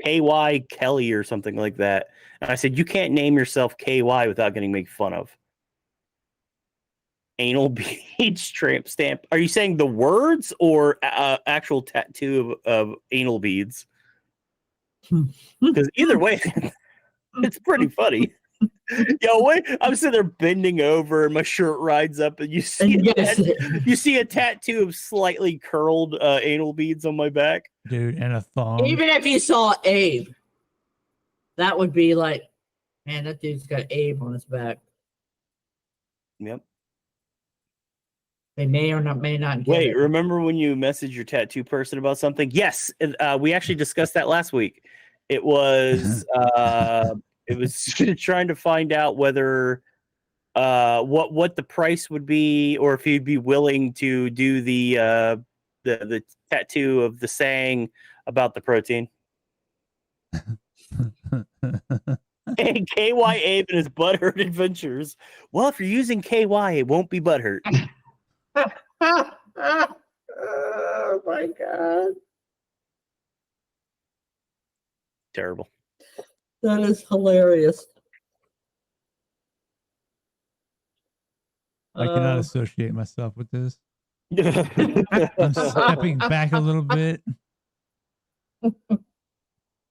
KY Kelly or something like that. And I said, you can't name yourself KY without getting made fun of. Anal beads tramp stamp. Are you saying the words or actual tattoo of anal beads? Because either way, it's pretty funny. Yo, wait! I'm sitting there bending over, and my shirt rides up, and you see a tattoo of slightly curled anal beads on my back, dude, and a thong. Even if you saw Abe, that would be like, man, that dude's got Abe on his back. Yep. They may or may not. Wait, remember when you messaged your tattoo person about something? Yes, we actually discussed that last week. It was. It was trying to find out whether what the price would be, or if he'd be willing to do the tattoo of the saying about the protein. And KY Abe and his butthurt adventures. Well, if you're using KY, it won't be butthurt. Oh my god. Terrible. That is hilarious. I cannot associate myself with this. I'm stepping back a little bit.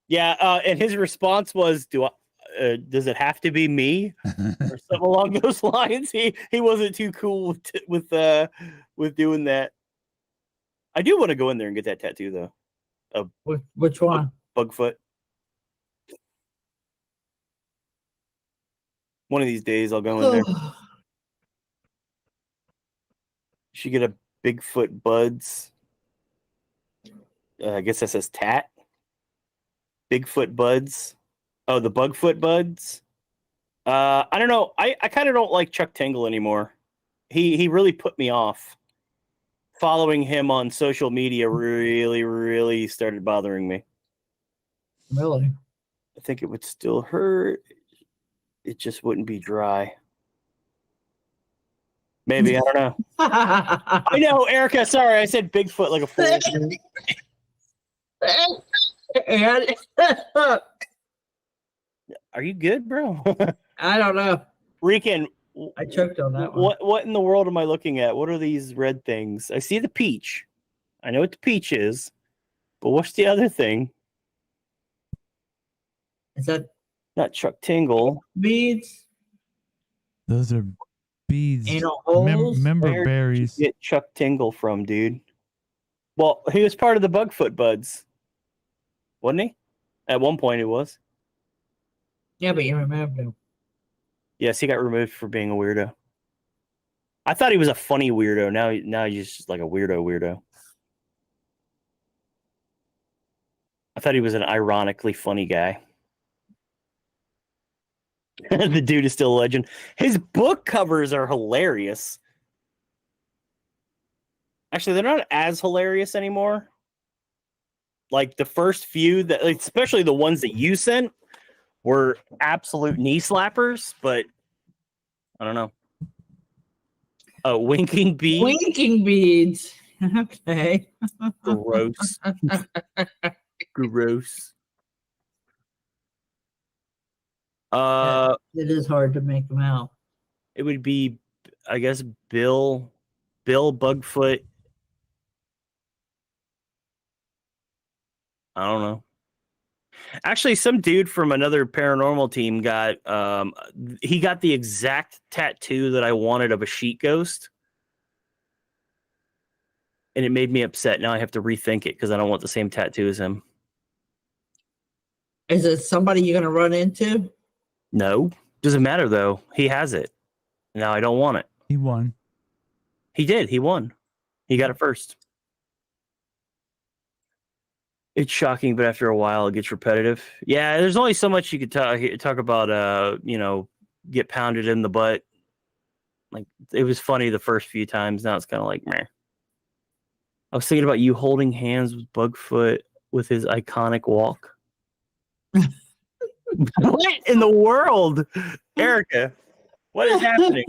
Yeah, and his response was, does it have to be me?" or something along those lines. He wasn't too cool with doing that. I do want to go in there and get that tattoo though. Which one? Bugfoot. One of these days I'll go in there. You should get a Bigfoot Buds. I guess that says tat. Bigfoot Buds. Oh, the Bugfoot Buds. I don't know. I kind of don't like Chuck Tingle anymore. He really put me off. Following him on social media really started bothering me. Really? I think it would still hurt. It just wouldn't be dry. Maybe, I don't know. I know, Erica. Sorry, I said Bigfoot like a fool. Are you good, bro? I don't know. Rican, I choked on that one. What in the world am I looking at? What are these red things? I see the peach. I know what the peach is, but what's the other thing? Is that not Chuck Tingle? Beads. Those are beads. Anal holes? Member Where did you berries. get Chuck Tingle from, dude? Well, he was part of the Bugfoot Buds, wasn't he? At one point, he was. Yeah, but you removed him. Yes, he got removed for being a weirdo. I thought he was a funny weirdo. Now he's just like a weirdo. I thought he was an ironically funny guy. The dude is still a legend. His book covers are hilarious. Actually, they're not as hilarious anymore. Like the first few that, especially the ones that you sent, were absolute knee slappers. But I don't know. Oh, winking beads. Winking beads. Okay. Gross. Gross. It is hard to make them out. It would be, I guess, Bill Bugfoot. I don't know. Actually, some dude from another paranormal team got he got the exact tattoo that I wanted of a sheet ghost. And it made me upset. Now I have to rethink it because I don't want the same tattoo as him. Is it somebody you're going to run into? No. Doesn't matter, though. He has it. Now I don't want it. He won. He did. He won. He got it first. It's shocking, but after a while, it gets repetitive. Yeah, there's only so much you could talk about, get pounded in the butt. Like, it was funny the first few times. Now it's kind of like, meh. I was thinking about you holding hands with Bugfoot with his iconic walk. What in the world, Erica? What is happening?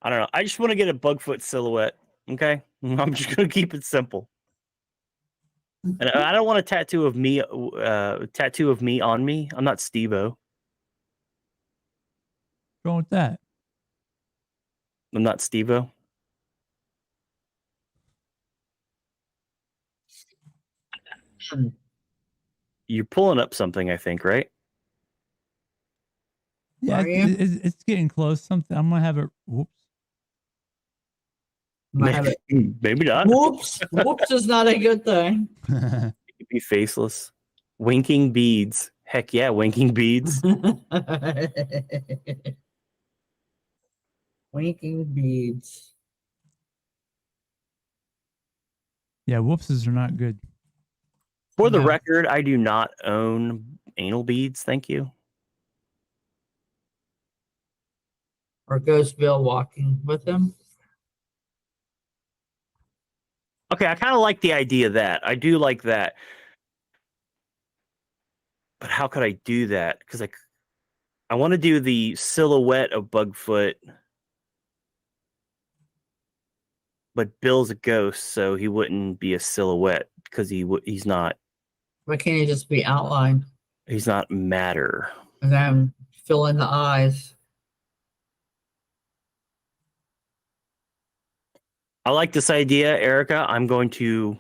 I don't know. I just want to get a Bugfoot silhouette. Okay, I'm just gonna keep it simple. And I don't want a tattoo of me on me. I'm not Steve-O. What's wrong with that? I'm not Steve-O. You're pulling up something, I think, right? Yeah, it's getting close. Something I'm gonna have it. Whoops. Maybe not. Whoops. Whoops is not a good thing. It could be faceless. Winking beads. Heck yeah, winking beads. Winking beads. Yeah, whoopses are not good. For the record, I do not own anal beads. Thank you. Or Ghost Bill walking with him. Okay, I kind of like the idea of that. I do like that. But how could I do that? Because I want to do the silhouette of Bugfoot. But Bill's a ghost, so he wouldn't be a silhouette because he's not. Why can't he just be outlined? He's not matter. And then fill in the eyes. I like this idea, Erica. I'm going to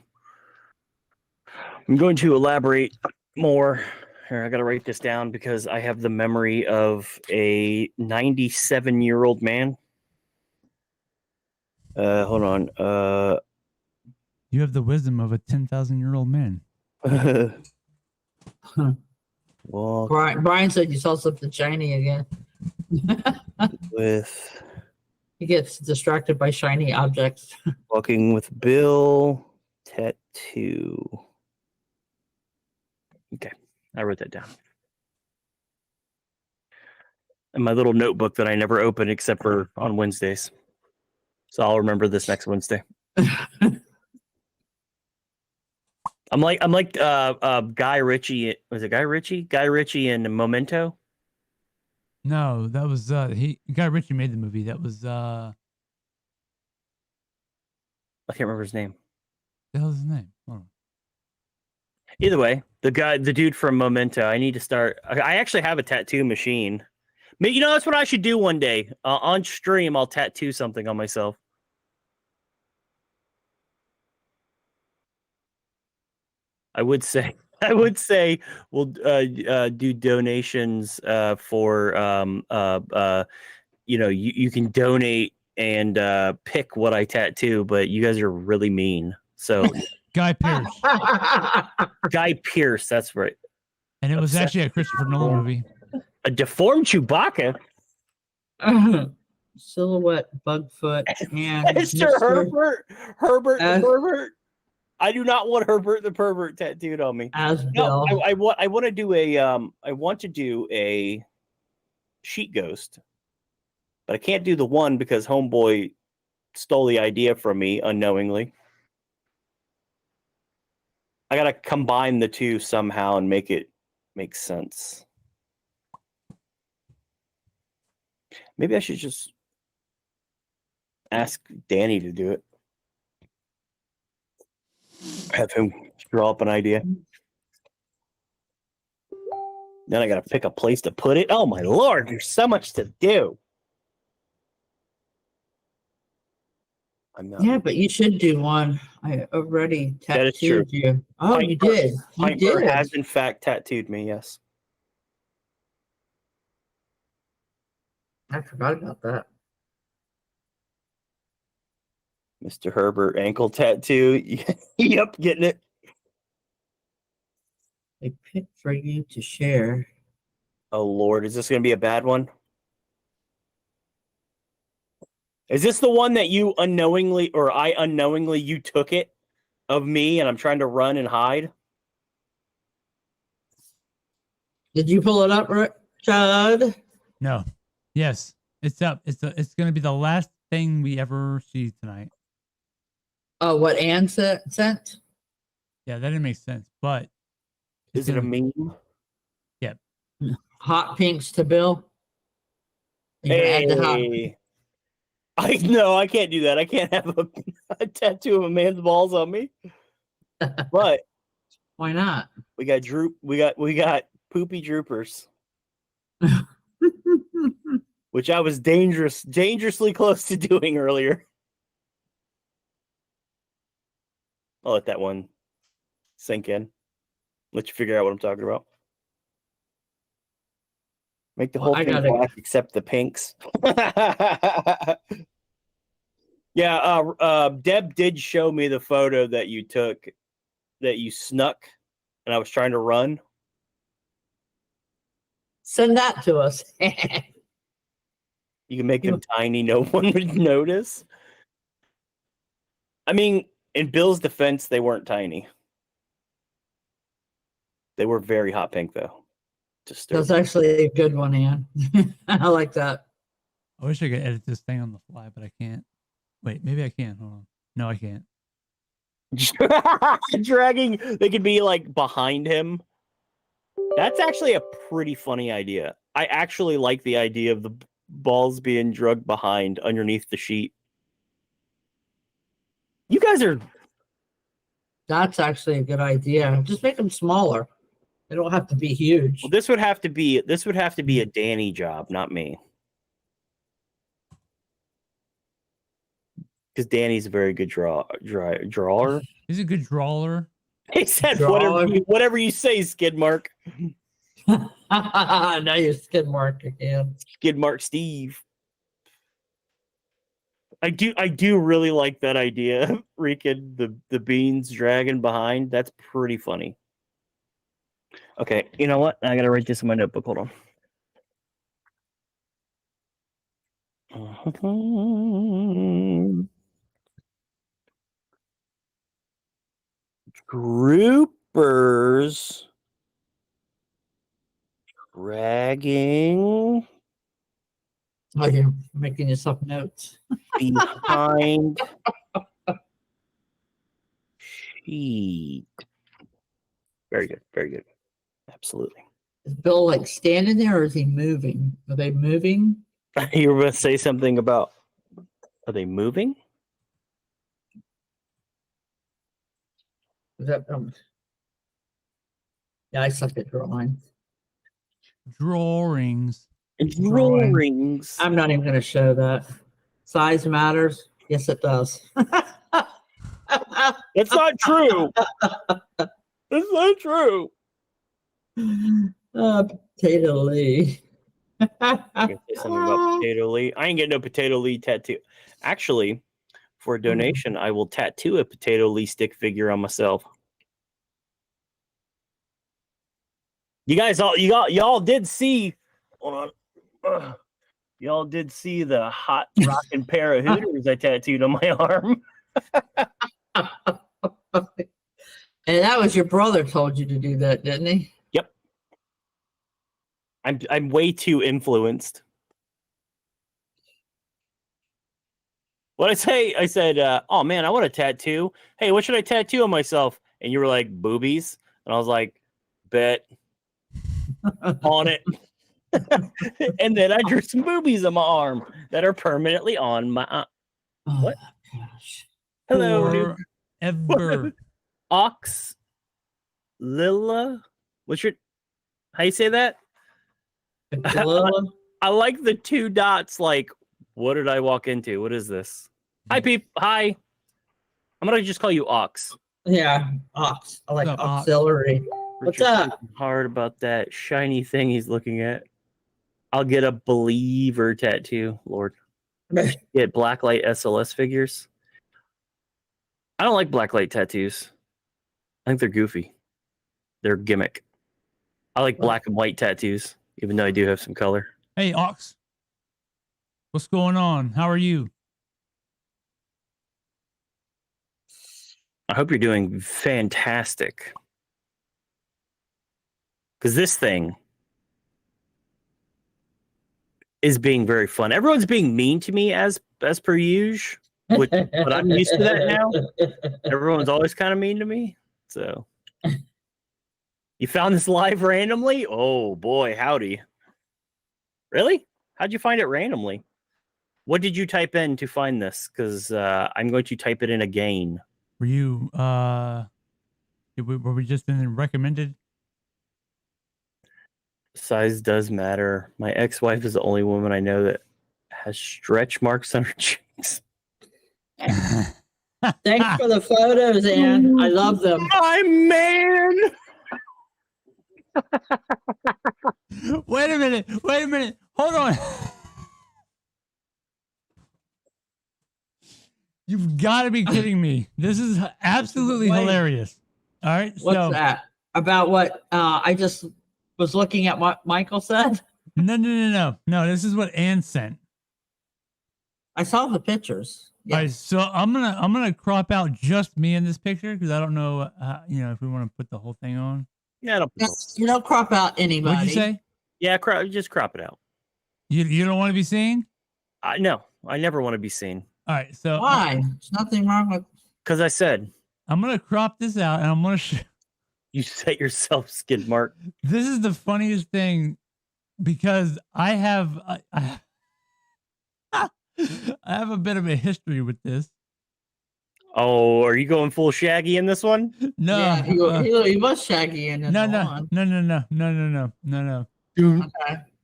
elaborate more. Here, I got to write this down because I have the memory of a 97-year-old man. Hold on. You have the wisdom of a 10,000-year-old man. Walk Brian said you saw something shiny again. with He gets distracted by shiny objects. Walking with Bill tattoo. Okay, I wrote that down. In my little notebook that I never open except for on Wednesdays. So I'll remember this next Wednesday. I'm like Guy Ritchie. Was it Guy Ritchie? Guy Ritchie in Memento. No, that was Guy Ritchie made the movie. That was I can't remember his name. the hell's his name? Hold on. Either way, the dude from Memento. I need to start. I actually have a tattoo machine. You know, that's what I should do one day. On stream, I'll tattoo something on myself. I would say we'll do donations for you know, you can donate and pick what I tattoo, but you guys are really mean. So Guy Pearce. Guy Pearce, that's right. And it was actually a Christopher Nolan movie. A deformed Chewbacca. Silhouette, Bugfoot, and Mr. Herbert the Pervert. I do not want Herbert the Pervert tattooed on me. As No, Bill. I want to do a sheet ghost, but I can't do the one because Homeboy stole the idea from me unknowingly. I gotta combine the two somehow and make it make sense. Maybe I should just ask Danny to do it. Have him draw up an idea. Then I gotta pick a place to put it. Oh my lord, there's so much to do. I'm not. Yeah, but you should do one. I already That is true. tattooed you. Oh, you did. You Piper did. has in fact tattooed me, yes. I forgot about that. Mr. Herbert ankle tattoo. Yep, getting it. I picked for you to share. Oh lord, is this gonna be a bad one? Is this the one that you unknowingly, or I unknowingly, you took it of me and I'm trying to run and hide? Did you pull it up, Chad? No. Yes, it's up. It's going to be the last thing we ever see tonight. Oh, what Ann sent? Yeah, that didn't make sense. But is it a meme? Yep. Hot pinks to Bill. You can add the hot. I no, I can't do that. I can't have a tattoo of a man's balls on me. But why not? We got poopy droopers. Which I was dangerously close to doing earlier. I'll let that one sink in. Let you figure out what I'm talking about. Make the whole thing black except the pinks. Yeah, Deb did show me the photo that you took, that you snuck, and I was trying to run. Send that to us. You can make them tiny, no one would notice. I mean, in Bill's defense, they weren't tiny. They were very hot pink, though. That's actually a good one, Ann. I like that. I wish I could edit this thing on the fly, but I can't. Wait, maybe I can. Hold on. No, I can't. Dragging, they could be like behind him. That's actually a pretty funny idea. I actually like the idea of the balls being dragged behind underneath the sheet. You guys are. That's actually a good idea. Just make them smaller. They don't have to be huge. Well, this would have to be a Danny job, not me. Because Danny's a very good drawer. He's a good drawer. He said whatever you say, Skid Mark. Now you're Skid Mark again. Skid Mark Steve. I do really like that idea, Reekin, the beans dragging behind. That's pretty funny. Okay, you know what? I gotta write this in my notebook. Hold on. Groupers dragging. Oh, you're making yourself notes. Behind sheet. Very good. Very good. Absolutely. Is Bill like standing there or is he moving? Are they moving? You were going to say something about, are they moving? Is that, yeah, I suck at drawing. Drawings. Drawings. I'm not even going to show that. Size matters. Yes, it does. It's not true. It's not true. Potato Lee. I'm gonna say something about Potato Lee. I ain't getting no Potato Lee tattoo. Actually, for a donation, I will tattoo a Potato Lee stick figure on myself. You guys y'all did see. Hold on. Y'all did see the hot rocking pair of Hooters I tattooed on my arm. And that was your brother told you to do that, didn't he? Yep. I'm way too influenced. What I say? I said, "Oh man, I want a tattoo. Hey, what should I tattoo on myself?" And you were like, "Boobies," and I was like, "Bet on it." And then I drew some boobies on my arm that are permanently on my. What? Gosh. Hello, Ever. Ox Lilla. What's your? How you say that? I like the two dots. Like, what did I walk into? What is this? Hi, peep. Hi. I'm gonna just call you Ox. Yeah, Ox. I like What's up, auxiliary. What's up? Hard about that shiny thing he's looking at. I'll get a believer tattoo, Lord. Get blacklight SLS figures. I don't like blacklight tattoos. I think they're goofy. They're gimmick. I like black and white tattoos, even though I do have some color. Hey, Ox. What's going on? How are you? I hope you're doing fantastic. Because this thing is being very fun. Everyone's being mean to me as per usual, but I'm used to that now. Everyone's always kind of mean to me. So you found this live randomly? Oh boy, howdy. Really? How'd you find it randomly? What did you type in to find this? Because I'm going to type it in again. Were you were we just in recommended? Size does matter. My ex-wife is the only woman I know that has stretch marks on her cheeks. Thanks for the photos, Ann. I love them. My man. Wait a minute. Hold on. You've got to be kidding me. This is absolutely hilarious. All right. What's that? About what I just was looking at what Michael said? No. This is what Ann sent. I saw the pictures. All right, so I'm gonna crop out just me in this picture because I don't know, if we want to put the whole thing on. Yeah, you don't crop out anybody. What'd you say? Yeah, just crop it out. You don't want to be seen? No, I never want to be seen. All right, so why? There's nothing wrong with. Because I said I'm gonna crop this out and I'm gonna. You set yourself skid mark. This is the funniest thing because I have I have a bit of a history with this. Oh, are you going full Shaggy in this one? No, yeah, he was Shaggy in it. No.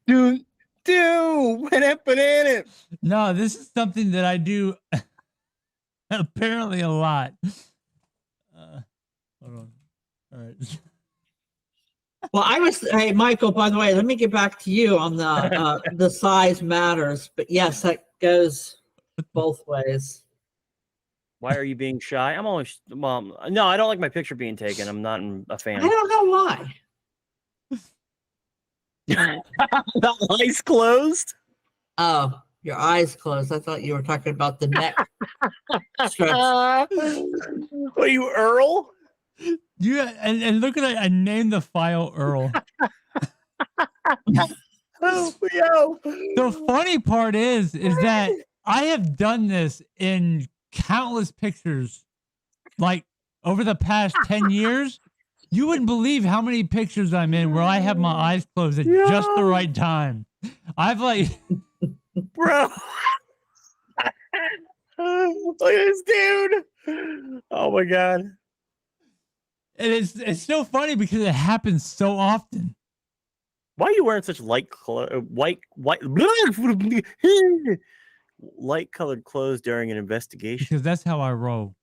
Dude. No, this is something that I do apparently a lot. Hold on. All right. Well, hey, Michael, by the way, let me get back to you on the size matters. But yes, that goes both ways. Why are you being shy? I'm always, Mom. No, I don't like my picture being taken. I'm not a fan. I don't know why. The eyes closed? Oh, your eyes closed. I thought you were talking about the neck stretch. What are you, Earl? Yeah, and look at it. I named the file Earl. The funny part is that I have done this in countless pictures, like over the past 10 years. You wouldn't believe how many pictures I'm in where I have my eyes closed at just the right time. I've like, bro. Look at this dude. Oh my god. And it's so funny because it happens so often. Why are you wearing such light colored clothes during an investigation? Because that's how I roll.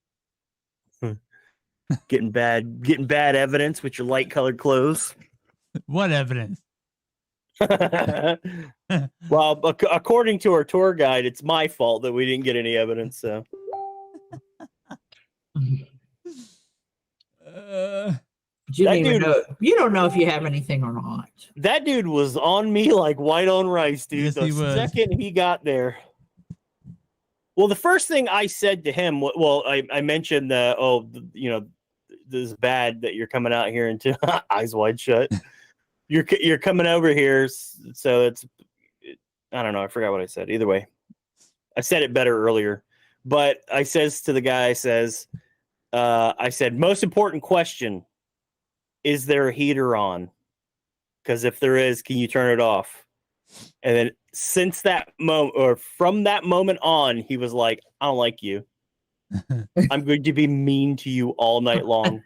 getting bad evidence with your light colored clothes. What evidence? Well, according to our tour guide, it's my fault that we didn't get any evidence. So. You don't know if you have anything or not. That dude was on me like white on rice, dude. Yes, the he was. second he got there. Well, the first thing I said to him, I mentioned this is bad that you're coming out here into eyes wide shut. You're coming over here, so I don't know. I forgot what I said. Either way, I said it better earlier. But I says to the guy, I said, most important question, is there a heater on? Because if there is, can you turn it off? And then since that moment, or from that moment on, he was like, I don't like you. I'm going to be mean to you all night long.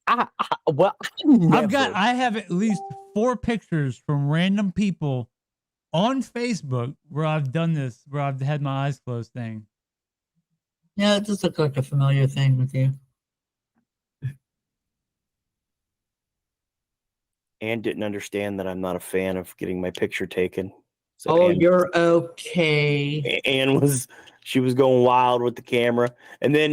I have at least 4 pictures from random people on Facebook where I've done this, where I've had my eyes closed thing. Yeah, it just looks like a familiar thing with you. Anne didn't understand that I'm not a fan of getting my picture taken. So you're okay. Anne was going wild with the camera. And then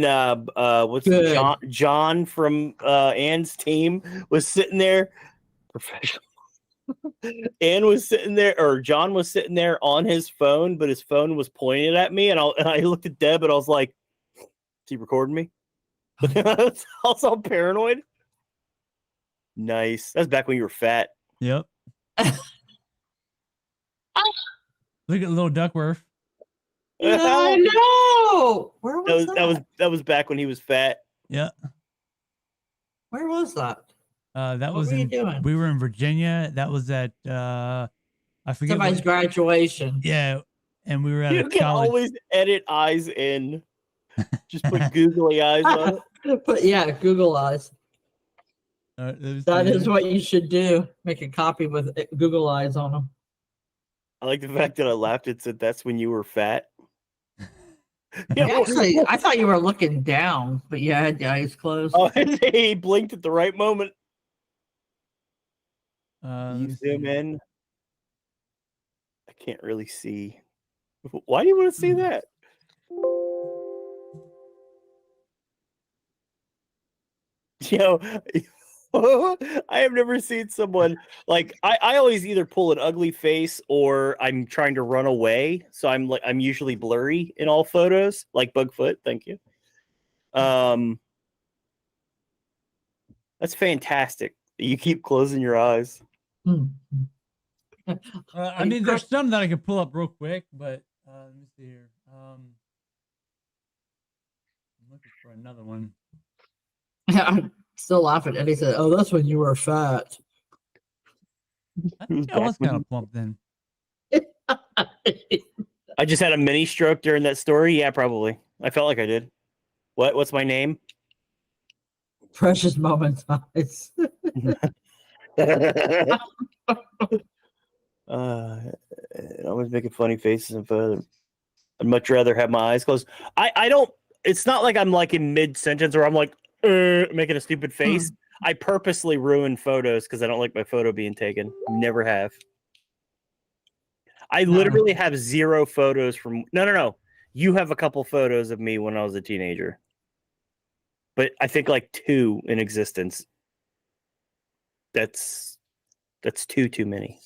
John from Anne's team was sitting there, professional. Anne was sitting there, or John was sitting there on his phone, but his phone was pointed at me, and I looked at Deb and I was like, "Is he recording me?" But then I was also paranoid. Nice. That's back when you were fat. Yep. Look at little Duckworth. I know. Where was that? That was back when he was fat. Yeah. Where was that? That What was were you doing? We were in Virginia. That was at I forget Somebody's graduation. Yeah, and we were at You a can college. always edit eyes in. Just put googly eyes on it. But yeah, Google eyes. That is what you should do. Make a copy with Google eyes on them. I like the fact that I laughed and said that's when you were fat. Actually, I thought you were looking down, but you had your eyes closed. Oh, he blinked at the right moment. You zoom in. I can't really see. Why do you want to see that? I have never seen someone like I always either pull an ugly face or I'm trying to run away. So I'm usually blurry in all photos, like Bugfoot. Thank you. That's fantastic. You keep closing your eyes. I mean, there's some that I could pull up real quick, but let me see here. I'm looking for another one. I'm still laughing. And he said, "Oh, that's when you were fat." I think I was kind of plump then. I just had a mini stroke during that story. Yeah, probably. I felt like I did. What's my name? Precious Moments Eyes. I always making funny faces in photos. I'd much rather have my eyes closed. I don't. It's not like I'm like in mid sentence or I'm like making a stupid face. I purposely ruin photos because I don't like my photo being taken. Never have. I literally have 0 photos from. No. You have a couple photos of me when I was a teenager, but I think like 2 in existence. That's too many.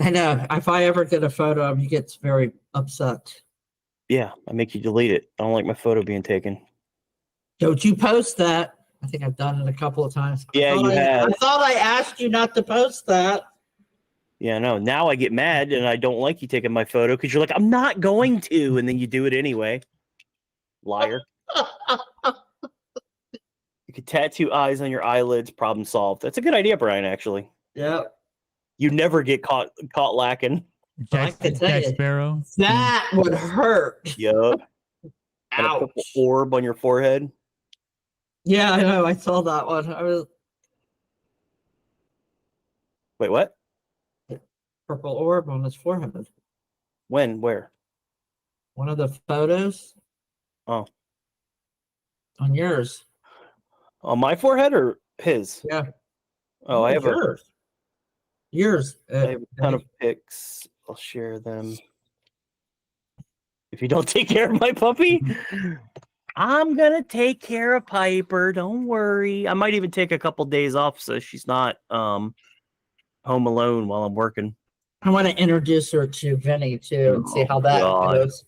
I know. If I ever get a photo of you, gets very upset. Yeah, I make you delete it. I don't like my photo being taken. Don't you post that? I think I've done it a couple of times. Yeah, you have. I thought I asked you not to post that. Yeah, no. Now I get mad and I don't like you taking my photo because you're like, I'm not going to, and then you do it anyway. Liar. You could tattoo eyes on your eyelids. Problem solved. That's a good idea, Brian. Actually, Yeah. you never get caught lacking. Jack Sparrow. That would hurt. Yup. And a purple Ouch. orb on your forehead. Yeah, I know. I saw that one. I was Wait, what? purple orb on his forehead. When? Where? One of the photos Oh, on yours. on my forehead or his? Yeah. Oh, I have yours. Yours. I have a ton of pics. I'll share them. If you don't take care of my puppy, I'm gonna take care of Piper. Don't worry. I might even take a couple days off so she's not home alone while I'm working. I want to introduce her to Vinny too and see how that goes.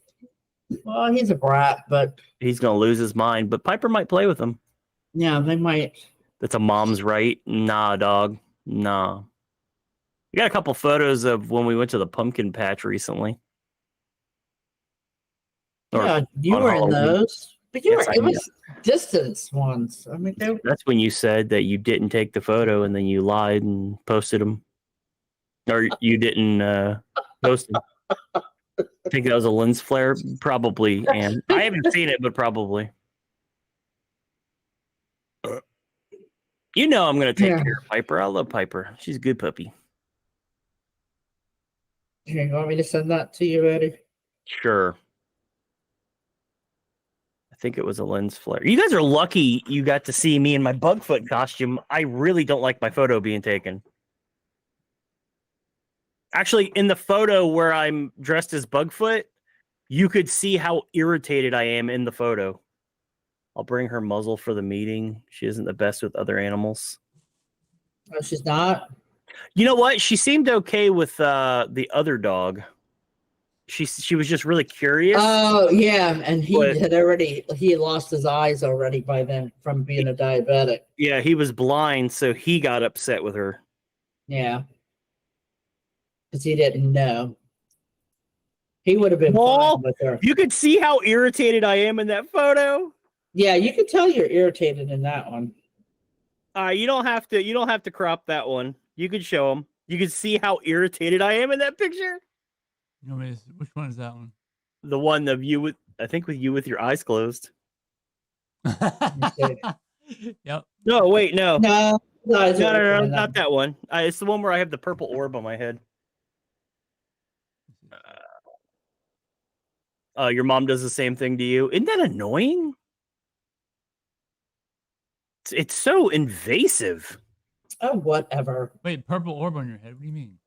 Well, he's a brat, but he's gonna lose his mind. But Piper might play with him. Yeah, they might. That's a mom's right. Nah, dog. Nah. We got a couple photos of when we went to the pumpkin patch recently. Yeah, you were in those, but it was distance ones. I mean, that's when you said that you didn't take the photo and then you lied and posted them, or you didn't post them. I think that was a lens flare, probably. And I haven't seen it, but probably. You know, I'm gonna take care of Piper. I love Piper. She's a good puppy. You want me to send that to you, Eddie? Sure. I think it was a lens flare. You guys are lucky you got to see me in my Bugfoot costume. I really don't like my photo being taken. Actually, in the photo where I'm dressed as Bugfoot, you could see how irritated I am in the photo. I'll bring her muzzle for the meeting. She isn't the best with other animals. Oh, she's not? You know what? She seemed okay with the other dog. She was just really curious. Oh, yeah. And he had lost his eyes already by then from being a diabetic. Yeah, he was blind, so he got upset with her. Yeah. Because he didn't know. He would have been fine with her. You could see how irritated I am in that photo. Yeah, you can tell you're irritated in that one. You don't have to crop that one. You could show them. You can see how irritated I am in that picture. Which one is that one? The one of you with you with your eyes closed. Yep. No, wait, no. No, not that one. It's the one where I have the purple orb on my head. Your mom does the same thing to you. Isn't that annoying? It's so invasive. Oh, whatever. Wait, purple orb on your head? What do you mean?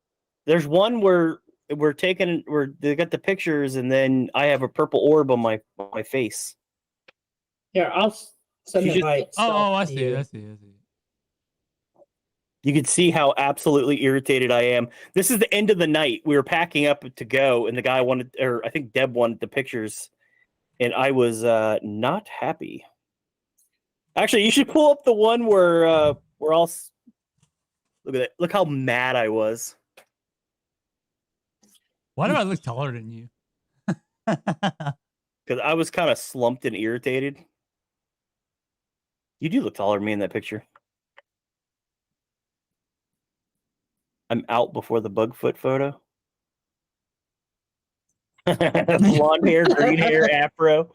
There's one where they got the pictures, and then I have a purple orb on my face. Here, I'll send it by itself. Oh, I see. You could see how absolutely irritated I am. This is the end of the night. We were packing up to go, and the guy wanted, or I think Deb wanted the pictures, and I was not happy. Actually, you should pull up the one where we're all. Look at that! Look how mad I was. Why do I look taller than you? Because I was kind of slumped and irritated. You do look taller than me in that picture. I'm out before the Bugfoot photo. Blonde hair, green hair, afro.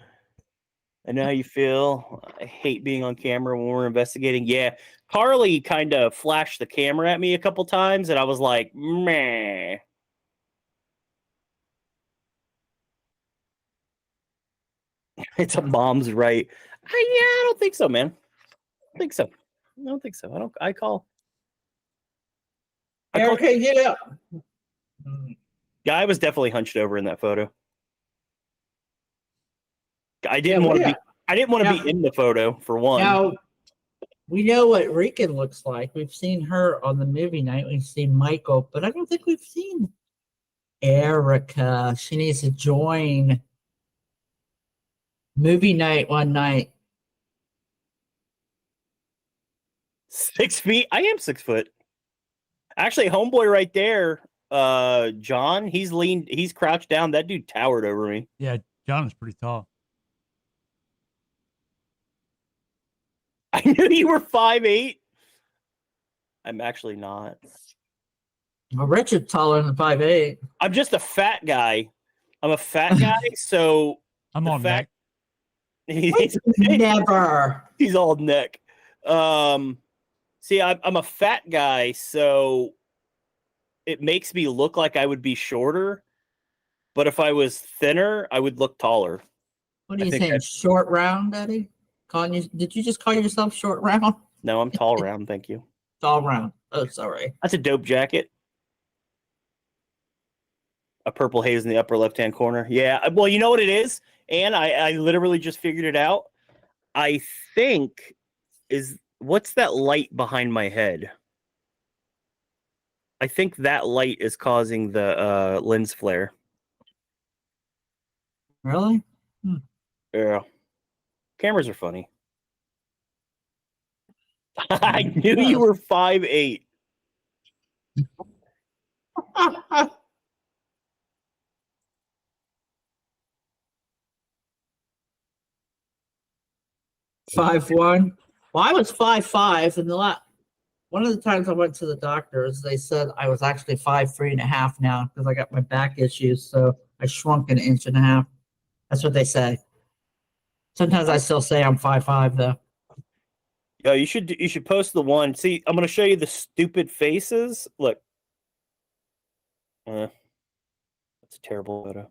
I know how you feel. I hate being on camera when we're investigating. Yeah, Carly kind of flashed the camera at me a couple times, and I was like, meh. It's a mom's right. I don't think so, man. I don't think so. I call. Okay, get up. Yeah, I was definitely hunched over in that photo. I didn't want to be. I didn't want to be in the photo for one. Now, we know what Rican looks like. We've seen her on the movie night. We've seen Michael, but I don't think we've seen Erica. She needs to join movie night one night. 6 feet. I am 6 foot. Actually, homeboy right there John, he's crouched down. That dude towered over me. Yeah, John is pretty tall. I knew you were 5'8". I'm actually not. Well, Richard's taller than 5'8". I'm just a fat guy. I'm a fat guy, so I'm all neck. Never. He's all neck. See, I'm a fat guy, so it makes me look like I would be shorter. But if I was thinner, I would look taller. What are you saying? Short round, Eddie? Did you just call yourself short round? No, I'm tall round. Thank you. Tall round. Oh, sorry. That's a dope jacket. A purple haze in the upper left-hand corner. Yeah. Well, you know what it is? And I literally just figured it out. I think what's that light behind my head? I think that light is causing the lens flare. Really? Yeah. Cameras are funny. I knew you were 5'8". 5'1". Well, I was 5'5", and one of the times I went to the doctors, they said I was actually 5'3.5" now because I got my back issues, so I shrunk an 1.5 inches. That's what they say. Sometimes I still say I'm 5'5", though. Yeah, you should post the one. See, I'm gonna show you the stupid faces. Look, that's a terrible photo.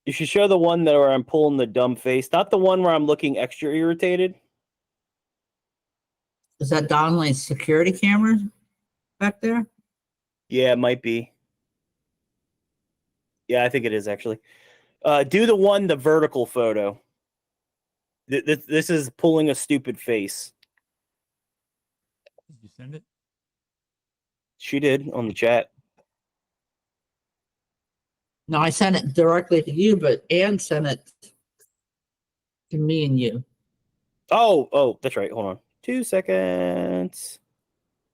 You should show the one where I'm pulling the dumb face, not the one where I'm looking extra irritated. Is that Donnelly's security camera back there? Yeah, it might be. Yeah, I think it is actually. Do the vertical photo. This is pulling a stupid face. Did you send it? She did on the chat. No, I sent it directly to you, but Ann sent it to me and you. Oh, that's right. Hold on. 2 seconds.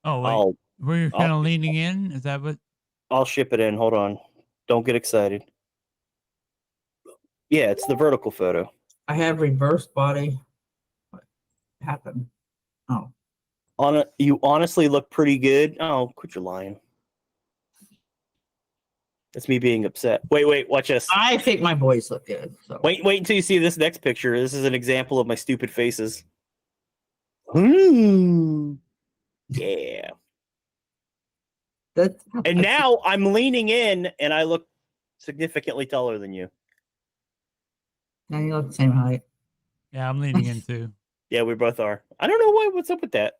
Oh, wait. Were you kind of leaning in? Is that what? I'll ship it in. Hold on. Don't get excited. Yeah, it's the vertical photo. I have reverse body. What happened? Oh. You honestly look pretty good. Oh, quit your lying. That's me being upset. Wait, watch this. I think my boys look good. So. Wait until you see this next picture. This is an example of my stupid faces. Yeah. And now I'm leaning in and I look significantly taller than you. Now you look the same height. Yeah, I'm leaning in too. Yeah, we both are. I don't know what's up with that.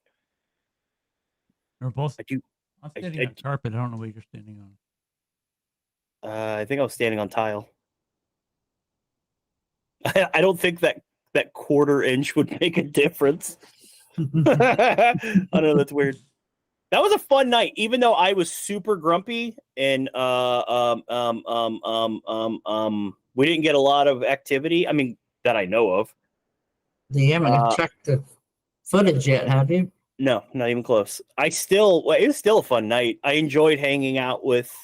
We're both. I'm standing on carpet. I don't know what you're standing on. I think I was standing on tile. I don't think that 1/4 inch would make a difference. I know that's weird. That was a fun night, even though I was super grumpy and we didn't get a lot of activity. I mean, that I know of. You haven't checked the footage yet, have you? No, not even close. It was still a fun night. I enjoyed hanging out with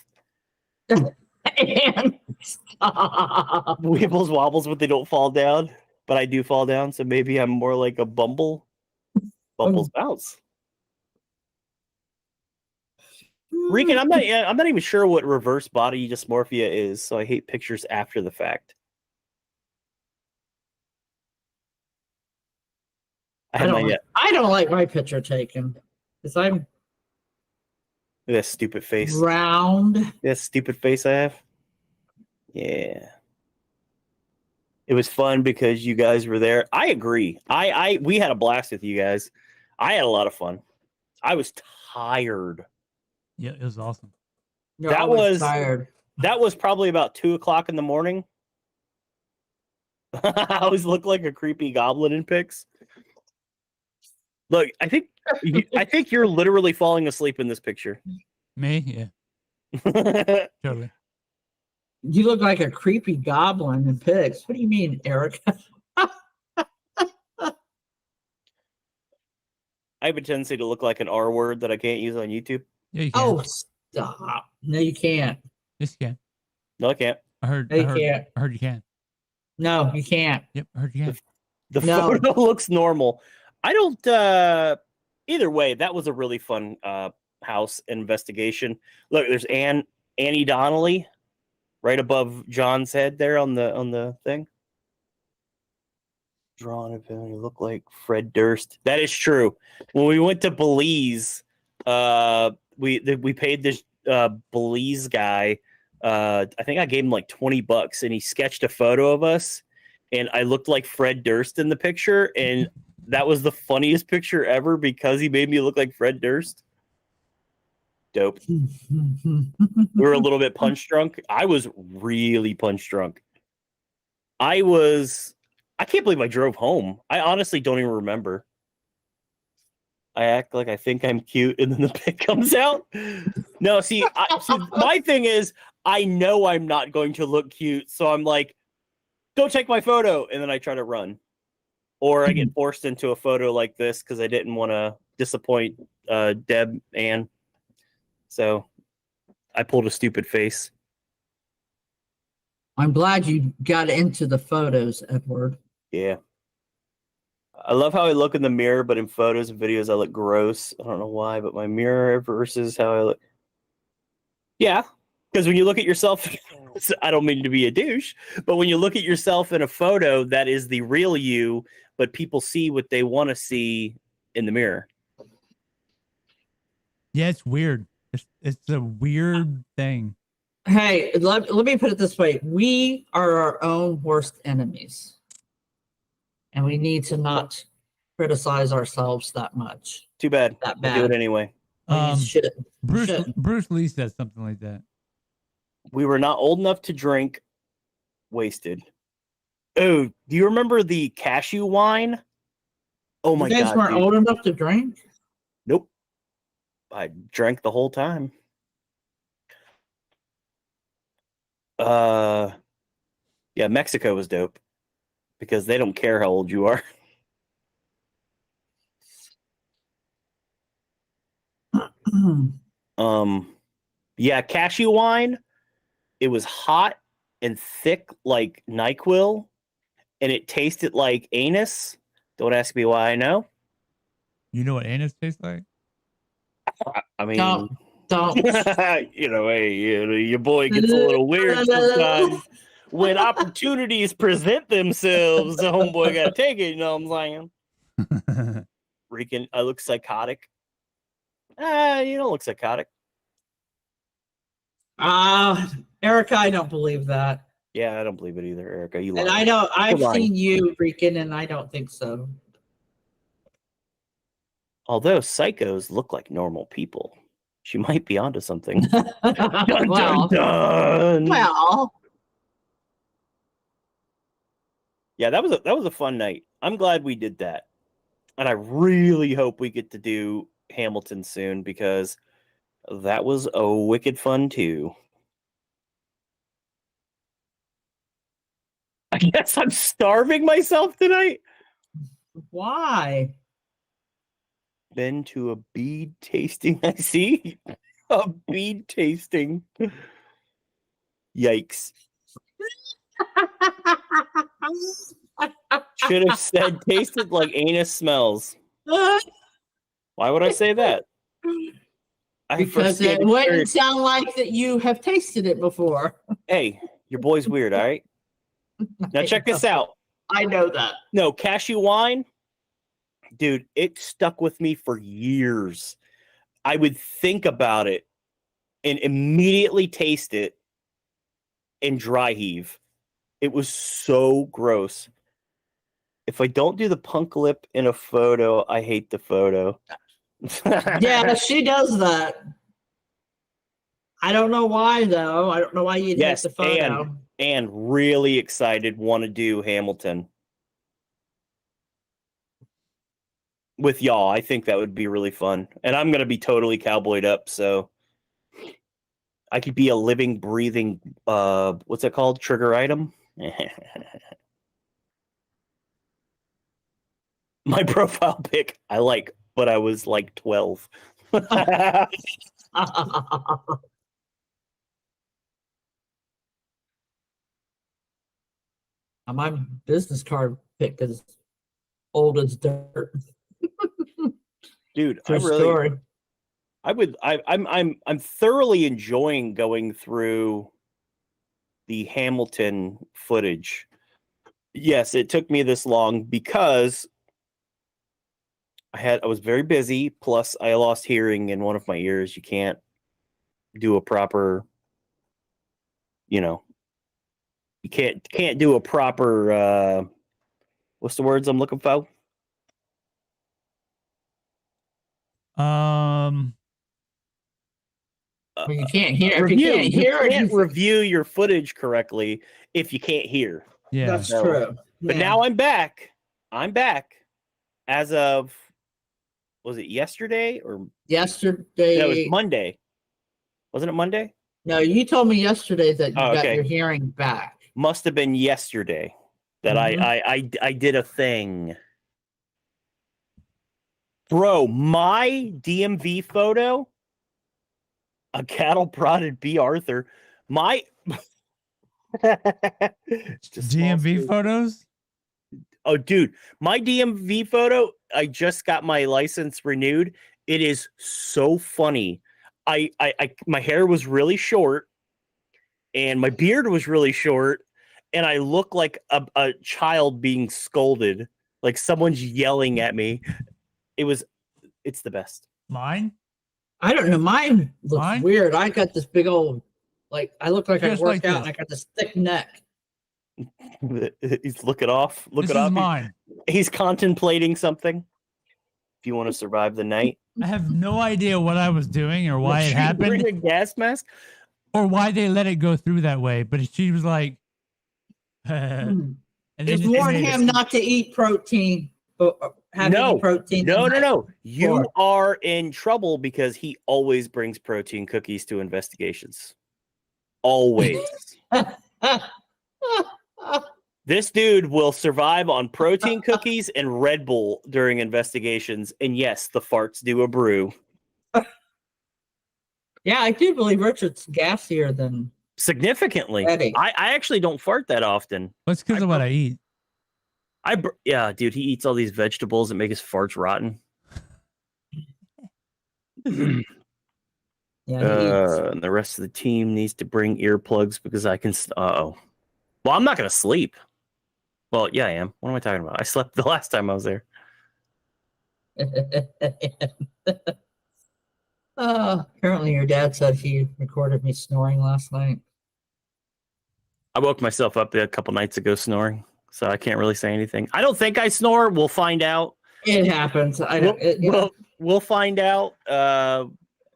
Weebles wobbles, but they don't fall down. But I do fall down, so maybe I'm more like a Bumble. Bumbles bounce. Regan, I'm not even sure what reverse body dysmorphia is, so I hate pictures after the fact. I don't like my picture taken because I'm. Look at that stupid face. Round. That stupid face I have. Yeah. It was fun because you guys were there. I agree. We had a blast with you guys. I had a lot of fun. I was tired. Yeah, it was awesome. I was tired. That was probably about 2:00 in the morning. I always look like a creepy goblin in pics. Look, I think you're literally falling asleep in this picture. Me? Yeah. Totally. You look like a creepy goblin in pics. What do you mean, Eric? I have a tendency to look like an R word that I can't use on YouTube. Yeah, you can. Oh, stop! No, you can't. Yes, you can. No, I can't. I heard. No, you can't. I heard you can. No, you can't. Yep, I heard you can. The No. photo looks normal. I don't. Either way, that was a really fun house investigation. Look, there's Annie Donnelly right above John's head there on the thing. Drawn if you look like Fred Durst. That is true. When we went to Belize, we paid this Belize guy. I think I gave him like $20, and he sketched a photo of us, and I looked like Fred Durst in the picture, and that was the funniest picture ever because he made me look like Fred Durst. Dope. We were a little bit punch drunk. I was really punch drunk. I can't believe I drove home. I honestly don't even remember. I act like I think I'm cute, and then the pic comes out. No, see, my thing is, I know I'm not going to look cute, so I'm like, don't take my photo, and then I try to run. Or I get forced into a photo like this because I didn't want to disappoint Deb Ann. So I pulled a stupid face. I'm glad you got into the photos, Edward. Yeah. I love how I look in the mirror, but in photos and videos I look gross. I don't know why, but my mirror versus how I look. Yeah, because when you look at yourself, I don't mean to be a douche, but when you look at yourself in a photo, that is the real you, but people see what they want to see in the mirror. Yeah, it's weird. It's a weird thing. Hey, let me put it this way. We are our own worst enemies. And we need to not criticize ourselves that much. Too bad. That bad. Do it anyway. Bruce Lee said something like that. We were not old enough to drink. Wasted. Oh, do you remember the cashew wine? Oh my god. You guys weren't old enough to drink? Nope. I drank the whole time. Yeah, Mexico was dope because they don't care how old you are. Yeah, cashew wine. It was hot and thick like NyQuil, and it tasted like anus. Don't ask me why I know. You know what anus tastes like? I mean, don't. You know, hey, your boy gets a little weird sometimes. When opportunities present themselves, the homeboy got to take it. You know what I'm saying? Freaking, I look psychotic. You don't look psychotic. Erica, I don't believe that. Yeah, I don't believe it either, Erica. You lie. And I don't. I've You're lying. seen you freaking, and I don't think so. Although psychos look like normal people, she might be onto something. Dun, Well, dun, dun. well, Yeah, that was a fun night. I'm glad we did that, and I really hope we get to do Hamilton soon because that was a wicked fun too. I guess I'm starving myself tonight. why? Been to a bead tasting. I see a bead tasting. Yikes. Should have said tasted like anus smells. Why would I say that? Because it wouldn't sound like that you have tasted it before. Hey, your boy's weird, all right? Now check this out. I know that. No, cashew wine, dude, it stuck with me for years. I would think about it and immediately taste it and dry heave. It was so gross. If I don't do the punk lip in a photo, I hate the photo. Yeah, she does that. I don't know why though. I don't know why you'd hate the photo. And really excited, want to do Hamilton with y'all. I think that would be really fun. And I'm going to be totally cowboyed up, so I could be a living, breathing, what's that called? Trigger item? My profile pic, I like but I was like 12. My business card pick is old as dirt. Dude, True story. I'm thoroughly enjoying going through the Hamilton footage. Yes, it took me this long because I was very busy, plus I lost hearing in one of my ears. You can't do a proper, you can't do a proper what's the words I'm looking for? Well, you can't hear. You can't review your footage correctly if you can't hear. Yeah, that's true. But Yeah. now I'm back. I'm back as of, was it yesterday or yesterday? No, it was Monday. Wasn't it Monday? No, you told me yesterday that you got okay. your hearing back. Must have been yesterday that I did a thing. Bro, my DMV photo, a cattle prodded B. Arthur. My DMV photos? Oh, dude, my DMV photo, I just got my license renewed. It is so funny. My hair was really short and my beard was really short, and I look like a child being scolded, like someone's yelling at me. It's the best. Mine? I don't know. Mine looks weird. I got this big old, I look like I worked out, and I got this thick neck. He's looking off. This is mine. He's contemplating something. If you want to survive the night. I have no idea what I was doing or why it happened. Bring a gas mask? Or why they let it go through that way. But she was like, and Just warn him not to eat protein. Have any protein. No. You are in trouble because he always brings protein cookies to investigations. Always. This dude will survive on protein cookies and Red Bull during investigations. And yes, the farts do a brew. Yeah, I do believe Richard's gassier than significantly. Eddie. I actually don't fart that often. That's because of what I eat. Yeah, dude, he eats all these vegetables that make his farts rotten. And the rest of the team needs to bring earplugs because I can. Well, I'm not gonna sleep. Well, yeah, I am. What am I talking about? I slept the last time I was there. Apparently, your dad said he recorded me snoring last night. I woke myself up a couple nights ago snoring, so I can't really say anything. I don't think I snore. We'll find out. It happens. We'll find out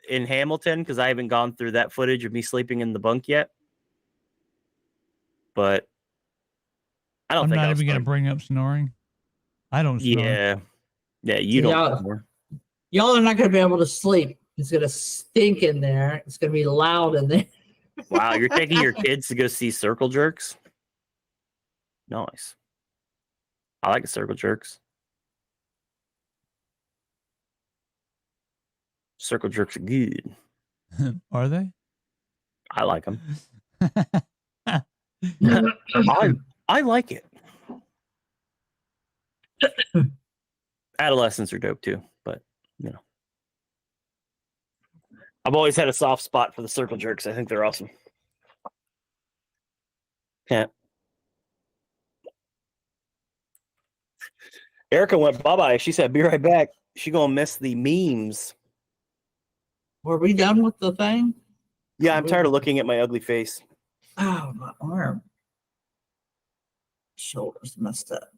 in Hamilton because I haven't gone through that footage of me sleeping in the bunk yet. But I'm not even going to bring up snoring. I don't snore. Yeah, you don't snore. Y'all are not going to be able to sleep. It's going to stink in there. It's going to be loud in there. Wow, you're taking your kids to go see Circle Jerks? Nice. I like Circle Jerks. Circle Jerks are good. Are they? I like them. I like it. Adolescents are dope too, but I've always had a soft spot for the Circle Jerks. I think they're awesome. Yeah. Erica went bye-bye. She said, be right back. She gonna miss the memes. Were we done with the thing? Yeah, I'm tired of looking at my ugly face. Oh, my arm. Shoulders messed up.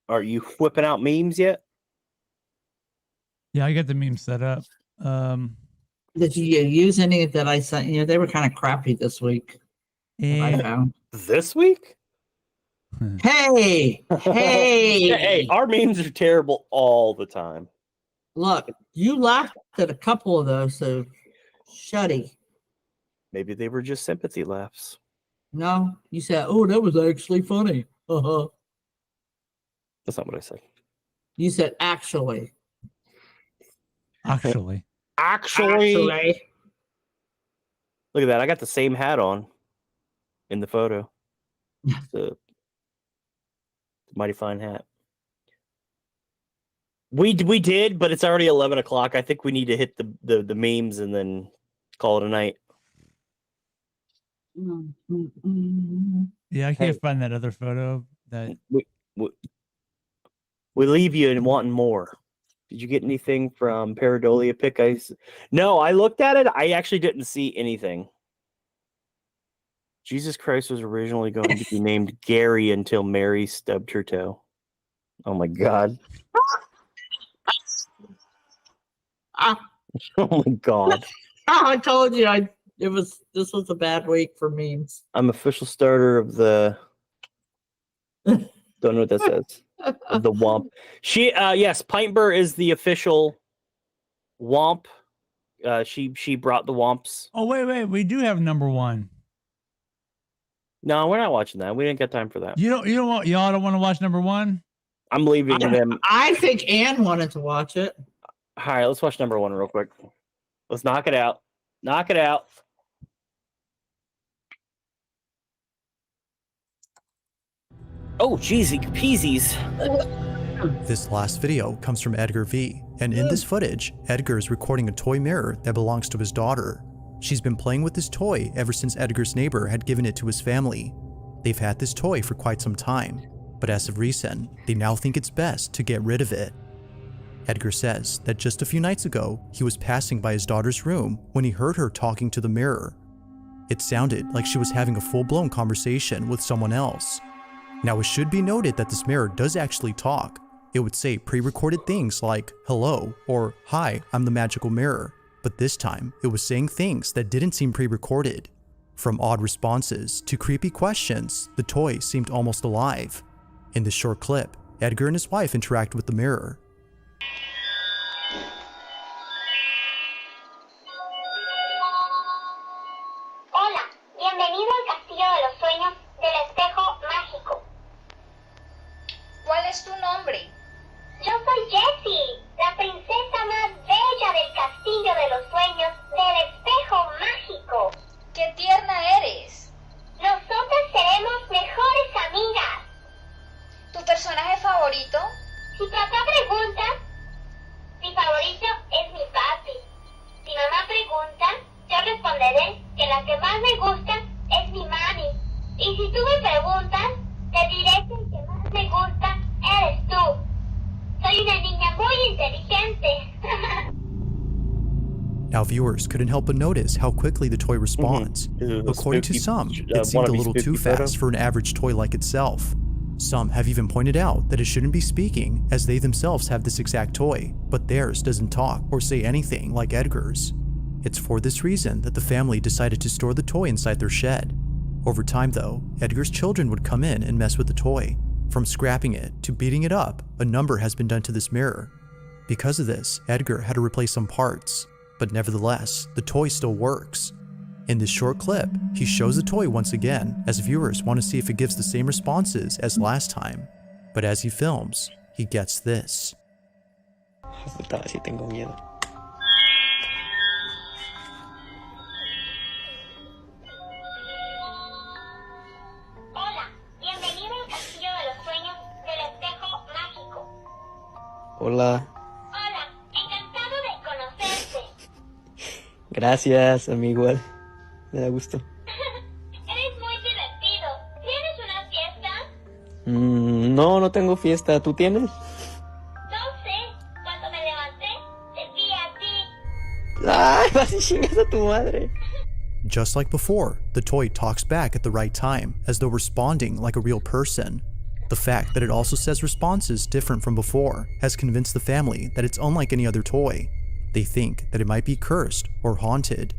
Are you whipping out memes yet? Yeah, I got the meme set up. Did you use any that I sent you? They were kind of crappy this week. I found. This week? Hey! Hey, our memes are terrible all the time. Look, you laughed at a couple of those, so shutty. Maybe they were just sympathy laughs. No, you said, oh, that was actually funny. That's not what I said. You said actually. Actually. Actually. Look at that. I got the same hat on in the photo. It's a mighty fine hat. We did, but it's already 11 o'clock. I think we need to hit the memes and then call it a night. Yeah, I can't find that other photo. That we leave you and wanting more. Did you get anything from Pareidolia Pick? No, I looked at it. I actually didn't see anything. Jesus Christ was originally going to be named Gary until Mary stubbed her toe. Oh my God. Oh my God. I told you this was a bad week for memes. I'm official starter of the don't know what that says. Of the Womp. Yes, Pintbur is the official Womp. She brought the Womps. Oh wait, we do have number one. No, we're not watching that. We didn't get time for that. Y'all don't want to watch number one? I'm leaving them. I think Ann wanted to watch it. All right, let's watch number one real quick. Let's knock it out. Knock it out. Oh, jeezy peasies. This last video comes from Edgar V, and in this footage, Edgar is recording a toy mirror that belongs to his daughter. She's been playing with this toy ever since Edgar's neighbor had given it to his family. They've had this toy for quite some time, but as of recent, they now think it's best to get rid of it. Edgar says that just a few nights ago, he was passing by his daughter's room when he heard her talking to the mirror. It sounded like she was having a full-blown conversation with someone else. Now, it should be noted that this mirror does actually talk. It would say pre-recorded things like, hello, or hi, I'm the magical mirror. But this time, it was saying things that didn't seem pre-recorded. From odd responses to creepy questions, the toy seemed almost alive. In this short clip, Edgar and his wife interact with the mirror. Hola, bienvenido al Castillo de los Sueños del Espejo Mágico. ¿Cuál es tu nombre? Yo soy Jessie, la princesa más bella del Castillo de los Sueños del Espejo Mágico. ¡Qué tierna eres! Nosotras seremos mejores amigas. ¿Tu personaje favorito? Si papá pregunta, mi favorito es mi papi. Si mamá pregunta, yo responderé que la que más me gusta es mi mami. Y si tú me preguntas, te diré que el que más me gusta eres tú. Soy una niña muy inteligente. Now, viewers couldn't help but notice how quickly the toy responds. According to some, it seemed a little too fast for an average toy like itself. Some have even pointed out that it shouldn't be speaking, as they themselves have this exact toy, but theirs doesn't talk or say anything like Edgar's. It's for this reason that the family decided to store the toy inside their shed. Over time though, Edgar's children would come in and mess with the toy. From scrapping it to beating it up, a number has been done to this mirror. Because of this, Edgar had to replace some parts, but nevertheless, the toy still works. In this short clip, he shows the toy once again, as viewers want to see if it gives the same responses as last time. But as he films, he gets this. Puta, sí tengo miedo. Hola, bienvenido al Castillo de los Sueños del Espejo Mágico. Hola. Hola, encantado de conocerte. Gracias, a mí igual. Me da gusto. Eres muy divertido. ¿Tienes una fiesta? No, no tengo fiesta. ¿Tú tienes? No sé. Cuando me levanté, te vi a ti. ¡Ay, vas y chingas a tu madre! Just like before, the toy talks back at the right time, as though responding like a real person. The fact that it also says responses different from before has convinced the family that it's unlike any other toy. They think that it might be cursed or haunted.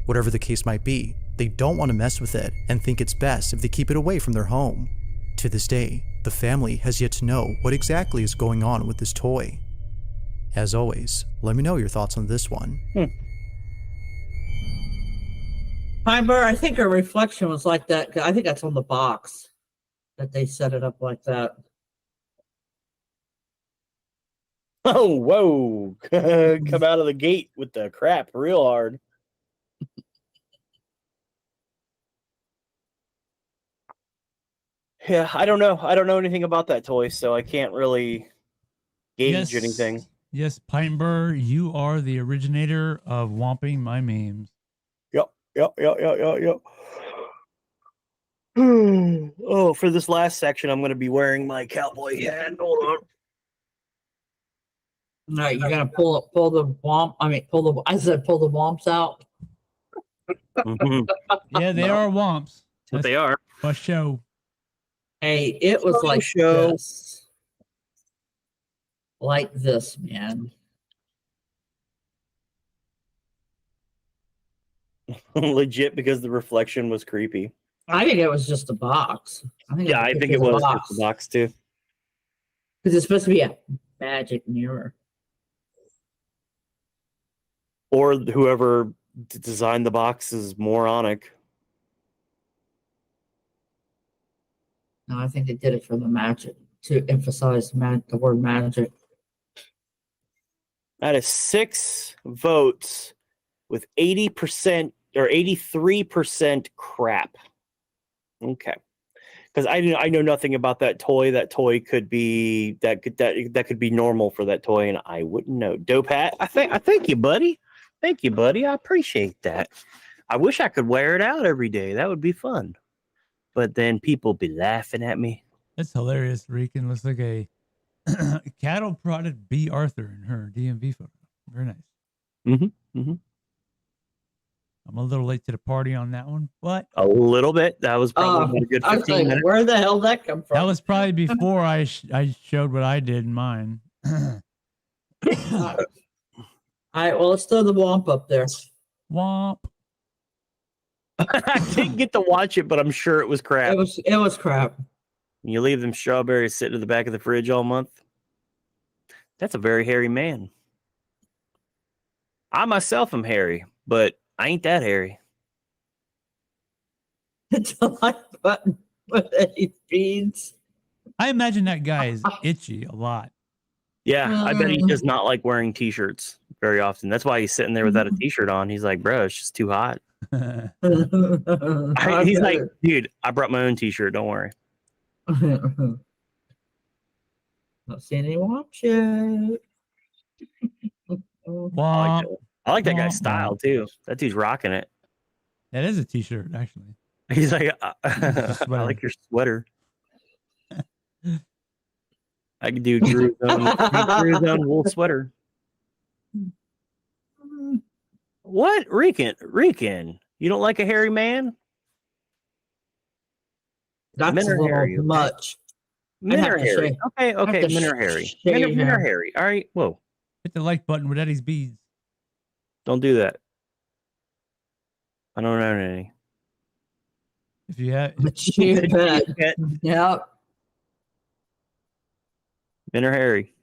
Whatever the case might be, they don't want to mess with it and think it's best if they keep it away from their home. To this day, the family has yet to know what exactly is going on with this toy. As always, let me know your thoughts on this one. Pintbur, I think her reflection was like that. I think that's on the box that they set it up like that. Oh, whoa. Come out of the gate with the crap real hard. Yeah, I don't know. I don't know anything about that toy, so I can't really gauge anything. Yes, Pineburr, you are the originator of womping my memes. Yep. Oh, for this last section, I'm going to be wearing my cowboy hat. Hold on. All right, you're gonna pull the womp. Pull the womps out. Yeah, they are womps. That's what they are. For show. Hey, it was like show. this. Like this, man. Legit, because the reflection was creepy. I think it was just a box. I think it was just a box too. Because it's supposed to be a magic mirror. Or whoever designed the box is moronic. No, I think they did it for the magic, to emphasize the word magic. That is 6 votes with 80% or 83% crap. Okay. Because I know nothing about that toy. That toy could be that could be normal for that toy, and I wouldn't know. Dope hat. I thank you, buddy. Thank you, buddy. I appreciate that. I wish I could wear it out every day. That would be fun. But then people be laughing at me. That's hilarious. Rican looks like a cattle prodded B. Arthur in her DMV photo. Very nice. Mm-hmm. I'm a little late to the party on that one, but a little bit. That was probably a good 15 minutes. Where the hell did that come from? That was probably before I showed what I did in mine. All right, well, let's throw the womp up there. Womp. I didn't get to watch it, but I'm sure it was crap. It was crap. You leave them strawberries sitting in the back of the fridge all month. That's a very hairy man. I myself am hairy, but I ain't that hairy. It's a like button with 8 beads. I imagine that guy is itchy a lot. Yeah, I bet he does not like wearing t-shirts very often. That's why he's sitting there without a t-shirt on. He's like, bro, it's just too hot. He's like, dude, I brought my own t-shirt. Don't worry. Not seeing any womp yet. Womp. I like that guy's style too. That dude's rocking it. That is a t-shirt, actually. He's like, I like your sweater. I could do Drew's own wool sweater. What? Rican? You don't like a hairy man? That's Men a are little hairy, okay? much. Men are hairy. Okay. Men are hairy. Men are hairy. All right. Whoa. Hit the like button with Eddie's beads. Don't do that. I don't own any. If you have, Yep. Men are hairy.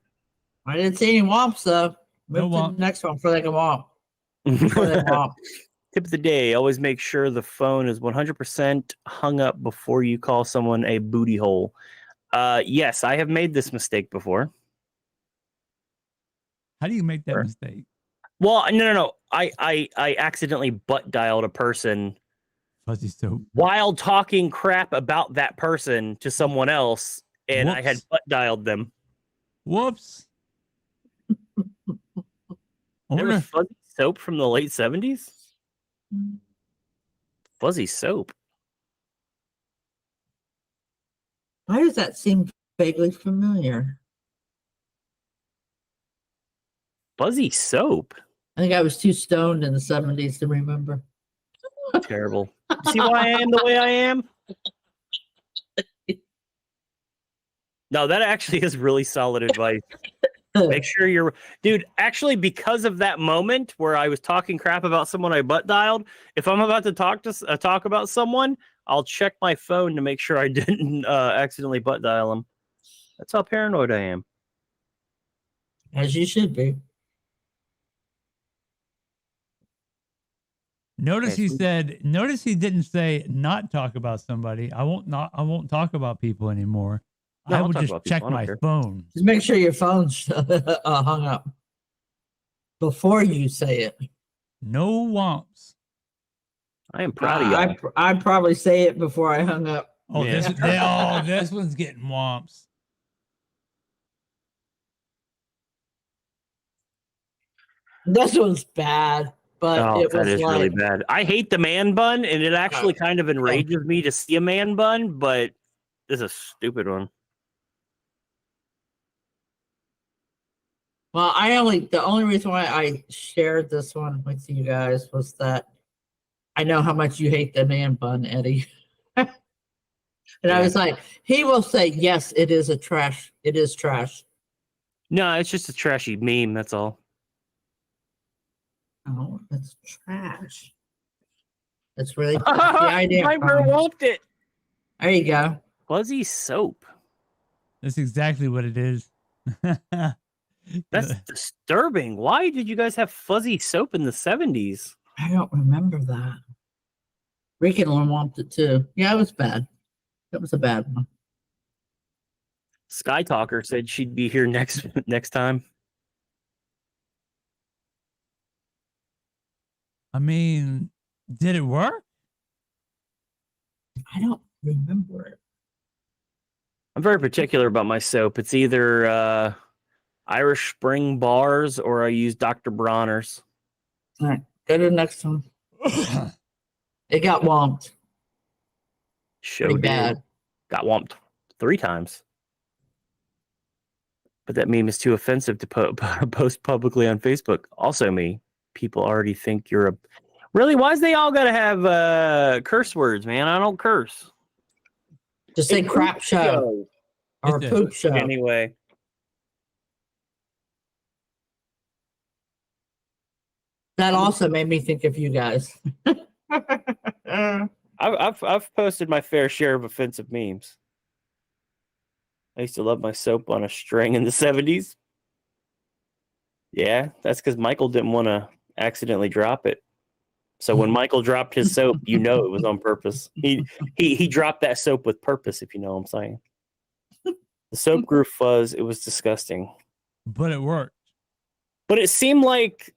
I didn't see any womps though. Move to the next one before they come off. Tip of the day: always make sure the phone is 100% hung up before you call someone a booty hole. Yes, I have made this mistake before. How do you make that mistake? Well, no. I accidentally butt dialed a person. Fuzzy soap. While talking crap about that person to someone else, and I had butt dialed them. Whoops. There was Fuzzy Soap from the late 70s? Fuzzy Soap. Why does that seem vaguely familiar? Fuzzy Soap? I think I was too stoned in the 70s to remember. Terrible. See why I am the way I am? No, that actually is really solid advice. Make sure you're, dude. Actually, because of that moment where I was talking crap about someone I butt dialed, if I'm about to talk about someone, I'll check my phone to make sure I didn't accidentally butt dial them. That's how paranoid I am. As you should be. Notice he said. Notice he didn't say not talk about somebody. I won't talk about people anymore. I will just check my phone. Just make sure your phone's hung up before you say it. No womps. I am proud of y'all. I'd probably say it before I hung up. Oh, this one's getting womps. This one's bad, but it was like, really bad. I hate the man bun, and it actually kind of enrages me to see a man bun, but this is a stupid one. Well, the only reason why I shared this one with you guys was that I know how much you hate the man bun, Eddie. And I was like, he will say, yes, it is trash. It is trash. No, it's just a trashy meme, that's all. Oh, it's trash. That's really the idea. I walked it. There you go. Fuzzy soap. That's exactly what it is. That's disturbing. Why did you guys have fuzzy soap in the 70s? I don't remember that. Rick and wanted it too. Yeah, it was bad. It was a bad one. Sky Talker said she'd be here next time. I mean, did it work? I don't remember it. I'm very particular about my soap. It's either Irish Spring Bars or I use Dr. Bronner's. All right, go to the next one. It got womped. Pretty bad. Got womped 3 times. But that meme is too offensive to post publicly on Facebook. Also me. People already think you're a... Really? Why's they all gotta have curse words, man? I don't curse. Just say crap show. Or poop show. Anyway. That also made me think of you guys. I've posted my fair share of offensive memes. I used to love my soap on a string in the 70s. Yeah, that's because Michael didn't want to accidentally drop it. So when Michael dropped his soap, you know it was on purpose. He dropped that soap with purpose, if you know what I'm saying. The soap grew fuzz. It was disgusting. But it worked. But it seemed like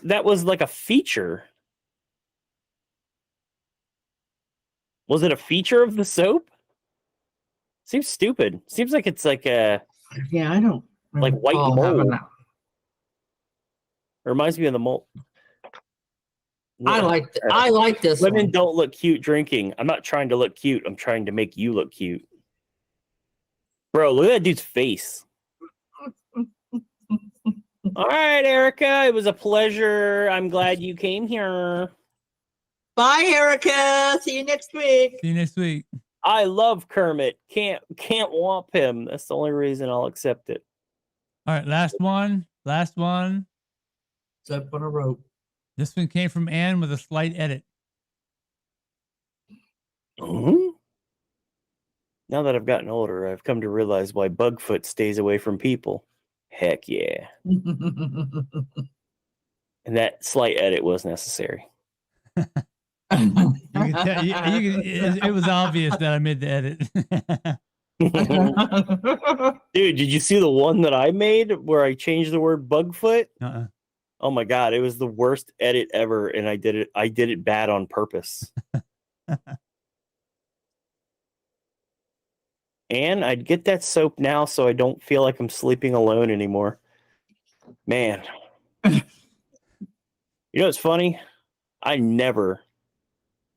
that was like a feature. Was it a feature of the soap? Seems stupid. Seems like it's like a... Yeah, I don't... Like white mold. Reminds me of the mold. I like this Women one. don't look cute drinking. I'm not trying to look cute. I'm trying to make you look cute. Bro, look at that dude's face. All right, Erica. It was a pleasure. I'm glad you came here. Bye, Erica. See you next week. See you next week. I love Kermit. Can't womp him. That's the only reason I'll accept it. All right, last one. Up on a rope. This one came from Ann with a slight edit. Mm-hmm. Now that I've gotten older, I've come to realize why Bugfoot stays away from people. Heck yeah. And that slight edit was necessary. It was obvious that I made the edit. Dude, did you see the one that I made where I changed the word Bugfoot? Oh my god, it was the worst edit ever, and I did it bad on purpose. And I'd get that soap now so I don't feel like I'm sleeping alone anymore. Man. You know what's funny? I never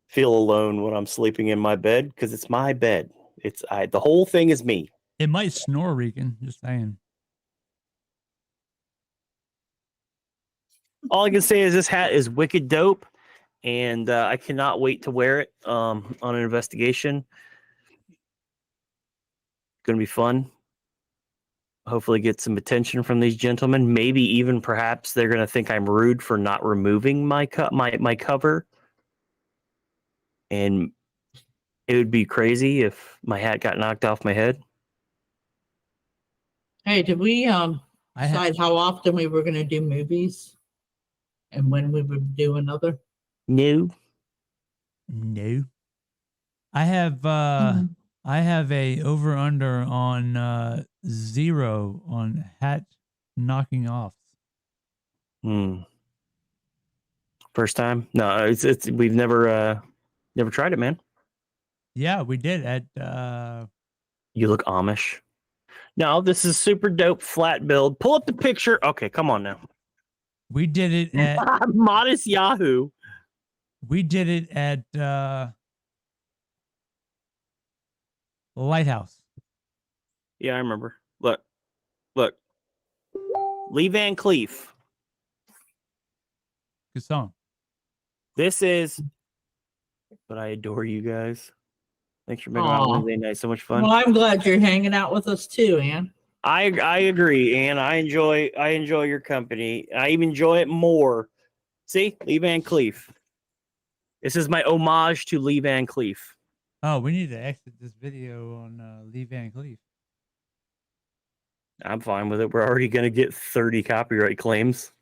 feel alone when I'm sleeping in my bed because it's my bed. The whole thing is me. It might snore, Regan. Just saying. All I can say is this hat is wicked dope, and I cannot wait to wear it on an investigation. Going to be fun. Hopefully get some attention from these gentlemen. Maybe even perhaps they're going to think I'm rude for not removing my cover. And it would be crazy if my hat got knocked off my head. Hey, did we decide how often we were going to do movies? And when we would do another? No. I have I have a over under on 0 on hat knocking off. First time? No, it's we've never tried it, man. Yeah, we did at You look Amish. No, this is super dope flat build. Pull up the picture. Okay, come on now. we did it at Modest Yahoo. we did it at Lighthouse. Yeah, I remember. Look. Lee Van Cleef. Good song. This is But I adore you guys. Thanks for making my Aw. Wednesday night so much fun. Well, I'm glad you're hanging out with us too, Ann. I agree, Ann. I enjoy your company. I even enjoy it more. See, Lee Van Cleef. This is my homage to Lee Van Cleef. Oh, we need to exit this video on Lee Van Cleef. I'm fine with it. We're already going to get 30 copyright claims.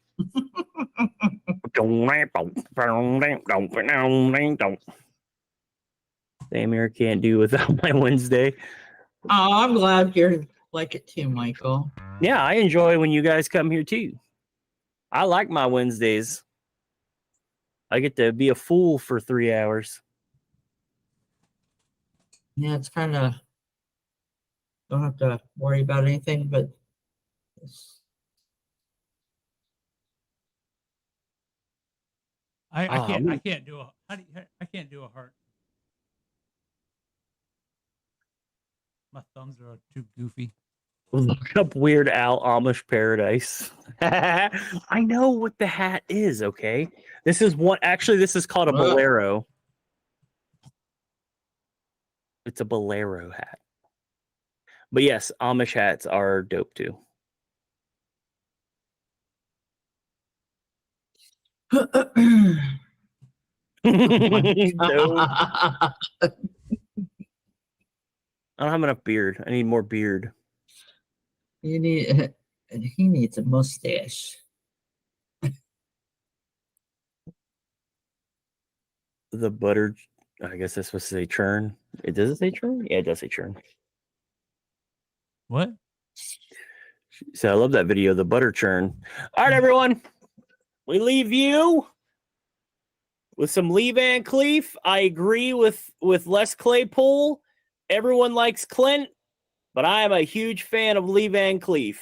Damn, here can't do without my Wednesday. Oh, I'm glad you're like it too, Michael. Yeah, I enjoy when you guys come here too. I like my Wednesdays. I get to be a fool for 3 hours. Yeah, it's kind of don't have to worry about anything, but I can't do a I can't do a heart. My thumbs are too goofy. Look up Weird Al Amish Paradise. I know what the hat is, okay? This is called a bolero. It's a bolero hat. But yes, Amish hats are dope too. No. I don't have enough beard. I need more beard. he needs a mustache. The butter, I guess that's supposed to say churn. Does it say churn? Yeah, it does say churn. What? So I love that video, the butter churn. All right, everyone. We leave you with some Lee Van Cleef. I agree with Les Claypool. Everyone likes Clint, but I am a huge fan of Lee Van Cleef.